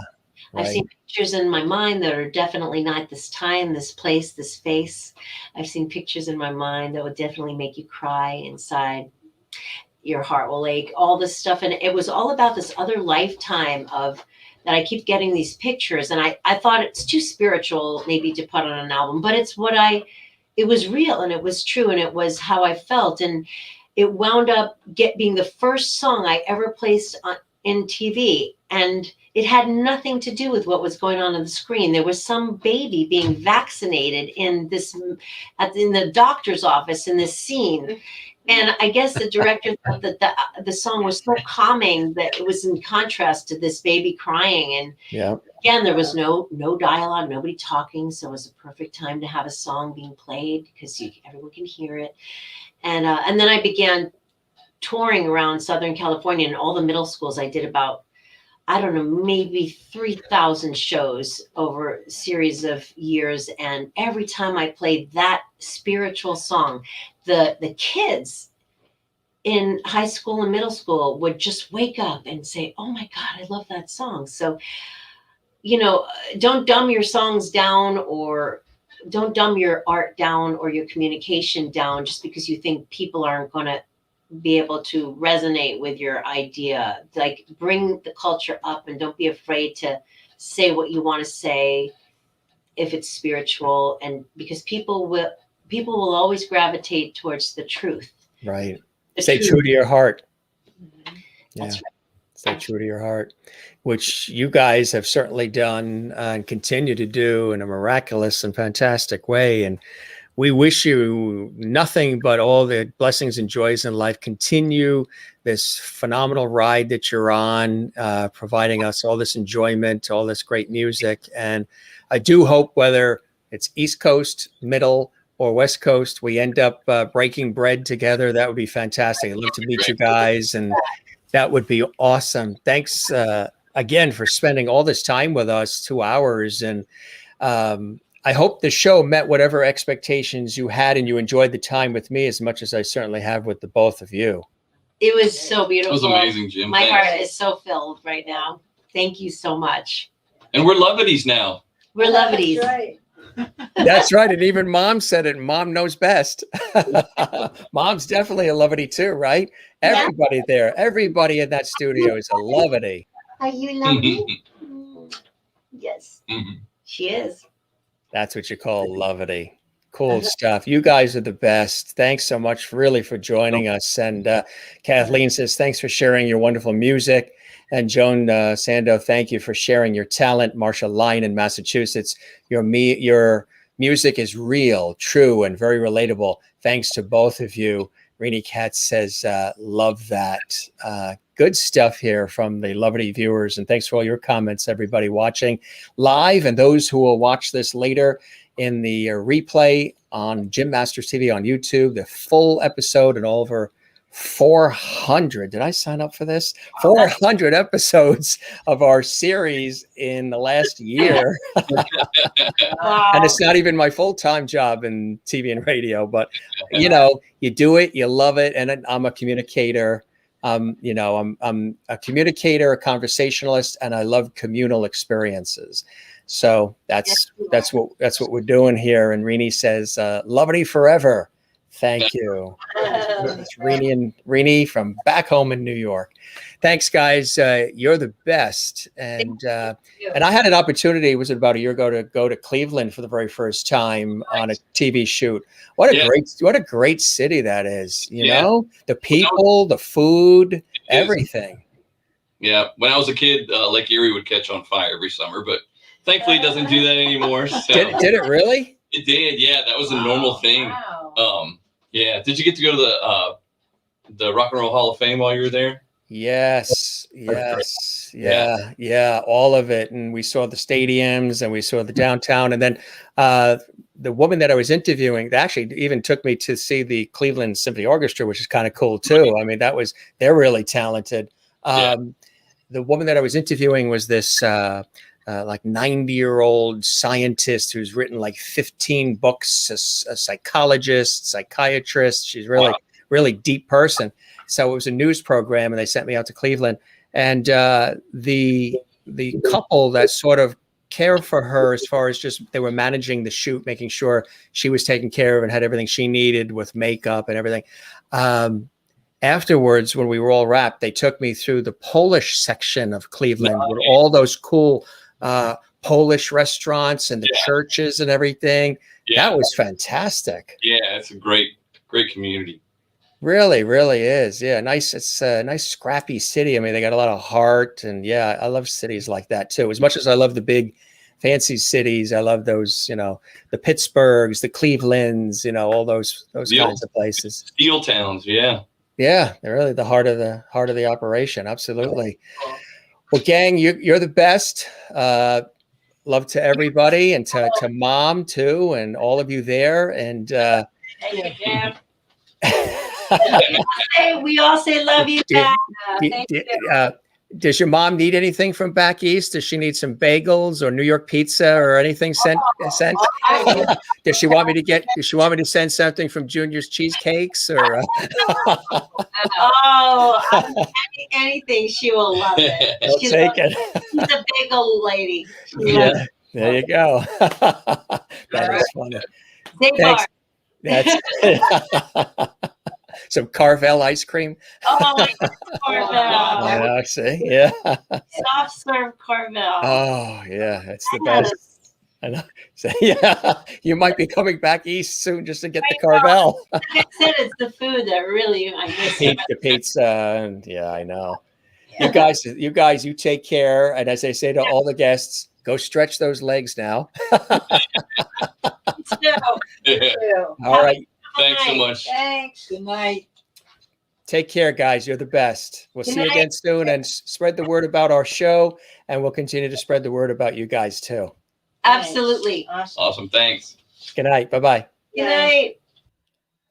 I've seen pictures in my mind that are definitely not this time, this place, this face. I've seen pictures in my mind that would definitely make you cry inside. Your heart will ache, all this stuff. And it was all about this other lifetime of that. I keep getting these pictures, and I thought it's too spiritual maybe to put on an album, but it's it was real, and it was true, and it was how I felt. And it wound up being the first song I ever placed in TV. And it had nothing to do with what was going on the screen. There was some baby being vaccinated in the doctor's office in this scene. And I guess the director thought that the song was so calming that it was in contrast to this baby crying. And again, there was no dialogue, nobody talking. So it was a perfect time to have a song being played, because everyone can hear it. And then I began touring around Southern California, and all the middle schools. I did about, I don't know, maybe 3,000 shows over a series of years. And every time I played that spiritual song, the kids in high school and middle school would just wake up and say, oh my God, I love that song. So, don't dumb your songs down, or don't dumb your art down or your communication down just because you think people aren't going to be able to resonate with your idea. Like, bring the culture up, and don't be afraid to say what you want to say if it's spiritual, and because people will always gravitate towards the truth. Right. Stay true to your heart. That's right. Stay true to your heart, which you guys have certainly done and continue to do in a miraculous and fantastic way. And we wish you nothing but all the blessings and joys in life. Continue this phenomenal ride that you're on, providing us all this enjoyment, all this great music. And I do hope, whether it's East Coast, Middle, or West Coast, we end up breaking bread together. That would be fantastic. I'd love to meet you guys, and that would be awesome. Thanks again for spending all this time with us, 2 hours. And I hope the show met whatever expectations you had, and you enjoyed the time with me as much as I certainly have with the both of you. It was so beautiful. It was amazing, Jim. My Thanks. heart is so filled right now. Thank you so much. And we're lovedies now. We're lovedies. That's right. That's right. And even Mom said it. Mom knows best. Mom's definitely a lovedy too, right? Everybody there, everybody in that studio is a lovedy. Are you lovely? Yes, she is. That's what you call lovedy. Cool stuff. You guys are the best. Thanks so much really for joining us. And Kathleen says, thanks for sharing your wonderful music. And Joan Sando, thank you for sharing your talent. Marsha Lyon in Massachusetts, your music is real, true, and very relatable. Thanks to both of you. Rini Katz says, love that. Good stuff here from the lovely viewers. And thanks for all your comments, everybody watching live and those who will watch this later in the replay on Jim Masters TV on YouTube, the full episode and over 400. Did I sign up for this? 400 episodes of our series in the last year. Wow. And it's not even my full-time job in TV and radio, but you know, you do it, you love it. And I'm a communicator. You know, I'm a communicator, a conversationalist, and I love communal experiences. So that's what we're doing here. And Rini says, lovely forever. Thank you. It's Rini from back home in New York. Thanks, guys. You're the best. And I had an opportunity, was it about a year ago, to go to Cleveland for the very first time on a TV shoot. What a great city that is. You know, the people, the food, everything. Yeah. When I was a kid, Lake Erie would catch on fire every summer, but thankfully it doesn't do that anymore. So. Did it really? It did. Yeah. That was a normal thing. Wow. Yeah. Did you get to go to the Rock and Roll Hall of Fame while you were there? Yes. Yeah. All of it. And we saw the stadiums and we saw the downtown. And then the woman that I was interviewing, they actually even took me to see the Cleveland Symphony Orchestra, which is kind of cool too. I mean, they're really talented. The woman that I was interviewing was this like 90-year-old scientist who's written like 15 books, a psychologist, psychiatrist. She's really deep person. So it was a news program and they sent me out to Cleveland, and the couple that sort of care for her, as far as just they were managing the shoot, making sure she was taken care of and had everything she needed with makeup and everything. Afterwards, when we were all wrapped, they took me through the Polish section of Cleveland with all those cool Polish restaurants and the churches and everything. Yeah. That was fantastic. Yeah, it's a great community. Really, really is. Yeah, nice. It's a nice scrappy city. I mean, they got a lot of heart, and yeah, I love cities like that too. As much as I love the big fancy cities, I love those, you know, the Pittsburghs, the Clevelands, you know, all those kinds of places. Steel towns, yeah. Yeah, they're really the heart of the operation. Absolutely. Well, gang, you're the best. Love to everybody, and to Mom too, and all of you there. And we all say love you back. Does your mom need anything from back east? Does she need some bagels or New York pizza or anything sent? Does she want me to send something from Junior's Cheesecakes or? Anything, she will love it. I'll take it. She's a bagel lady. Yeah, there you go. That is funny. Thanks. That's some Carvel ice cream. Oh my God, Carvel. Yeah, see, yeah. Soft serve Carvel. Oh yeah, that's the best. I know. So, yeah, you might be coming back east soon just to get the Carvel. Like I said, it's the food that really I miss. The pizza, and yeah, I know. Yeah. You guys, you take care. And as I say to all the guests, go stretch those legs now. All right. Thanks so much. Thanks. Good night. Take care, guys. You're the best. We'll see you again soon, and spread the word about our show, and we'll continue to spread the word about you guys too. Absolutely. Awesome. Thanks. Good night. Bye-bye. Good night.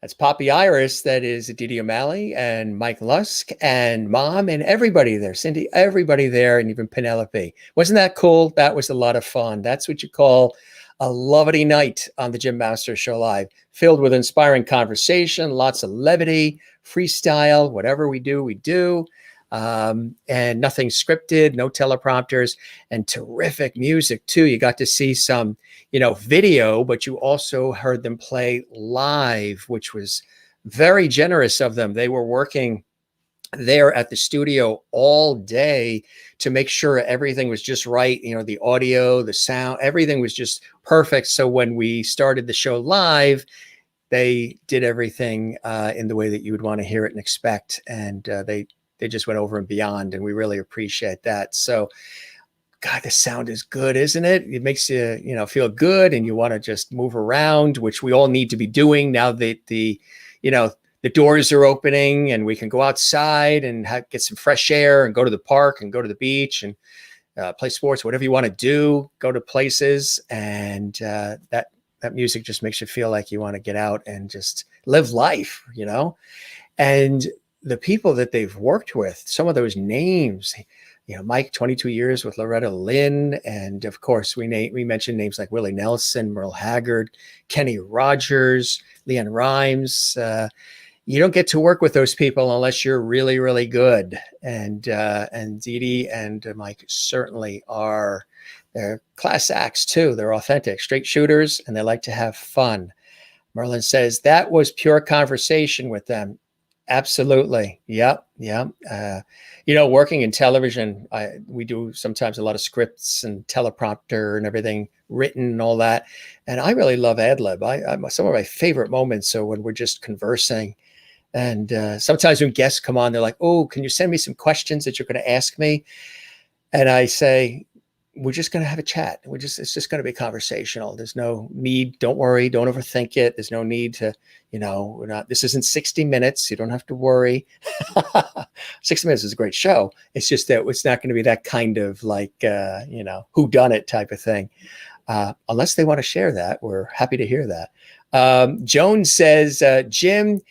That's PoppyIris. That is Deedee O'Malley and Mike Lusk and Mom and everybody there. Cindy, everybody there, and even Penelope. Wasn't that cool? That was a lot of fun. That's what you call a lovely night on the Jim Masters Show Live, filled with inspiring conversation, lots of levity, freestyle, whatever we do. And nothing scripted, no teleprompters, and terrific music too. You got to see some, video, but you also heard them play live, which was very generous of them. They were working there at the studio all day to make sure everything was just right. You know, the audio, the sound, everything was just perfect. So when we started the show live, they did everything in the way that you would want to hear it and expect. And they just went over and beyond, and we really appreciate that. So, God, the sound is good, isn't it? It makes you, you know, feel good, and you want to just move around, which we all need to be doing now that the doors are opening and we can go outside and get some fresh air and go to the park and go to the beach and play sports, whatever you want to do, go to places. And that music just makes you feel like you want to get out and just live life, you know? And the people that they've worked with, some of those names, you know, Mike, 22 years with Loretta Lynn. And of course, we mentioned names like Willie Nelson, Merle Haggard, Kenny Rogers, Leanne Rimes. You don't get to work with those people unless you're really, really good. And Deedee and Mike certainly are. They're class acts too. They're authentic, straight shooters, and they like to have fun. Merlin says that was pure conversation with them. Absolutely. Yep. You know, working in television, we do sometimes a lot of scripts and teleprompter and everything written and all that. And I really love ad lib. Some of my favorite moments are when we're just conversing. And sometimes when guests come on, they're like, "Oh, can you send me some questions that you're going to ask me?" And I say, we're just going to have a chat. It's just going to be conversational. There's no need. Don't worry. Don't overthink it. There's no need to, you know, this isn't 60 minutes. You don't have to worry. 60 minutes is a great show. It's just that it's not going to be that kind of like, you know, whodunit type of thing. Unless they want to share that, we're happy to hear that. Joan says, Jim,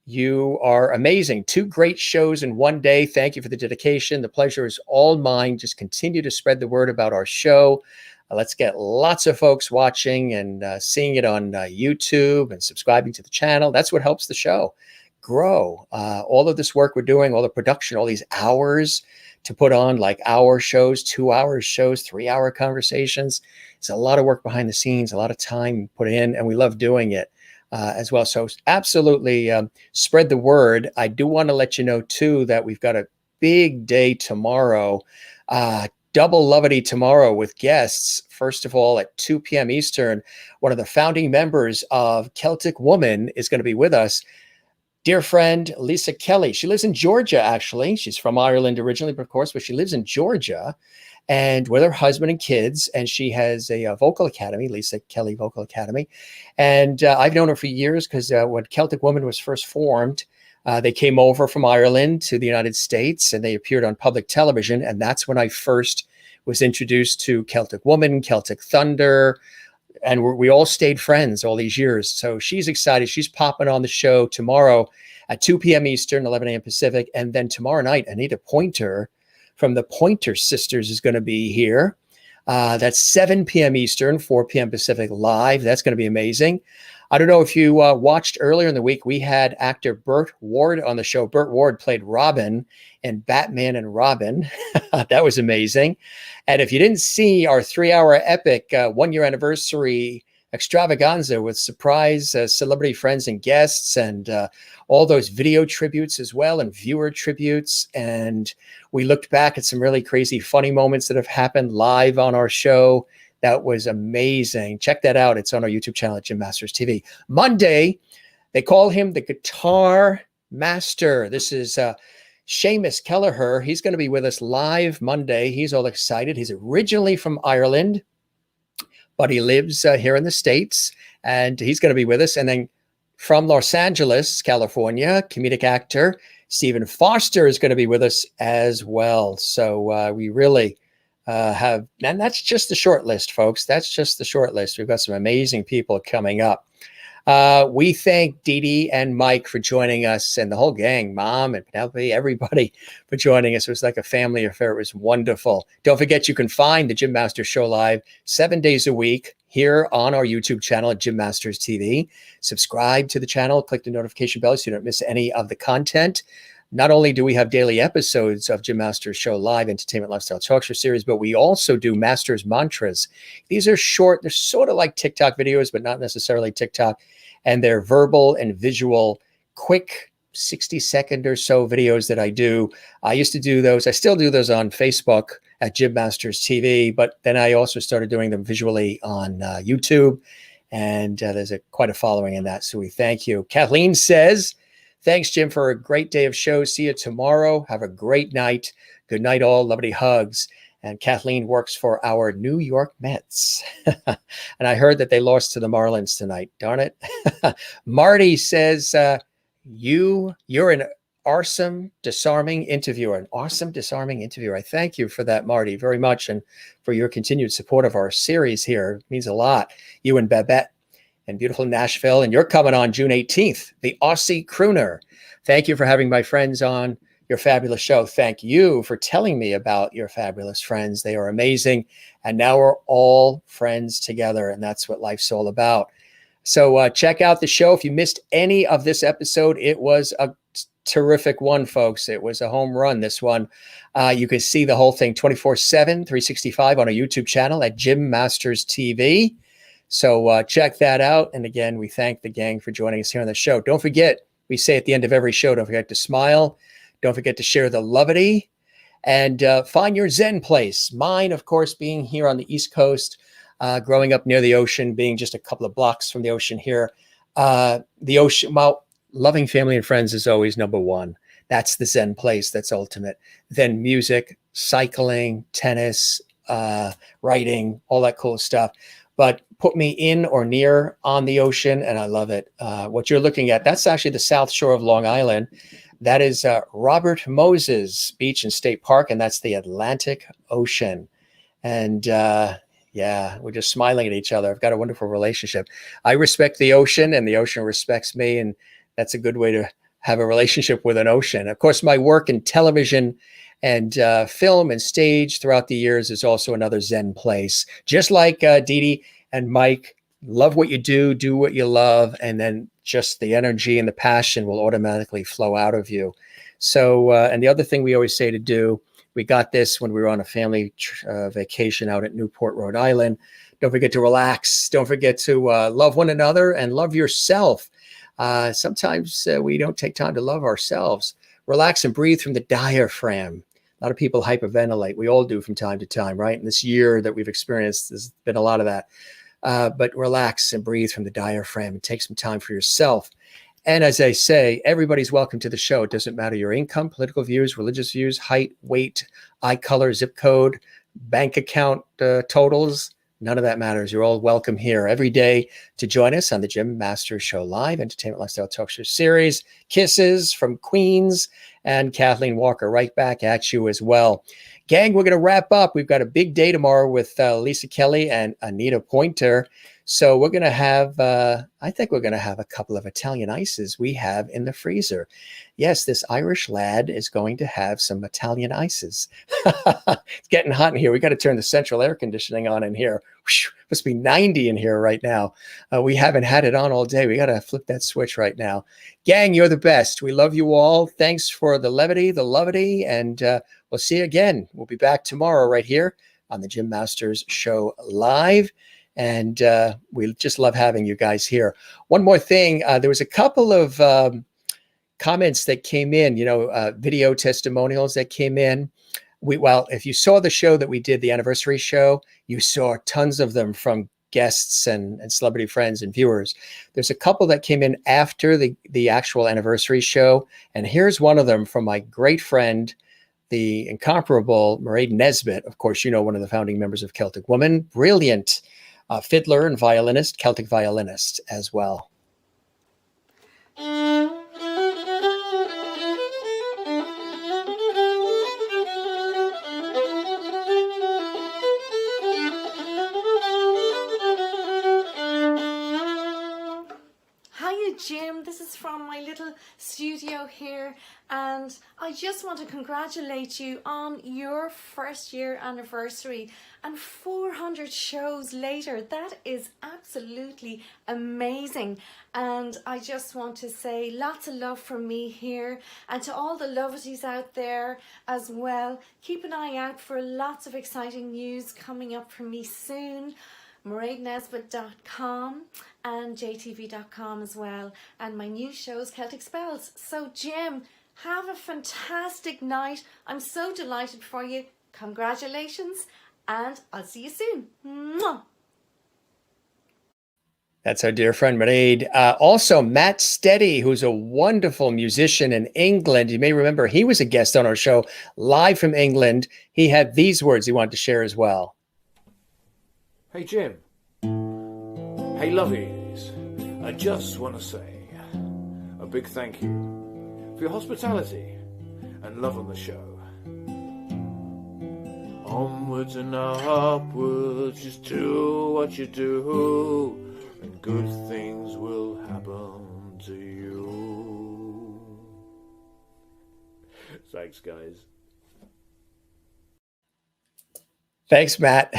you are amazing. 2 great shows in one day. Thank you for the dedication. The pleasure is all mine. Just continue to spread the word about our show. Let's get lots of folks watching and seeing it on YouTube and subscribing to the channel. That's what helps the show grow. All of this work we're doing, all the production, all these hours to put on like hour shows, 2-hour shows, 3-hour conversations. It's a lot of work behind the scenes, a lot of time put in, and we love doing it. As well. So absolutely spread the word. I do want to let you know too that we've got a big day tomorrow, double Lovity tomorrow with guests. First of all, at 2 p.m. Eastern, one of the founding members of Celtic Woman is going to be with us. Dear friend, Lisa Kelly. She lives in Georgia, actually. She's from Ireland originally, but of course, but she lives in Georgia. And with her husband and kids, and she has a vocal academy, Lisa Kelly Vocal Academy. And I've known her for years because when Celtic Woman was first formed, they came over from Ireland to the United States and they appeared on public television. And that's when I first was introduced to Celtic Woman, Celtic Thunder, and we all stayed friends all these years. So she's excited. She's popping on the show tomorrow at 2 p.m. Eastern, 11 a.m. Pacific. And then tomorrow night, Anita Pointer from the Pointer Sisters is going to be here. That's 7 p.m. Eastern, 4 p.m. Pacific live. That's going to be amazing. I don't know if you watched earlier in the week, we had actor Burt Ward on the show. Burt Ward played Robin in Batman and Robin. That was amazing. And if you didn't see our 3-hour epic 1-year anniversary extravaganza with surprise celebrity friends and guests and all those video tributes as well and viewer tributes. And we looked back at some really crazy, funny moments that have happened live on our show. That was amazing. Check that out. It's on our YouTube channel at Jim Masters TV. Monday, they call him the Guitar Master. This is Seamus Kelleher. He's going to be with us live Monday. He's all excited. He's originally from Ireland, but he lives here in the States, and he's going to be with us. And then from Los Angeles, California, comedic actor Stephen Foster is going to be with us as well. So we really have, and that's just the short list, folks. That's just the short list. We've got some amazing people coming up. We thank Deedee and Mike for joining us, and the whole gang, Mom and Penelope, everybody for joining us. It was like a family affair. It was wonderful. Don't forget, you can find the Jim Masters Show live 7 days a week here on our YouTube channel at Jim Masters TV. Subscribe to the channel, click the notification bell so you don't miss any of the content. Not only do we have daily episodes of Jim Masters Show Live Entertainment Lifestyle Talk Show series, but we also do Masters Mantras. These are short. They're sort of like TikTok videos, but not necessarily TikTok. And they're verbal and visual, quick 60-second or so videos that I do. I used to do those. I still do those on Facebook at Jim Masters TV, but then I also started doing them visually on YouTube. And there's quite a following in that. So we thank you. Kathleen says, thanks, Jim, for a great day of shows. See you tomorrow. Have a great night. Good night, all. Lovely hugs. And Kathleen works for our New York Mets. And I heard that they lost to the Marlins tonight. Darn it. Marty says, you're an awesome, disarming interviewer. An awesome, disarming interviewer. I thank you for that, Marty, very much. And for your continued support of our series here. It means a lot. You and Babette and beautiful Nashville. And you're coming on June 18th, the Aussie Crooner. Thank you for having my friends on your fabulous show. Thank you for telling me about your fabulous friends. They are amazing. And now we're all friends together. And that's what life's all about. So check out the show. If you missed any of this episode, it was a terrific one, folks. It was a home run, this one. You can see the whole thing 24/7, 365 on our YouTube channel at Jim Masters TV. So check that out. And again, we thank the gang for joining us here on the show. Don't forget, we say at the end of every show, don't forget to smile. Don't forget to share the lovity and find your Zen place. Mine, of course, being here on the East Coast, growing up near the ocean, being just a couple of blocks from the ocean here. The ocean, well, loving family and friends is always number one. That's the Zen place. That's ultimate. Then music, cycling, tennis, writing, all that cool stuff. But put me in or near on the ocean, and I love it. What you're looking at, that's actually the South Shore of Long Island. That is Robert Moses Beach and State Park, and that's the Atlantic Ocean. And yeah, we're just smiling at each other. I've got a wonderful relationship. I respect the ocean, and the ocean respects me, and that's a good way to have a relationship with an ocean. Of course, my work in television and film and stage throughout the years is also another Zen place. Just like Deedee and Mike, love what you do what you love, and then just the energy and the passion will automatically flow out of you. So, and the other thing we always say to do, we got this when we were on a family vacation out at Newport, Rhode Island. Don't forget to relax. Don't forget to love one another and love yourself. Sometimes we don't take time to love ourselves. Relax and breathe from the diaphragm. A lot of people hyperventilate. We all do from time to time, right? In this year that we've experienced, there's been a lot of that. But relax and breathe from the diaphragm and take some time for yourself. And as I say, everybody's welcome to the show. It doesn't matter your income, political views, religious views, height, weight, eye color, zip code, bank account totals. None of that matters. You're all welcome here every day to join us on the Jim Masters Show Live Entertainment Lifestyle Talk Show series. Kisses from Queens and Kathleen Walker right back at you as well. Gang, we're going to wrap up. We've got a big day tomorrow with Lisa Kelly and Anita Pointer. So we're going to have, I think we're going to have a couple of Italian ices we have in the freezer. Yes, this Irish lad is going to have some Italian ices. It's getting hot in here. We got to turn the central air conditioning on in here. Whew, must be 90 in here right now. We haven't had it on all day. We got to flip that switch right now. Gang, you're the best. We love you all. Thanks for the levity, the lovity, and we'll see you again. We'll be back tomorrow right here on the Jim Masters Show Live. And we just love having you guys here. One more thing. There was a couple of comments that came in, video testimonials that came in. Well, if you saw the show that we did, the anniversary show, you saw tons of them from guests and celebrity friends and viewers. There's a couple that came in after the actual anniversary show. And here's one of them from my great friend, the incomparable Mairead Nesbitt. Of course, one of the founding members of Celtic Woman. Brilliant fiddler and violinist, Celtic violinist as well. Hiya Jim, this is from my little studio here, and I just want to congratulate you on your first year anniversary and 400 shows later. That is absolutely amazing, and I just want to say lots of love from me here, and to all the lovities out there as well. Keep an eye out for lots of exciting news coming up from me soon. maireadnesbitt.com and jtv.com as well. And my new show's Celtic Spells. So Jim, have a fantastic night. I'm so delighted for you. Congratulations, and I'll see you soon. Mwah. That's our dear friend Mairead. Also, Matt Steady, who's a wonderful musician in England. You may remember he was a guest on our show live from England. He had these words he wanted to share as well. Hey Jim. Hey lovies. I just want to say a big thank you for your hospitality and love on the show. Onwards and upwards, just do what you do, and good things will happen to you. Thanks, guys. Thanks, Matt.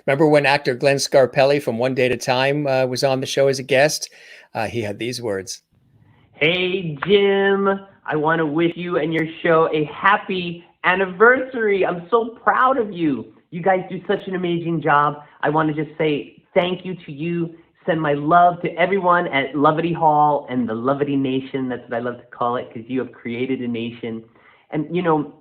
Remember when actor Glenn Scarpelli from One Day at a Time was on the show as a guest? He had these words. Hey, Jim. I want to wish you and your show a happy anniversary. I'm so proud of you. You guys do such an amazing job. I want to just say thank you to you. Send my love to everyone at Lovity Hall and the Lovity Nation. That's what I love to call it, because you have created a nation. And, you know,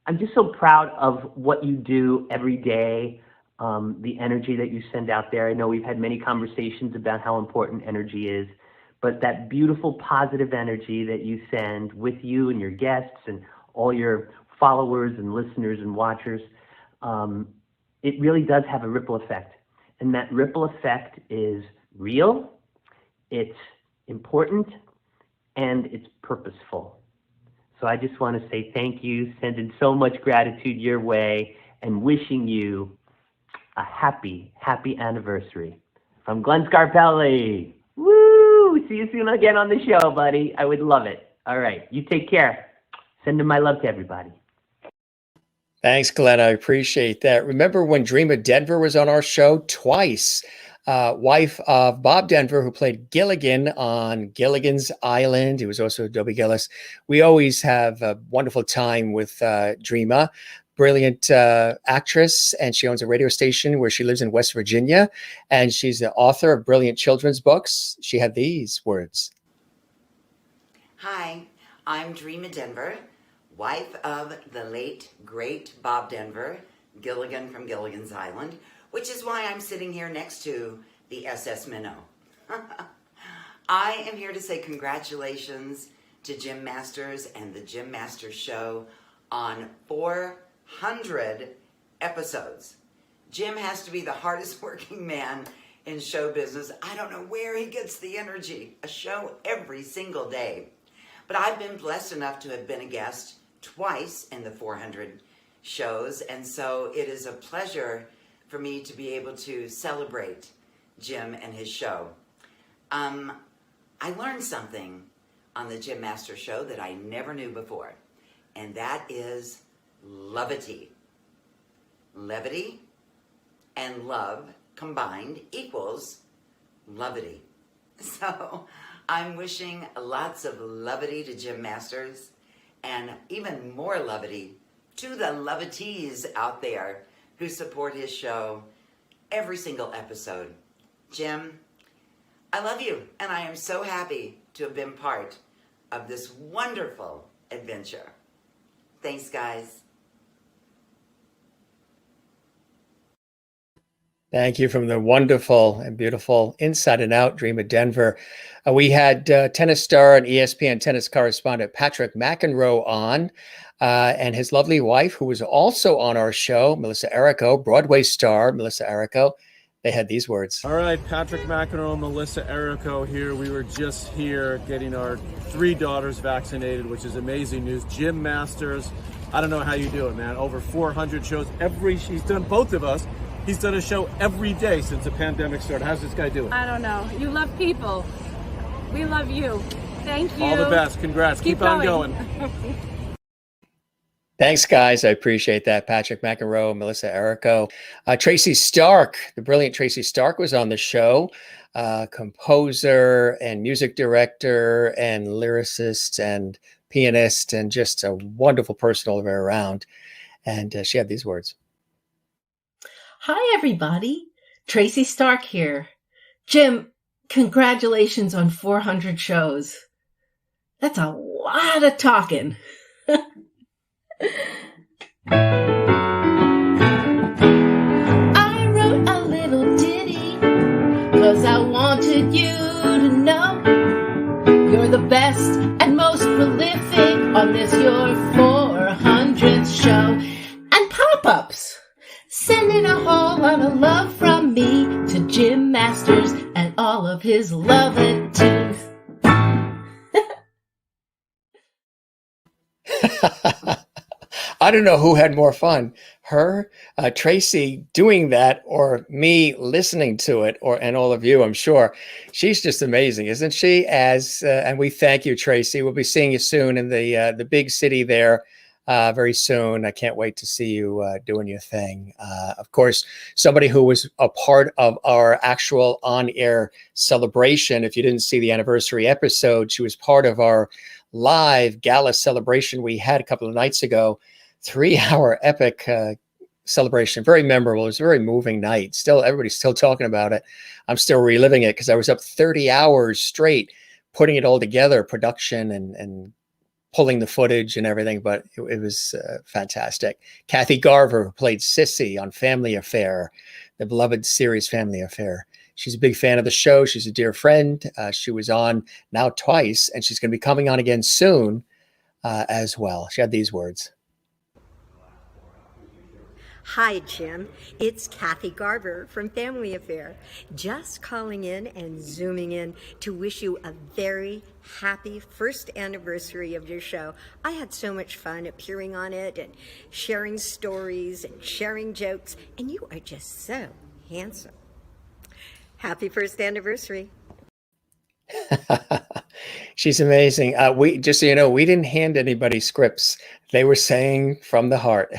I'm just so proud of what you do every day, the energy that you send out there. I know we've had many conversations about how important energy is, but that beautiful positive energy that you send with you and your guests and all your followers and listeners and watchers, it really does have a ripple effect. And that ripple effect is real, it's important, and it's purposeful. So I just want to say thank you, sending so much gratitude your way, and wishing you a happy, happy anniversary. From Glenn Scarpelli. Woo! See you soon again on the show, buddy. I would love it. All right, you take care. Sending my love to everybody. Thanks, Glenn. I appreciate that. Remember when Dreama Denver was on our show twice? Wife of Bob Denver, who played Gilligan on Gilligan's Island. He was also Dobie Gillis. We always have a wonderful time with Dreama. Brilliant actress, and she owns a radio station where she lives in West Virginia. And she's the author of brilliant children's books. She had these words. Hi, I'm Dreama Denver, wife of the late, great Bob Denver, Gilligan from Gilligan's Island, which is why I'm sitting here next to the SS Minnow. I am here to say congratulations to Jim Masters and the Jim Masters Show on 400 episodes. Jim has to be the hardest working man in show business. I don't know where he gets the energy. A show every single day. But I've been blessed enough to have been a guest twice in the 400 shows, and so it is a pleasure for me to be able to celebrate Jim and his show. I learned something on the Jim Masters Show that I never knew before, and that is levity. Levity and love combined equals levity. So I'm wishing lots of levity to Jim Masters, and even more levity to the levities out there who support his show every single episode. Jim, I love you, and I am so happy to have been part of this wonderful adventure. Thanks, guys. Thank you from the wonderful and beautiful Inside and Out Dreama Denver. We had tennis star and ESPN tennis correspondent Patrick McEnroe on, and his lovely wife, who was also on our show, Melissa Errico, Broadway star Melissa Errico. They had these words. All right, Patrick McEnroe, Melissa Errico here. We were just here getting our 3 daughters vaccinated, which is amazing news. Jim Masters, I don't know how you do it, man. Over 400 shows. He's done both of us. He's done a show every day since the pandemic started. How's this guy doing? I don't know. You love people. We love you. Thank you. All the best. Congrats. Keep on going. Thanks, guys. I appreciate that. Patrick McEnroe, Melissa Errico. Tracy Stark, the brilliant Tracy Stark, was on the show. Composer and music director and lyricist and pianist, and just a wonderful person all the way around. And she had these words. Hi, everybody. Tracy Stark here. Jim, congratulations on 400 shows. That's a lot of talking. I wrote a little ditty 'cause I wanted you to know you're the best and most prolific on this your 400th show. And pop-ups, sending a whole lot of love from me to Jim Masters and all of his lovities. I don't know who had more fun, her, Tracy doing that, or me listening to it, and all of you, I'm sure. She's just amazing, isn't she? And we thank you, Tracy. We'll be seeing you soon in the big city there very soon. I can't wait to see you doing your thing. Of course, somebody who was a part of our actual on-air celebration. If you didn't see the anniversary episode, she was part of our live gala celebration we had a couple of nights ago. 3-hour epic celebration, very memorable. It was a very moving night. Still, everybody's still talking about it. I'm still reliving it because I was up 30 hours straight putting it all together, production and pulling the footage and everything. But it was fantastic. Kathy Garver, who played Sissy on Family Affair, the beloved series Family Affair. She's a big fan of the show. She's a dear friend. She was on now twice, and she's going to be coming on again soon as well. She had these words. Hi, Jim. It's Kathy Garver from Family Affair. Just calling in and zooming in to wish you a very happy first anniversary of your show. I had so much fun appearing on it and sharing stories and sharing jokes, and you are just so handsome. Happy first anniversary. She's amazing. We just so you know, we didn't hand anybody scripts. They were saying from the heart.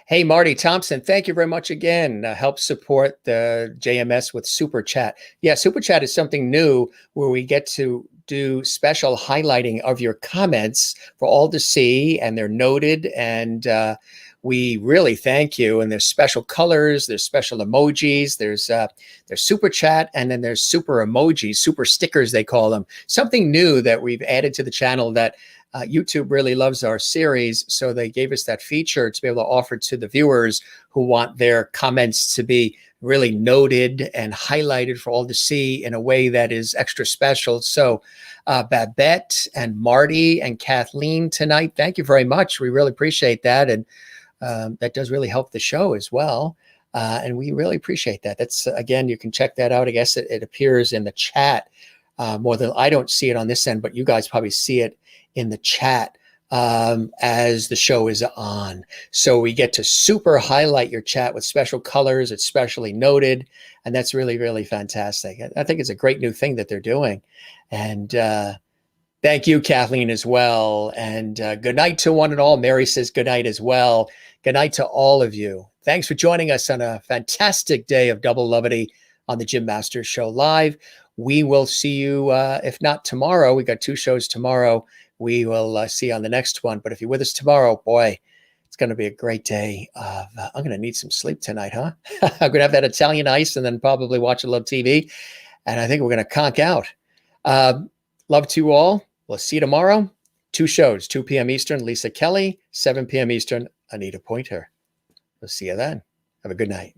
Hey, Marty Thompson, thank you very much again. Help support the JMS with Super Chat. Yeah, Super Chat is something new where we get to do special highlighting of your comments for all to see, and they're noted, and we really thank you. And there's special colors, there's special emojis, there's Super Chat, and then there's super emojis, super stickers, they call them. Something new that we've added to the channel that YouTube really loves our series. So they gave us that feature to be able to offer to the viewers who want their comments to be really noted and highlighted for all to see in a way that is extra special. So Babette and Marty and Kathleen tonight, thank you very much. We really appreciate that. And that does really help the show as well. And we really appreciate that. That's, again, you can check that out. I guess it appears in the chat more than I don't see it on this end, but you guys probably see it in the chat as the show is on. So we get to super highlight your chat with special colors. It's specially noted. And that's really, really fantastic. I think it's a great new thing that they're doing. And thank you, Kathleen, as well. And good night to one and all. Mary says good night as well. Good night to all of you. Thanks for joining us on a fantastic day of double levity on the Jim Masters Show Live. We will see you, if not tomorrow, we got 2 shows tomorrow. We will see you on the next one. But if you're with us tomorrow, boy, it's going to be a great day. I'm going to need some sleep tonight, huh? I'm going to have that Italian ice and then probably watch a little TV. And I think we're going to conk out. Love to you all. We'll see you tomorrow. 2 shows, 2 p.m. Eastern, Lisa Kelly, 7 p.m. Eastern, Anita Pointer. We'll see you then. Have a good night.